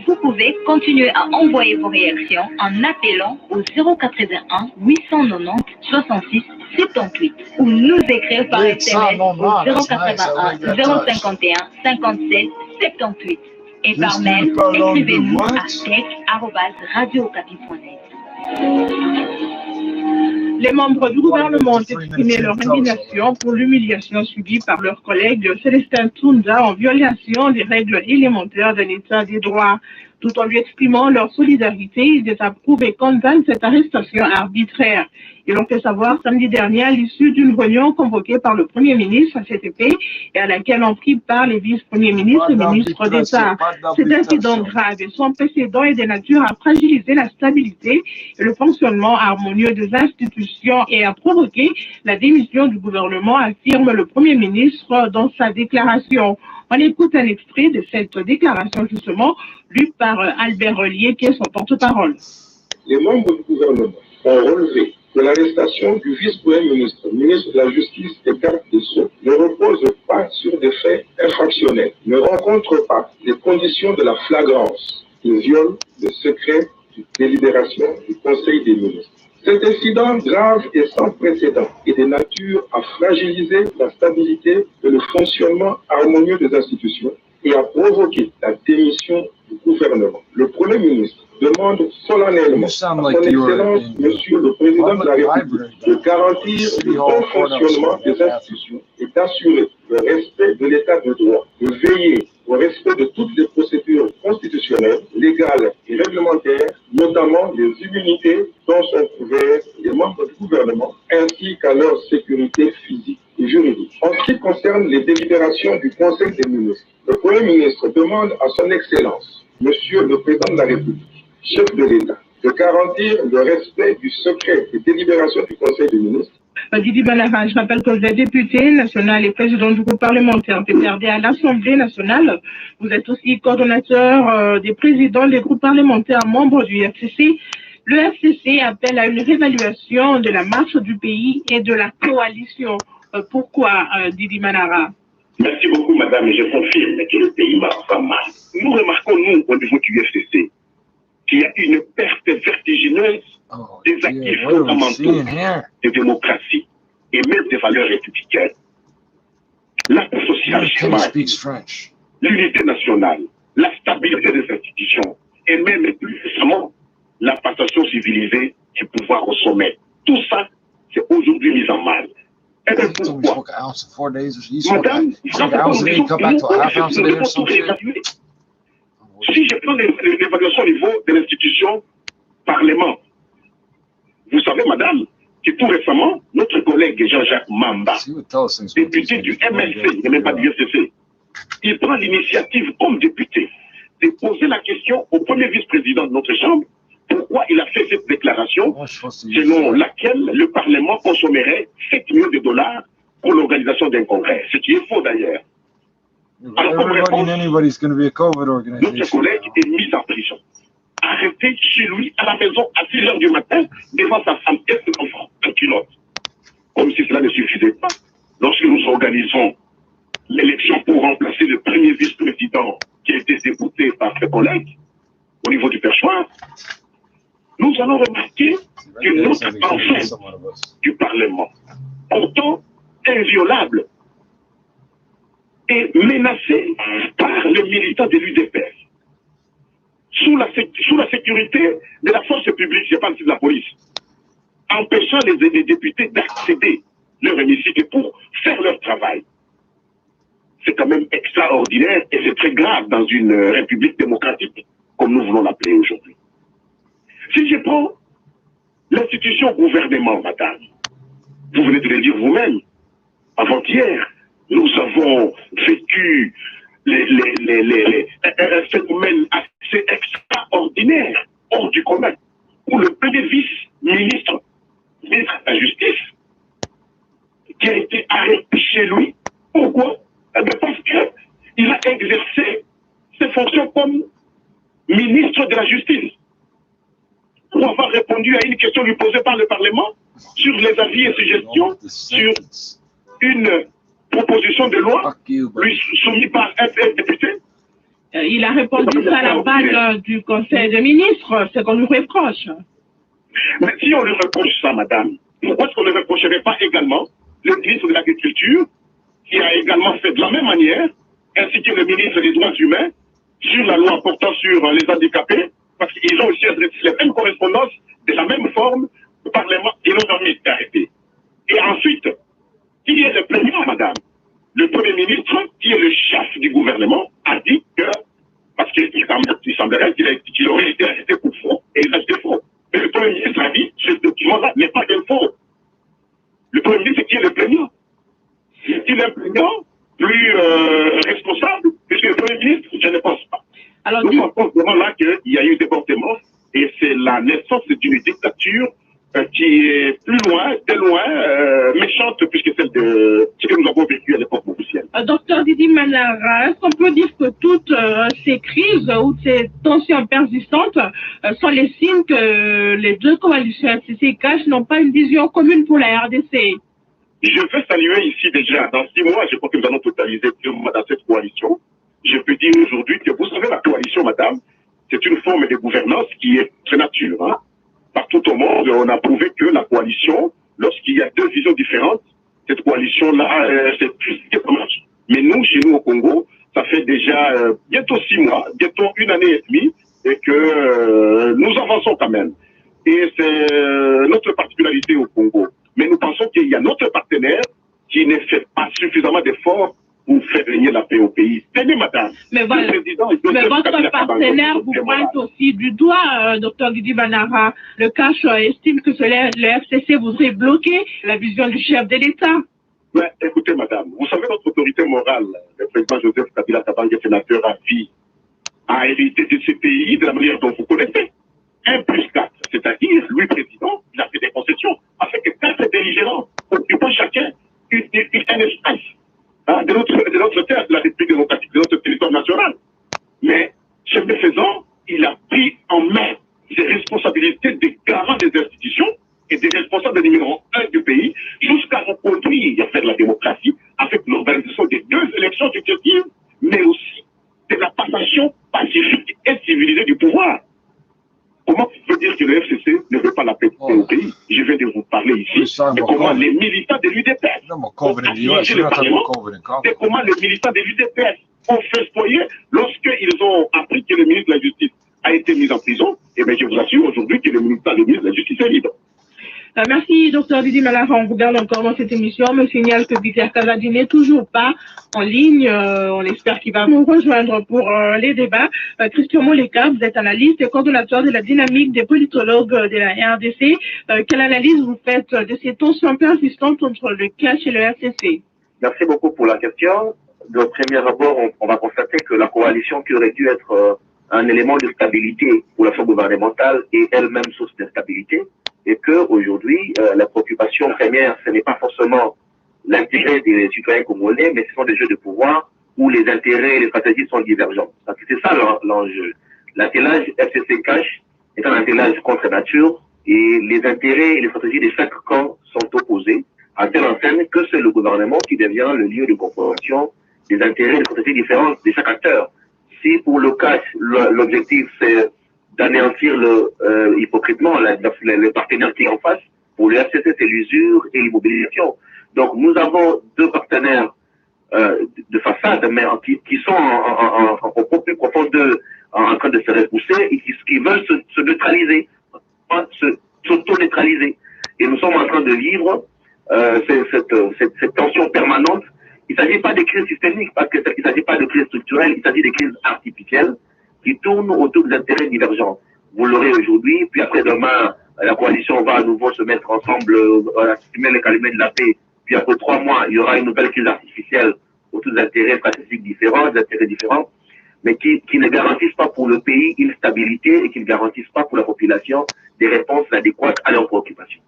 Vous pouvez continuer à envoyer vos réactions en appelant au 081 890 66 78 ou nous écrire par SMS au 081 051 57 78 et par mail, écrivez-nous à kek@radiocapi.net.
Les membres du gouvernement ont exprimé leur indignation pour l'humiliation subie par leurs collègues Célestin Tunda en violation des règles élémentaires de l'état des droits. Tout en lui exprimant leur solidarité, ils désapprouvent et condamnent cette arrestation arbitraire. Ils l'ont fait savoir samedi dernier à l'issue d'une réunion convoquée par le Premier ministre à CTP et à laquelle ont pris part les vice-premiers ministres et ministres d'État. Cet incident grave et sans précédent est de nature à fragiliser la stabilité et le fonctionnement harmonieux des institutions et à provoquer la démission du gouvernement, affirme le Premier ministre dans sa déclaration. On écoute un extrait de cette déclaration justement lue par Albert Relier qui est son porte-parole.
Les membres du gouvernement ont relevé que l'arrestation du vice-premier ministre, ministre de la Justice et garde des Sceaux ne repose pas sur des faits infractionnels, ne rencontre pas les conditions de la flagrance, qui viole le secret de délibération du Conseil des ministres. Cet incident grave et sans précédent est de nature à fragiliser la stabilité et le fonctionnement harmonieux des institutions et à provoquer la démission du gouvernement. Le Premier ministre demande solennellement à son Excellence, Monsieur le Président de la République, de garantir le bon fonctionnement des institutions et d'assurer le respect de l'état de droit, de veiller au respect de toutes les procédures constitutionnelles, légales et réglementaires, notamment les immunités dont sont couverts les membres du gouvernement, ainsi qu'à leur sécurité physique et juridique. En ce qui concerne les délibérations du Conseil des ministres, le Premier ministre demande à son Excellence, Monsieur le Président de la République, chef de l'État, de garantir le respect du secret des délibérations du Conseil des ministres.
Didi Banara, je rappelle que vous êtes député national et président du groupe parlementaire PPRD à l'Assemblée nationale. Vous êtes aussi coordonnateur des présidents des groupes parlementaires membres du FCC. Le FCC appelle à une réévaluation de la marche du pays et de la coalition. Pourquoi, Didi Manara?
Merci beaucoup, madame, et je confirme que le pays marche pas mal. Nous remarquons, nous, au niveau du FCC, qu'il y a une perte vertigineuse des acquis fondamentaux de démocratie et même des valeurs républicaines. L'acte social chômage, l'unité nationale, la stabilité des institutions et même plus récemment la passation civilisée du pouvoir au sommet. Tout ça, c'est aujourd'hui mis en mal. Et bien pourquoi? Madame, si je prends l'évaluation au niveau de l'institution Parlement, vous savez, madame, que tout récemment, notre collègue Jean-Jacques Mamba, député du MLC, et même pas du FCC, il prend l'initiative comme député de poser la question au premier vice-président de notre Chambre, pourquoi il a fait cette déclaration selon laquelle le Parlement consommerait 7 millions de dollars pour l'organisation d'un congrès, ce qui est faux d'ailleurs. Alors, comme réponse, notre collègue est mis en prison, arrêté chez lui à la maison à 6 h du matin devant sa femme et ses enfants en culotte. Comme si cela ne suffisait pas, lorsque nous organisons l'élection pour remplacer le premier vice-président qui a été débouté par ses collègues au niveau du perchoir, nous allons remarquer que notre enceinte du Parlement, pourtant inviolable, est menacée par les militants de l'UDPS. Sous la sécurité de la force publique, je parle ici de la police, empêchant les députés d'accéder leur hémicycle pour faire leur travail. C'est quand même extraordinaire et c'est très grave dans une république démocratique comme nous voulons l'appeler aujourd'hui. Si je prends l'institution gouvernement, madame, vous venez de le dire vous-même, avant-hier, nous avons vécu un phénomène assez extraordinaire, hors du commun, où le premier vice-ministre, ministre de la Justice, qui a été arrêté chez lui. Pourquoi? Parce qu'il a exercé ses fonctions comme ministre de la Justice, pour avoir répondu à une question lui posée par le Parlement sur les avis et suggestions sur une proposition de loi lui soumise par un député.
Il a répondu ça à la balle du Conseil des ministres, c'est qu'on nous reproche.
Mais si on lui reproche ça, madame, pourquoi est-ce qu'on ne reprocherait pas également le ministre de l'Agriculture, qui a également fait de la même manière, ainsi que le ministre des Droits humains, sur la loi portant sur les handicapés, parce qu'ils ont aussi adressé les mêmes correspondances de la même forme au Parlement, et nous ont été arrêtés. Et ensuite, qui est le plaignant, madame? Le Premier ministre, qui est le chef du gouvernement, a dit que, parce qu'il semblerait qu'il aurait été arrêté pour faux, et il a été faux. Mais le Premier ministre a dit, ce document-là n'est pas d'un faux. Le Premier ministre, qui est le plaignant? Est-il un plaignant plus responsable? Puisque le Premier ministre, je ne pense pas. Alors, nous pensons vraiment là qu'il y a eu des débordements, et c'est la naissance d'une dictature qui est plus loin, de loin, méchante, puisque celle de ce que nous avons vécu à l'époque officielle.
Docteur Didi Manara, est-ce qu'on peut dire que toutes ces crises ou ces tensions persistantes sont les signes que les deux coalitions FCC-CACH n'ont pas une vision commune pour la RDC?
Je veux saluer ici déjà, dans 6 mois, je crois que nous allons totaliser 2 mois dans cette coalition. Je peux dire aujourd'hui que, vous savez, la coalition, madame, c'est une forme de gouvernance qui est très nature. Hein? Partout au monde, on a prouvé que la coalition, lorsqu'il y a 2 visions différentes, cette coalition-là, c'est plus que ça marche. Mais nous, chez nous au Congo, ça fait déjà bientôt 6 mois, bientôt 1 année et demie, et que nous avançons quand même. Et c'est notre particularité au Congo. Mais nous pensons qu'il y a notre partenaire qui ne fait pas suffisamment d'efforts pour faire régner la paix au pays. Tenez, madame.
Mais votre partenaire vous pointe aussi du doigt, docteur Didi Banara. Le CACH estime que le FCC voudrait bloquer la vision du chef de l'État.
Mais écoutez, madame, vous savez, notre autorité morale, le président Joseph Kabila Kabange, sénateur à vie, a hérité de ce pays de la manière dont vous connaissez. 1+4, c'est-à-dire, lui, président, il a fait des concessions, afin que 4 belligérants occupant chacun un espace de notre terre, de la République démocratique, de notre territoire national. Mais, ce faisant, il a pris en main ses responsabilités de garant des institutions et des responsables numéro 1 du pays, jusqu'à reconduire vers la démocratie avec l'organisation des 2 élections successives, mais aussi de la passation pacifique et civilisée du pouvoir. Comment peut dire que le FCC ne veut pas la paix au pays? Je viens de vous parler ici de comment les militants de l'UDPS ont dirigé le Parlement et comment les militants de l'UDPS ont festoyé lorsqu'ils ont appris que le ministre de la Justice a été mis en prison. Et bien, je vous assure aujourd'hui que le ministre de la Justice est libre.
Merci, docteur Didi Manara. On regarde encore dans cette émission. On me signale que Peter Kazadi n'est toujours pas en ligne. On espère qu'il va nous rejoindre pour les débats. Christian Moleka, vous êtes analyste et coordonnateur de la dynamique des politologues de la RDC. Quelle analyse vous faites de ces tensions persistantes entre le CACH et le RCC?
Merci beaucoup pour la question. De premier abord, on va constater que la coalition qui aurait dû être un élément de stabilité pour la forme gouvernementale est elle-même source d'instabilité. Et qu'aujourd'hui, la préoccupation première, ce n'est pas forcément l'intérêt des citoyens congolais, mais ce sont des jeux de pouvoir où les intérêts et les stratégies sont divergents. C'est ça l'enjeu. L'attelage FCC-CACH est un attelage contre nature et les intérêts et les stratégies de chaque camp sont opposés à telle enseigne que c'est le gouvernement qui devient le lieu de confrontation des intérêts et des stratégies différentes de chaque acteur. Si pour le CACH, l'objectif c'est d'anéantir hypocritement les partenaires qui sont en face. Pour le FCC, c'est l'usure et l'immobilisation. Donc, nous avons 2 partenaires de façade, mais qui sont au plus profond en train de se repousser et qui veulent se neutraliser, s'auto-neutraliser. Et nous sommes en train de vivre cette tension permanente. Il ne s'agit pas de crise systémique, parce qu'il ne s'agit pas de crise structurelle, il s'agit de crises artificielles. qui tournent autour d'intérêts divergents. Vous l'aurez aujourd'hui, puis après-demain, la coalition va à nouveau se mettre ensemble, assumer les calendriers de la paix, puis après 3 mois, il y aura une nouvelle crise artificielle autour d'intérêts stratégiques différents, d'intérêts différents, mais qui ne garantissent pas pour le pays une stabilité et qui ne garantissent pas pour la population des réponses adéquates à leurs préoccupations.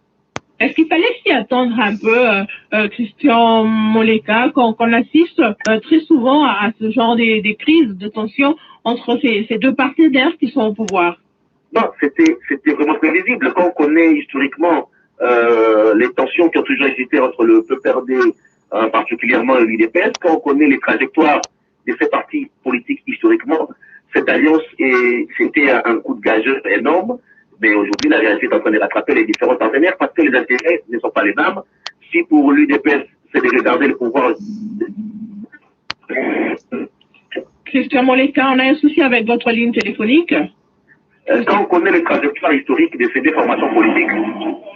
Est-ce qu'il fallait s'y attendre un peu, Christian Moleka, qu'on assiste très souvent à ce genre des crises de tension entre ces deux partenaires qui sont au pouvoir?
Non, c'était vraiment prévisible. Quand on connaît historiquement les tensions qui ont toujours existé entre le PPRD, particulièrement et l'UDPS, quand on connaît les trajectoires de ces partis politiques historiquement, cette alliance, c'était un coup de gageur énorme. Mais aujourd'hui, la réalité est en train de rattraper les différents partenaires parce que les intérêts ne sont pas les mêmes. Si pour l'UDPS, c'est de regarder le pouvoir.
Christian Moleka, on a un souci avec votre ligne téléphonique.
Quand on connaît les trajectoires historiques de ces deux formations politiques,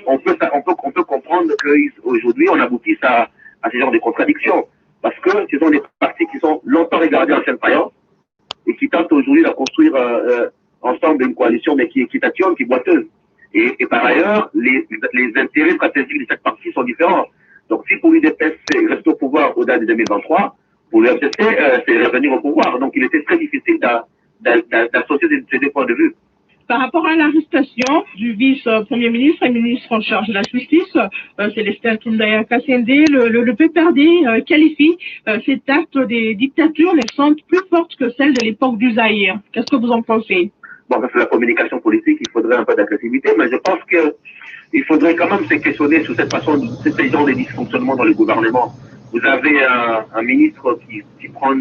on peut comprendre qu'aujourd'hui, on aboutisse à ce genre de contradictions. Parce que ce sont des partis qui sont longtemps regardés en chaîne faillante et qui tentent aujourd'hui de construire ensemble une coalition, mais qui tâtonne, qui est boiteuse. Et par ailleurs, les intérêts stratégiques de chaque parti sont différents. Donc si pour l'UDPS, c'est rester au pouvoir au-delà de 2023, pour le FCC, c'est revenir au pouvoir. Donc il était très difficile d'associer ces deux points de vue.
Par rapport à l'arrestation du vice-premier ministre et ministre en charge de la justice, Célestin Tundaya Kassende, le PPRD qualifie cet acte des dictatures naissantes plus fortes que celles de l'époque du Zaïre. Qu'est-ce que vous en pensez?
Bon, c'est la communication politique, il faudrait un peu d'agressivité, mais je pense qu'il faudrait quand même se questionner sur cette façon, ce genre de dysfonctionnement dans le gouvernement. Vous avez un ministre qui prend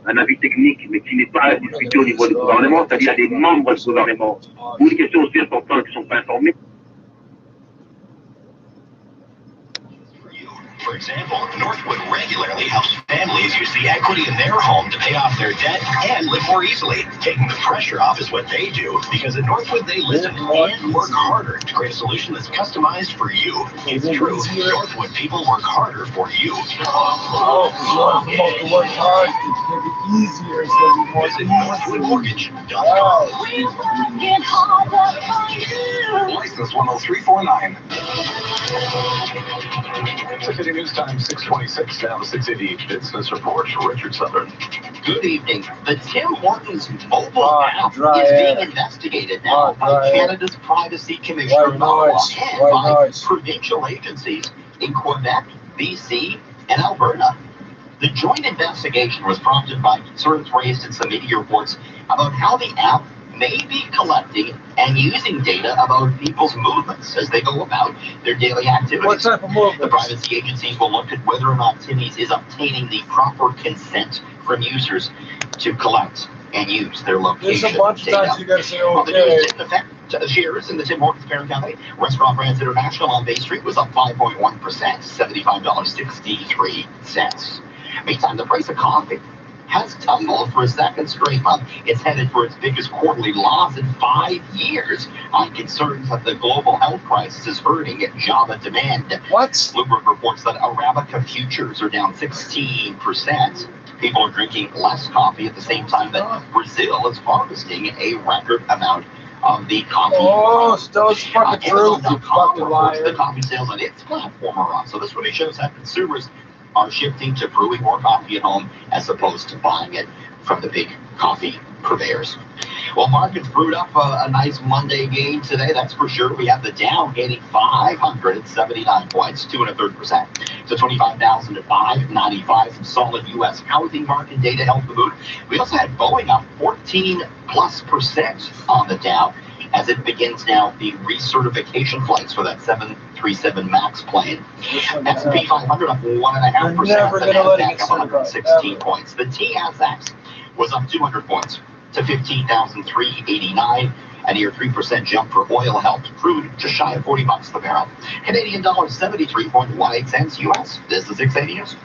un avis technique, mais qui n'est pas discuté au niveau du gouvernement, c'est-à-dire des membres du gouvernement, ou une question aussi importante qui ne sont pas informés.
For example, Northwood regularly helps families use the equity in their home to pay off their debt and live more easily. Taking the pressure off is what they do, because at Northwood they listen and work harder to create a solution that's customized for you. It's true, Northwood people work harder for you. Visit NorthwoodMortgage.com. License 10349.
City News Time 626, now the 680 Business Report. Richard Southern.
Good evening. The Tim Hortons mobile app is being investigated now by Canada's Privacy Commissioner in Ottawa and by provincial agencies in Quebec, BC, and Alberta. The joint investigation was prompted by concerns raised in some media reports about how the app may be collecting and using data about people's movements as they go about their daily activities.
What type of movements?
The privacy agencies will look at whether or not Timmy's is obtaining the proper consent from users to collect and use their location
There's a bunch
data.
of times you gotta say,
Well, the news
okay.
didn't affect shares in the Tim Hortons parent company. Restaurant Brands International on Bay Street was up 5.1%, $75.63. Meantime, the price of coffee has tumbled for a second straight month. It's headed for its biggest quarterly loss in 5 years on concerns that the global health crisis is hurting Java demand.
What?
Bloomberg reports that Arabica futures are down 16%. People are drinking less coffee at the same time that Brazil is harvesting a record amount of the coffee.
Oh, so it's fucking true.
Amazon.com reports the coffee sales on its platform are up. So this really shows how consumers are shifting to brewing more coffee at home as opposed to buying it from the big coffee purveyors. Well, markets brewed up a nice Monday gain today, that's for sure. We have the Dow gaining 579 points, 2.33%, to 25,595. Some solid U.S. housing market data helped the mood. We also had Boeing up 14+% on the Dow as it begins now the recertification flights for that 737 MAX plane. S&P 500 up 1.5%. The Nasdaq up 116 points. The TSX was up 200 points to 15,389. A near 3% jump for oil helped crude just shy of $40 the barrel. Canadian dollar 73.18 cents US. This is 680 News.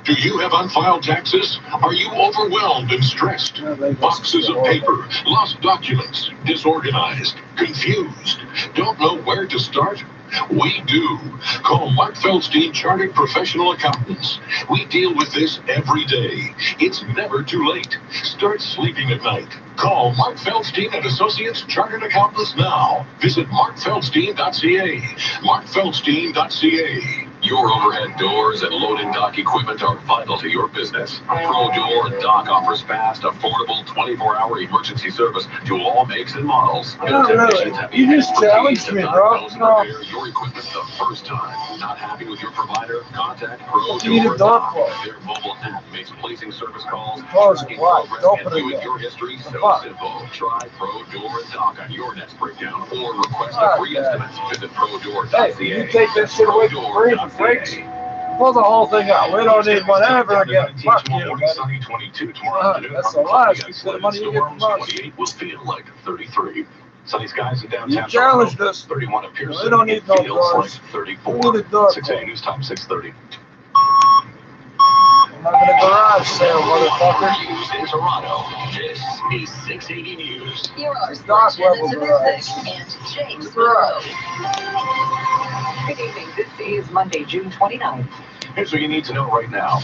Do you have unfiled taxes? Are you overwhelmed and stressed? Boxes of paper, lost documents, disorganized, confused, don't know where to start? We do. Call Mark Feldstein Chartered Professional Accountants. We deal with this every day. It's never too late. Start sleeping at night. Call Mark Feldstein and Associates Chartered Accountants now. Visit markfeldstein.ca. markfeldstein.ca. Your overhead doors and loading dock equipment are vital to your business. Pro Door Dock offers fast, affordable, 24-hour emergency service to all makes and models.
Not really. You just challenged me, bro.
Repair your equipment the first time. Not happy with your provider? Contact Pro
You need a
Door
dock
Dock.
for?
Their mobile app makes placing service calls,
Close it.
tracking
Why?
progress,
Don't
and
put it
viewing
there.
your history so
Fuck.
simple. Try Pro Door Dock on your next breakdown or request
Fuck
a free
that.
estimate. Visit ProDoor.ca.
Hey, you take that shit away for free for breaks? Pull the whole thing out. We don't need one ever again. Fuck you, buddy.
Sunny 22 tomorrow afternoon.
That's a lot. It's the money you get from us.
28 will feel like 33. Sunny skies in
You
downtown
challenged
Toronto.
us.
31 at Pearson.
We don't need no
feels
doors.
like 34.
We need a door.
680 news time 6:30.
I'm not gonna garage sale, motherfucker.
News in Toronto. This is 680 News.
Here are
Dock level
Jenna
garage.
and James
Garage.
Monroe. Good evening. This is Monday, June 29th.
Here's what you need to know right now.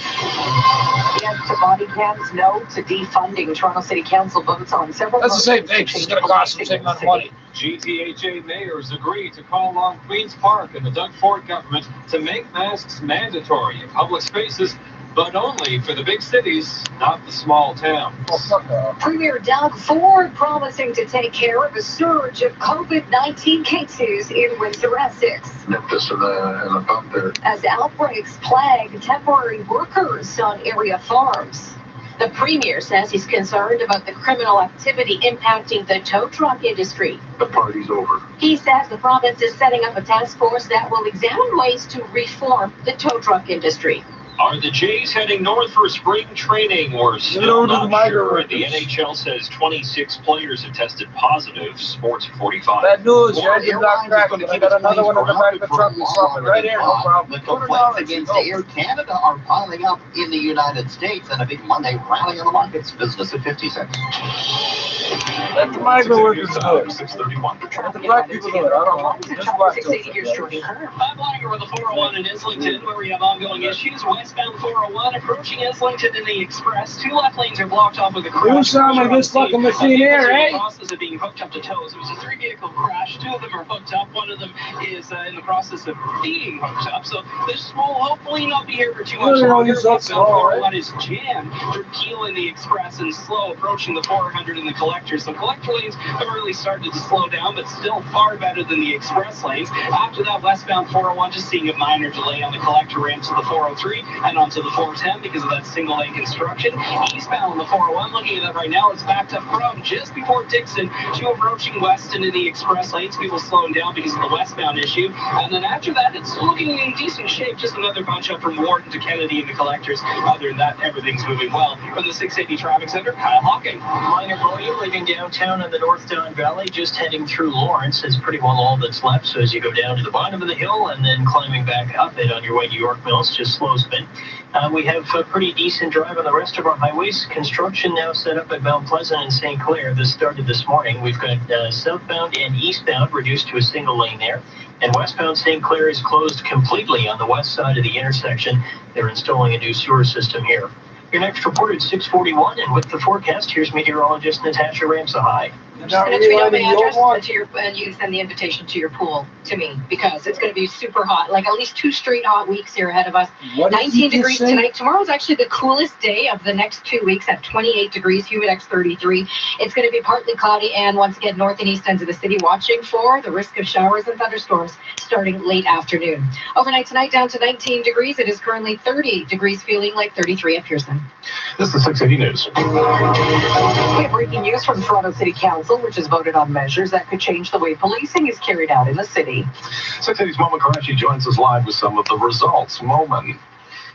Yes to body cams, no to defunding. Toronto City Council votes on several.
That's the same
motions to
thing. It's
change
gonna cost the
policing
same amount of
in the
money.
GTHA mayors agree to call on Queen's Park and the Doug Ford government to make masks mandatory in public spaces, but only for the big cities, not the small towns.
Oh, fuck off.
Premier Doug Ford promising to take care of a surge of COVID-19 cases in Windsor, Essex,
Nip this in the bump there.
as outbreaks plague temporary workers on area farms. The Premier says he's concerned about the criminal activity impacting the tow truck industry.
The party's over.
He says the province is setting up a task force that will examine ways to reform the tow truck industry.
Are the Jays heading north for spring training? We're still
don't do the
not
migrant
sure.
workers.
The NHL says 26 players have tested positive. Sports 45.
Bad news.
More
I did not
airlines
crack
are going
it.
to
I
keep
got
its
another one in the back of the truck.
planes
It's something right here. No problem.
The complaints against Air Canada are piling up in the United States, and a big Monday rally on the markets. Business at 50 cents.
Let the migrant workers do it.
6:31.
Let the black people do it. I don't know. This black
680 here's
people.
Jordan Kerr.
I'm lining over the 401 in Islington, where we have ongoing issues. Westbound 401 approaching Islington in the express. Two left lanes are blocked off with a crash.
You sound like this fucking machine here,
In
eh?
the process of being hooked up to tows. It was a three-vehicle crash. Two of them are hooked up. One of them is in the process of being hooked up. So this will hopefully not be here for too much
Really don't
longer.
use up
Westbound
slow, right?
401 is jammed through Keel in the express and slow approaching the 400 in the collector. So collector lanes have really started to slow down, but still far better than the express lanes. After that, westbound 401 just seeing a minor delay on the collector ramp to the 403 and onto the 410 because of that single lane construction. Eastbound on the 401, looking at that right now, it's backed up from just before Dixon to approaching Weston in the express lanes. People slowing down because of the westbound issue. And then after that, it's looking in decent shape. Just another bunch up from Wharton to Kennedy in the collectors. Other than that, everything's moving well. From the 680 Traffic Center, Kyle Hawking.
Minor volume leaving downtown in the North Don Valley, just heading through Lawrence is pretty well all that's left. So as you go down to the bottom of the hill and then climbing back up it on your way to York Mills, just slows a bit. We have a pretty decent drive on the rest of our highways. Construction now set up at Mount Pleasant and St. Clair. This started this morning. We've got southbound and eastbound reduced to a single lane there. And westbound St. Clair is closed completely on the west side of the intersection. They're installing a new sewer system here. Your next report at 6:41, and with the forecast, here's meteorologist Natasha Ramsahai.
I'm just going to tweet out my address to your, and you send the invitation to your pool to me because it's going to be super hot. Like at least 2 straight hot weeks here ahead of us. 19 degrees tonight. Tomorrow's actually the coolest day of the next 2 weeks at 28 degrees, humid X33. It's going to be partly cloudy and once again north and east ends of the city watching for the risk of showers and thunderstorms starting late afternoon. Overnight tonight down to 19 degrees. It is currently 30 degrees, feeling like 33 at Pearson.
This is 680 News.
We have breaking news from Toronto City Council, which has voted on measures that could change the way policing is carried out in the city.
680's Moman Qureshi joins us live with some of the results. Moman.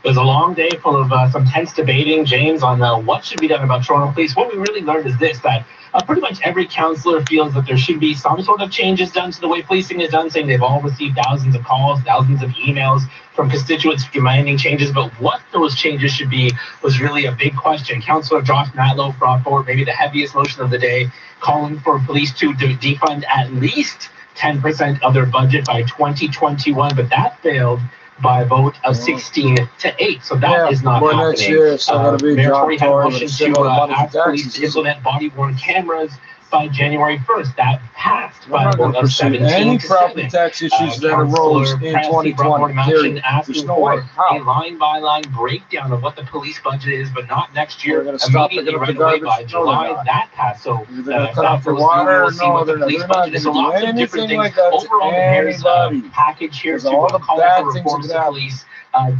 It was a long day full of some tense debating, James, on what should be done about Toronto Police. What we really learned is this, that pretty much every councillor feels that there should be some sort of changes done to the way policing is done, saying they've all received thousands of calls, thousands of emails from constituents demanding changes, but what those changes should be was really a big question. Councillor Josh Matlow brought forward maybe the heaviest motion of the day, calling for police to defund at least 10% of their budget by 2021, but that failed by a vote of 16 to 8. So that is not happening.
Next year, so
Mayor Tory had motion to ask police to implement body-worn cameras by January 1st. That passed by a vote of 17
any
to
property
7.
tax issues that arose in 2020.
Asking for a line-by-line breakdown of what the police budget is, but not next year. Immediately right away by July, that passed. So
cut off your water. No, they're not going to do anything like that to anybody.
Package here to
all the bad things
reforms to police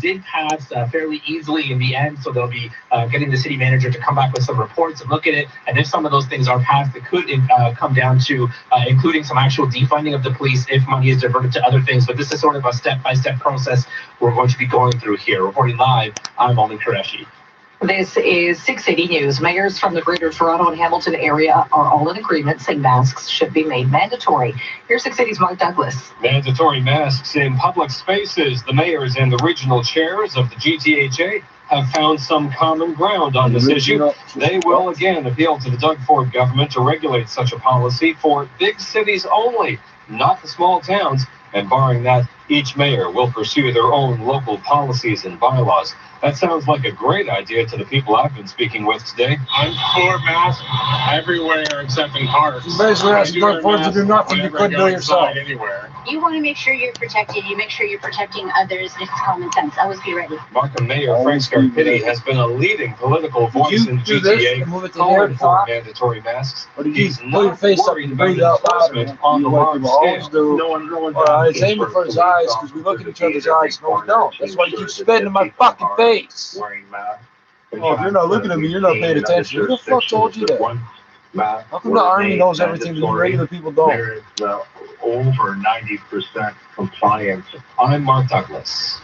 did pass fairly easily in the end, so they'll be getting the city manager to come back with some reports and look at it, and if some of those things are passed, it could come down to including some actual defunding of the police if money is diverted to other things, but this is sort of a step-by-step process we're going to be going through here. Reporting live, I'm Olin Qureshi.
This is 680 News. Mayors from the Greater Toronto and Hamilton area are all in agreement saying masks should be made mandatory. Here's 680's Mark Douglas.
Mandatory masks in public spaces. The mayors and the regional chairs of the GTHA have found some common ground on this issue. They will again appeal to the Doug Ford government to regulate such a policy for big cities only, not the small towns. And barring that, each mayor will pursue their own local policies and bylaws. That sounds like a great idea to the people I've been speaking with today.
I'm for masks everywhere except in parks.
You basically asked Doug Ford to do nothing you couldn't do yourself.
Anywhere.
You want to make sure you're protected. You make sure you're protecting others. It's common sense. Always be ready.
Markham Mayor Frank Scarpitti has been a leading political voice in GTA calling for mandatory masks. He's not worried about enforcement on the large scale.
No one
it's aiming for his eyes because we look at each other's eyes. No, we don't. That's why you keep spitting in my fucking face.
Wearing masks.
Oh, if you're not looking at me, you're not paying attention. Who the fuck told you that? How come the Army knows everything that regular people don't?
There is over 90% compliance.
I'm Mark Douglas.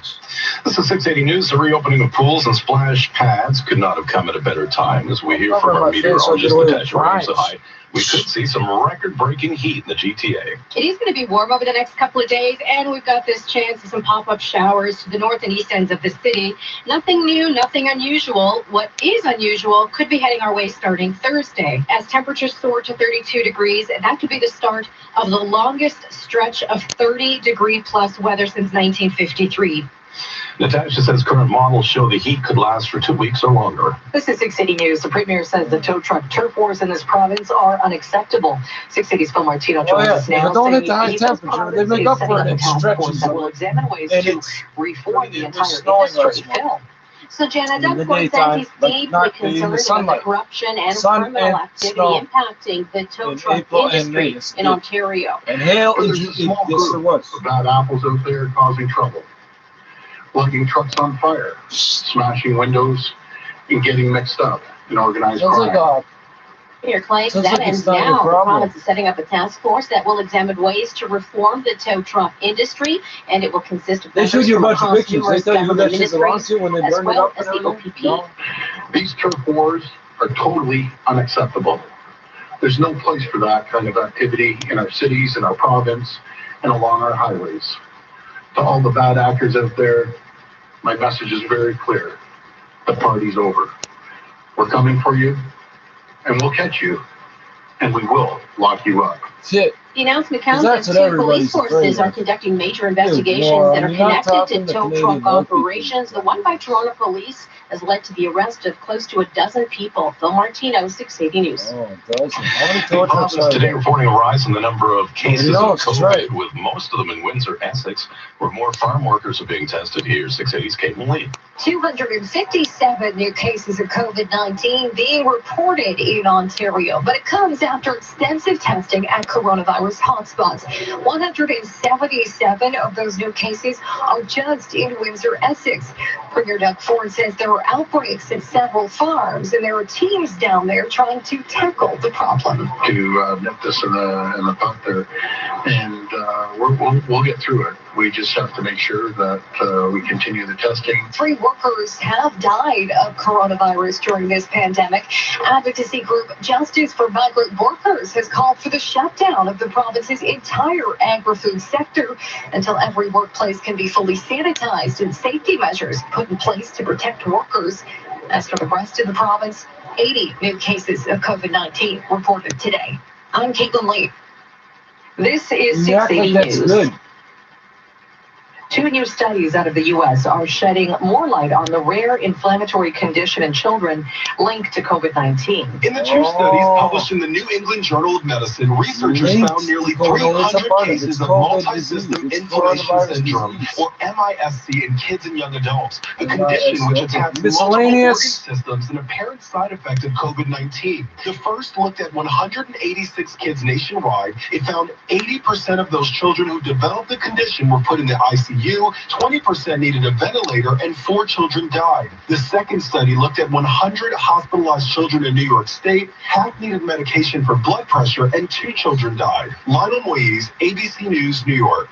This is 680 News. The reopening of pools and splash pads could not have come at a better time. As we hear from our meteorologist, Natasha Williams, we could see some record-breaking heat in the GTA.
It is going to be warm over the next couple of days, and we've got this chance of some pop-up showers to the north and east ends of the city. Nothing new, nothing unusual. What is unusual could be heading our way starting Thursday. As temperatures soar to 32 degrees, that could be the start of the longest stretch of 30-degree-plus weather since 1953.
Natasha says current models show the heat could last for 2 weeks or longer.
This is 680 News. The Premier says the tow truck turf wars in this province are unacceptable. 680's Phil Martino joins us now.
Don't hit the high temperature. They make up for it. It stretches.
That will examine ways to reform the entire industry. Phil. So, Jenna, Doug Ford says he's deeply concerned about the corruption and criminal activity impacting the tow truck industry in Ontario.
And hail
is a small group of bad apples out there causing trouble. Lugging trucks on fire, smashing windows, and getting mixed up in organized crime.
Your claims that ends now. The province is setting up a task force that will examine ways to reform the tow truck industry, and it will consist of
members from across numerous government ministries,
as well as the OPP. These turf wars are totally unacceptable. There's no place for that kind of activity in our cities, in our province, and along our highways. To all the bad actors out there, my message is very clear. The party's over. We're coming for you, and we'll catch you, and we will lock you up.
Shit.
The announcement comes as two police forces are conducting major investigations that are connected to tow truck operations. The one by Toronto Police has led to the arrest of close to a dozen people. Phil Martino, 680 News.
Province today reporting a rise in the number of cases of COVID, with most of them in Windsor, Essex, where more farm workers are being tested here. 680's Kate Lee.
257 new cases of COVID-19 being reported in Ontario, but it comes after extensive testing at coronavirus hotspots. 177 of those new cases are just in Windsor, Essex. Premier Doug Ford says there are outbreaks at several farms, and there are teams down there trying to tackle the problem.
To nip this in the bud there, and we'll get through it. We just have to make sure that we continue the testing.
3 workers have died of coronavirus during this pandemic. Advocacy group Justice for Migrant Workers has called for the shutdown of the province's entire agri-food sector until every workplace can be fully sanitized and safety measures put in place to protect workers. As for the rest of the province, 80 new cases of COVID-19 reported today. I'm Caitlin Lee. This is
You act
680
like that's
News.
good.
2 new studies out of the U.S. are shedding more light on the rare inflammatory condition in children linked to COVID-19.
In the 2 studies published in the New England Journal of Medicine, researchers found nearly 300 cases of multi-system inflammation syndrome, or MISC, in kids and young adults, a condition which attacks multiple organ systems, an apparent side effect of COVID-19. The first looked at 186 kids nationwide. It found 80% of those children who developed the condition were put in the ICU. 20% needed a ventilator, and 4 children died. The second study looked at 100 hospitalized children in New York State. Half needed medication for blood pressure, and 2 children died. Lionel Moise, ABC News, New York.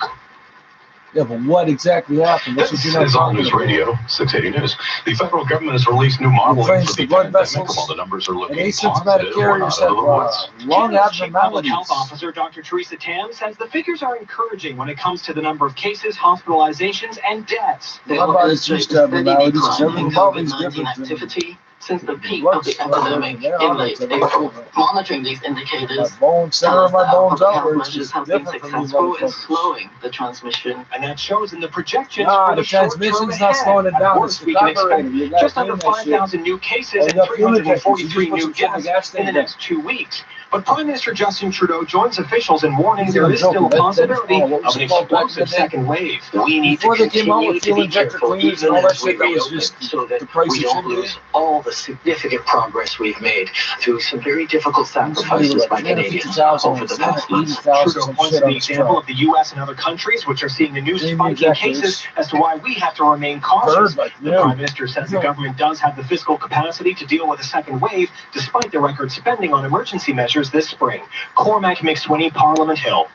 Yeah, but what exactly happened?
This is All News Radio, 680 News. The federal government has released new modeling for the pandemic. While the numbers are looking positive, we're not out of the woods.
Lung
Canada's Chief Public
abnormalities.
Health Officer Dr. Teresa Tam says the figures are encouraging when it comes to the number of cases, hospitalizations, and deaths.
They will illustrate a steady decline in
COVID-19 activity since the peak of the epidemic in late April. Monitoring these indicators tells that our public health measures have been successful in slowing the transmission.
And that shows in the projections
Nah,
for
the
the short term
transmission's not
ahead.
slowing it
At
down.
worst,
It's
we can
evaporating. You
expect
gotta
just under
clean that shit.
5,000 new cases
Oh, you
and
got fuel injectors. You
343
just put
new
some shit in the
deaths
gas
in the
tank.
next 2 weeks. But Prime Minister Justin Trudeau joins officials in warning
He's
there
not
is still a
joking. That-
possibility
what was
of an
it called back in the
explosive
day?
second wave. We need
Before
to
they came out
continue
with
to
fuel
be
injector
careful
cleaners
even
and all that
as we
shit, that was
reopen
just
so that
the price
we
it
don't
should be.
lose all the significant progress we've made through some very difficult sacrifices by Canadians over the past months.
Trudeau points to the example of the U.S. and other countries, which are seeing the new spike in cases, as to why we have to remain cautious. The Prime Minister says the government does have the fiscal capacity to deal with a second wave, despite the record spending on emergency measures this spring. Cormac McSweeney, Parliament Hill.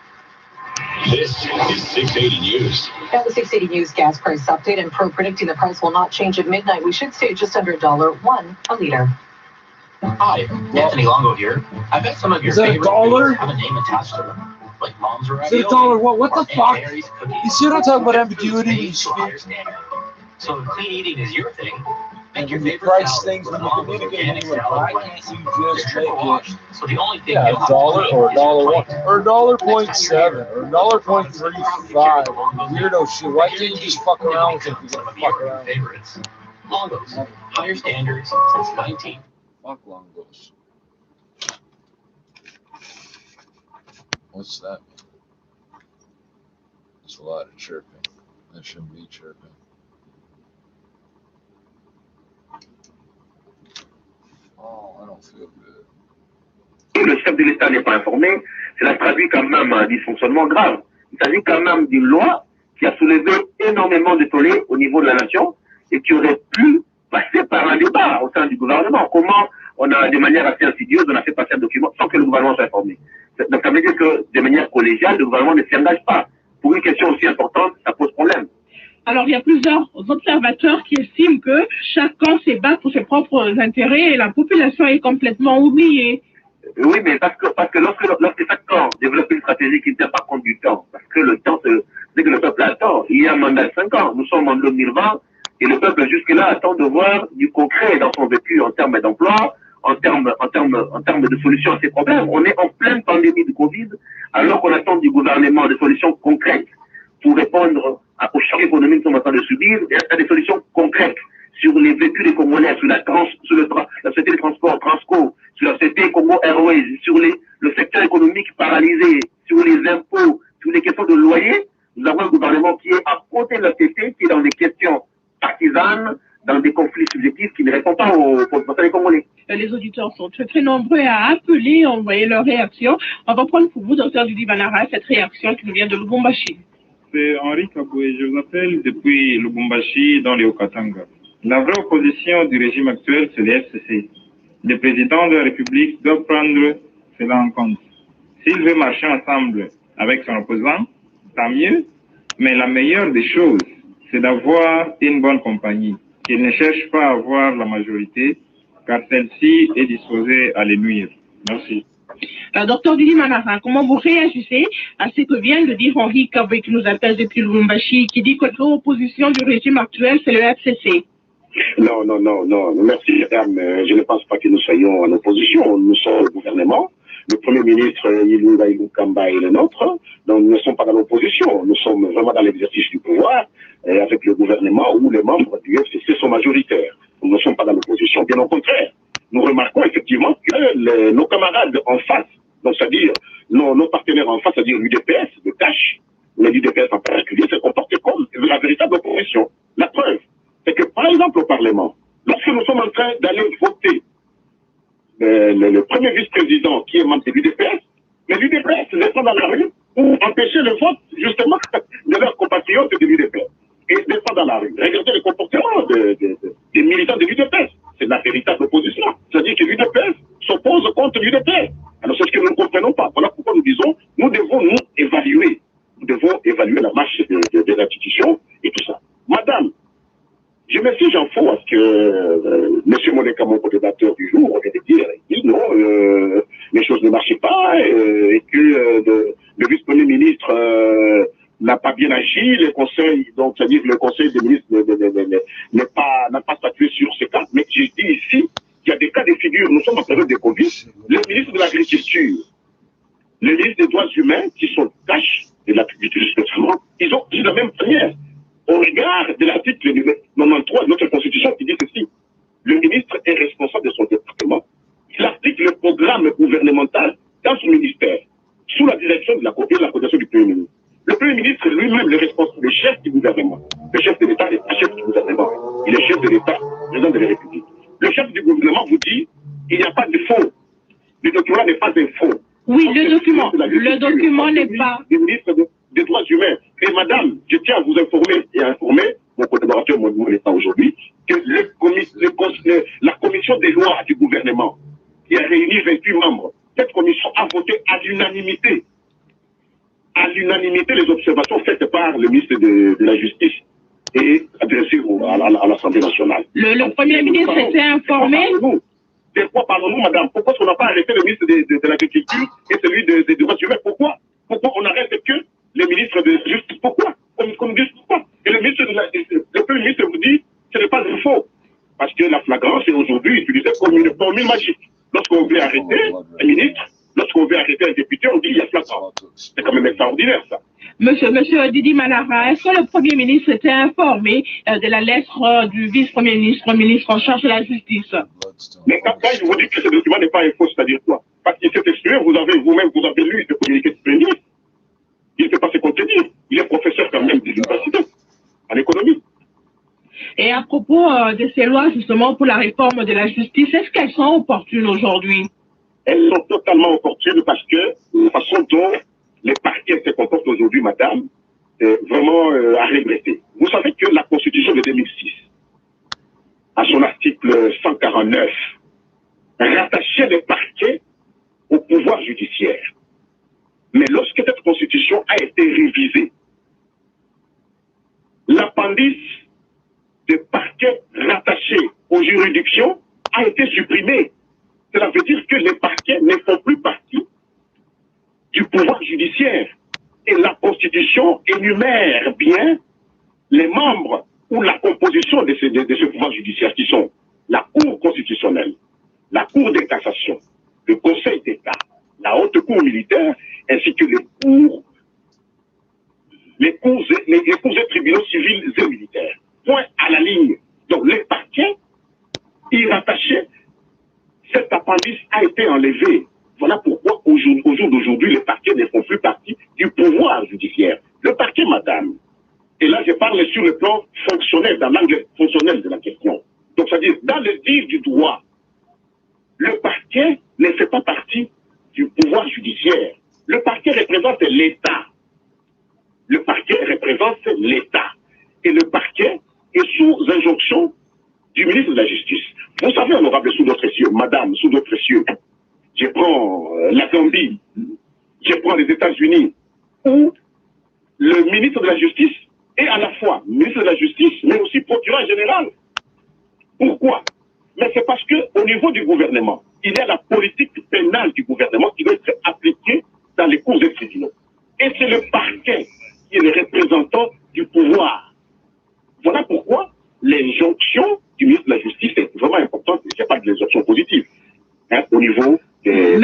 This is 680 News.
Now the 680 News gas price update, and Pro predicting the price will not change at midnight. We should stay just under $1 a liter.
Hi, Anthony Longo here. I bet some of your
Is that a
favorite
dollar?
foods have a name attached to them, like Mom's
Is it
ravioli.
a dollar? What the
or
fuck?
Aunt Mary's cookies.
You see what I'm talking about,
Good
ambiguity?
foods
You
made to a higher standard. So if clean eating is your thing, make your favorite
price
salad
things
with
when you
Longo's
communicate
organic
with
salad
why
blends.
can't you
They're
just
triple
make it?
washed, so the only thing
Yeah,
you'll
a
have to
dollar
clean
or
is your
$1.1
plate.
or $1.7 or $1.35. Weirdo shit. Why can't you just fuck around with it? You
Some
gotta
of your
fuck around.
favorites. Longo's, higher standards since 19.
Fuck Longos. What's that mean? There's a lot of chirping. That shouldn't be chirping. Oh, I don't feel good.
Et le chef de l'État n'est pas informé, cela traduit quand même un dysfonctionnement grave. Il s'agit quand même d'une loi qui a soulevé énormément de tollé au niveau de la nation et qui aurait pu passer par un débat au sein du gouvernement. Comment on a, de manière assez insidieuse, on a fait passer un document sans que le gouvernement soit informé. Donc ça veut dire que de manière collégiale, le gouvernement ne s'y engage pas. Pour une question aussi importante, ça pose problème.
Alors, il y a plusieurs observateurs qui estiment que chacun se bat pour ses propres intérêts et la population est complètement oubliée.
Oui, mais parce que lorsque chaque camp développe une stratégie qui ne tient pas compte du temps, parce que le temps, c'est que le peuple attend. Il y a un mandat de 5 ans. Nous sommes en 2020 et le peuple jusque-là attend de voir du concret dans son vécu en termes d'emploi, en termes de solutions à ces problèmes. On est en pleine pandémie de Covid, alors qu'on attend du gouvernement des solutions concrètes pour répondre aux chocs économiques qu'on est en train de subir, et à des solutions concrètes sur les vécus des Congolais, sur la société de transport, Transco, sur la société Congo Airways, sur le secteur économique paralysé, sur les impôts, sur les questions de loyer. Nous avons un gouvernement qui est à côté de la société, qui est dans des questions partisanes, dans des conflits subjectifs, qui ne répond pas aux Congolais.
Les auditeurs sont très, très nombreux à appeler, envoyer leurs réactions. On va prendre pour vous, docteur Didi Banara, cette réaction qui nous vient de Lubumbashi.
C'est Henri Kaboué, je vous appelle depuis Lubumbashi, dans les Haut-Katanga. La vraie opposition du régime actuel, c'est le FCC. Le président de la République doit prendre cela en compte. S'il veut marcher ensemble avec son opposant, tant mieux, mais la meilleure des choses, c'est d'avoir une bonne compagnie, qu'il ne cherche pas à avoir la majorité, car celle-ci est disposée à les nuire. Merci.
Docteur Didi Manara, comment vous réagissez à ce que vient de dire Henri Kaboué, qui nous appelle depuis Lubumbashi, qui dit que l'opposition du régime actuel, c'est le FCC?
Non. Merci, madame. Je ne pense pas que nous soyons en opposition. Nous sommes au gouvernement. Le premier Premier ministre Ilunga Ilukamba et le nôtre, donc nous ne sommes pas dans l'opposition, nous sommes vraiment dans l'exercice du pouvoir, avec le gouvernement où les membres du FCC sont majoritaires. Nous ne sommes pas dans l'opposition, bien au contraire. Nous remarquons effectivement que nos camarades en face, donc c'est-à-dire nos partenaires en face, c'est-à-dire l'UDPS, le cash, mais l'UDPS en particulier, se comportent comme la véritable opposition. La preuve, c'est que par exemple au Parlement, lorsque nous sommes en train d'aller voter le premier vice-président qui est membre de l'UDPS, mais l'UDPS descend dans la rue pour empêcher le vote justement de leurs compatriotes de l'UDPS. Et descend dans la rue. Regardez le comportement des militants de l'UDPS. C'est la véritable opposition. C'est-à-dire que l'UDPS s'oppose contre l'UDPS. Alors c'est ce que nous ne comprenons pas. Voilà pourquoi nous disons, nous devons nous évaluer. Nous devons évaluer la marche des institutions et tout ça. Madame, je me suis en faux à ce que M. Moneka, mon co-débatteur du jour, vient de dire. Il dit non, les choses ne marchaient pas et que le vice-premier ministre n'a pas bien agi, le conseil, donc c'est-à-dire que le conseil des ministres n'a pas statué sur ces cas. Mais je dis ici qu'il y a des cas de figure. Nous sommes en période de Covid. Le ministre de l'Agriculture, le ministre des Droits humains, qui sont cash de l'agriculture spécialement, ils ont dit la même manière. Au regard de l'article 93 de notre Constitution qui dit ceci, le ministre est responsable de son département. Il applique le programme gouvernemental dans son ministère, sous la direction de la coordination du Premier ministre. Le Premier ministre est lui-même le responsable, le chef du gouvernement. Le chef de l'État n'est pas chef du gouvernement. Il est chef de l'État, président de la République. Le chef du gouvernement vous dit il n'y a pas de faux. Le document n'est pas un faux.
Oui, le document n'est pas.
Le ministre des Droits humains. Et madame, je tiens à vous informer et à informer mon collaborateur, mon État aujourd'hui, que la commission des lois du gouvernement, qui a réuni 28 membres, cette commission a voté à l'unanimité les observations faites par le ministre de la Justice et adressées à l'Assemblée nationale.
Le Premier ministre était informé.
De quoi parlons-nous, madame? Pourquoi on n'a pas arrêté le ministre de l'Agriculture et celui des Droits humains? Pourquoi on n'arrête que le ministre de la Justice? Pourquoi? Comme dit pourquoi? Et le Premier ministre vous dit ce n'est pas faux. Parce que la flagrance est aujourd'hui utilisée comme une formule magique. Lorsqu'on veut arrêter un ministre, lorsqu'on veut arrêter un député, on dit il y a flagrance. C'est quand même extraordinaire, ça.
Monsieur Didi Manara, est-ce que le Premier ministre était informé de la lettre du vice-premier ministre en charge de la justice?
Mais quand je vous dis que ce document n'est pas un faux, c'est-à-dire quoi? Parce qu'il s'est exprimé, vous-même, vous avez lu le communiqué du Premier ministre. Il ne peut pas se contredire. Il est professeur quand même de l'université, en économie.
Et à propos de ces lois, justement, pour la réforme de la justice, est-ce qu'elles sont opportunes aujourd'hui?
Elles sont totalement opportunes parce que la façon dont les parquets se comportent aujourd'hui, madame, vraiment à regretter. Vous savez que la Constitution de 2006, à son article 149, rattachait les parquets au pouvoir judiciaire. Mais lorsque cette Constitution a été révisée, l'appendice de parquets rattachés aux juridictions a été supprimé. Cela veut dire que les parquets ne font plus partie du pouvoir judiciaire. Et la Constitution énumère bien les membres ou la composition de ce pouvoir judiciaire qui sont la Cour constitutionnelle, la Cour de cassation, le Conseil d'État, la Haute Cour militaire, ainsi que les cours et tribunaux civils et militaires. Point à la ligne. Donc les parquets y rattachés, cet appendice a été enlevé. Voilà pourquoi au jour d'aujourd'hui, les parquets ne font plus partie du pouvoir judiciaire. Le parquet, madame, et là je parle sur le plan fonctionnel, dans l'angle fonctionnel de la question. Donc c'est-à-dire, dans le dire du droit, le parquet ne fait pas partie du pouvoir judiciaire. Le parquet représente l'État. Le parquet représente l'État. Et le parquet est sous injonction du ministre de la Justice. Vous savez, honorable, sous d'autres cieux, madame, sous d'autres cieux, je prends la Gambie, je prends les États-Unis, où le ministre de la Justice est à la fois ministre de la Justice, mais aussi procureur général. Pourquoi? Mais c'est parce qu'au niveau du gouvernement, il y a la politique pénale du gouvernement qui doit être appliquée dans les cours et tribunaux. Et c'est le parquet qui est le représentant du pouvoir. Voilà pourquoi l'injonction du ministre de la Justice est vraiment importante. Il n'y a pas de l'injonction positive au niveau des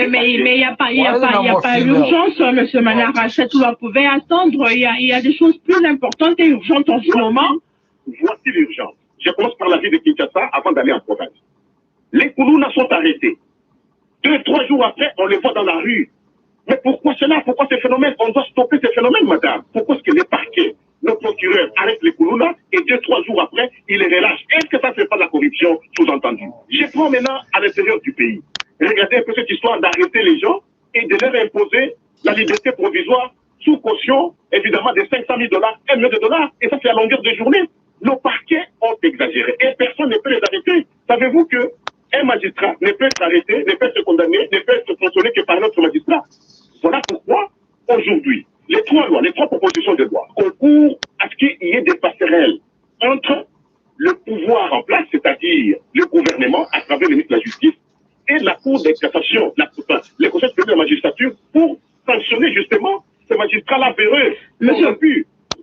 mais il n'y a pas d'urgence, M. Manara. Cette loi pouvait attendre. Il y a des choses plus importantes et urgentes en ce moment.
Voici l'urgence. Je commence par la ville de Kinshasa avant d'aller en province. Les Koulouna sont arrêtés. 2-3 jours après, on les voit dans la rue. Mais pourquoi cela? Pourquoi ces phénomènes? On doit stopper ces phénomènes, madame. Pourquoi est-ce que les parquets, nos procureurs arrêtent les Koulouna et 2-3 jours après, ils les relâchent? Est-ce que ça, c'est pas de la corruption, sous-entendu? Je prends maintenant à l'intérieur du pays. Regardez un peu cette histoire d'arrêter les gens et de leur imposer la liberté provisoire sous caution, évidemment, de 500 000 $, $1 million. Et ça, c'est à longueur de journée. Nos parquets ont exagéré et personne ne peut les arrêter. Savez-vous que un magistrat ne peut être arrêté, ne peut être condamné, ne peut être sanctionné que par un autre magistrat? Voilà pourquoi, aujourd'hui, les 3 lois, les 3 propositions de loi concourent à ce qu'il y ait des passerelles entre le pouvoir en place, c'est-à-dire le gouvernement, à travers le ministre de la Justice, et la Cour de cassation, les conseils supérieurs de la magistrature, pour sanctionner justement ces magistrats-là véreux.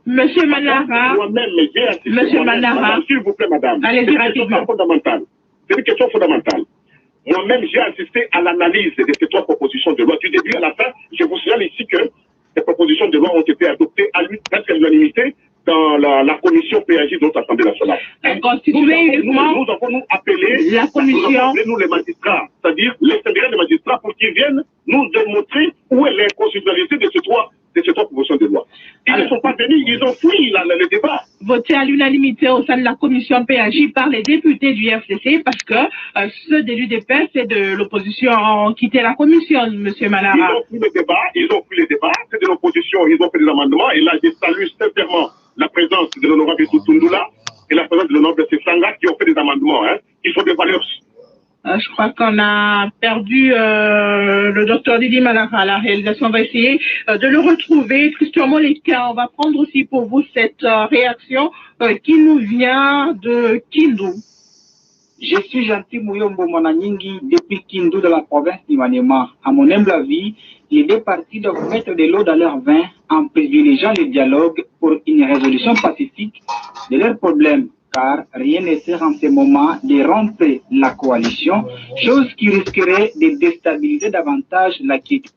Monsieur Manara,
s'il vous plaît, madame.
Allez-y rapidement.
C'est une question fondamentale. Moi-même, j'ai assisté à l'analyse de ces 3 propositions de loi. Du début à la fin, je vous signale ici que ces propositions de loi ont été adoptées presque à l'unanimité dans la commission PAJ de notre Assemblée nationale. Nous avons appelé
la commission,
nous les magistrats, c'est-à-dire les syndicats des magistrats, pour qu'ils viennent nous démontrer où est l'inconstitutionnalité de ces trois propositions de loi. Ils ne sont pas venus, ils ont fui le débat.
Voté à l'unanimité au sein de la commission PAJ par les députés du FCC parce que ceux de l'UDPS et de l'opposition ont quitté la commission, M. Manara.
Ils ont fui le débat, c'est de l'opposition, ils ont fait des amendements et là je salue sincèrement la présence de l'honorable Tundula et la présence de l'honorable Sanga qui ont fait des amendements, qui sont des valeurs.
Je crois qu'on a perdu le docteur Didi Manara à la réalisation. On va essayer de le retrouver. Christian Moleka, on va prendre aussi pour vous cette réaction qui nous vient de Kindu.
Je suis Gentil Mouyombo Monanyingi depuis Kindu de la province d'Imanema. À mon humble avis, les 2 parties doivent mettre de l'eau dans leur vin en privilégiant le dialogue pour une résolution pacifique de leurs problèmes. Car rien ne sert en ce moment de rompre la coalition, chose qui risquerait de déstabiliser davantage la quiétude.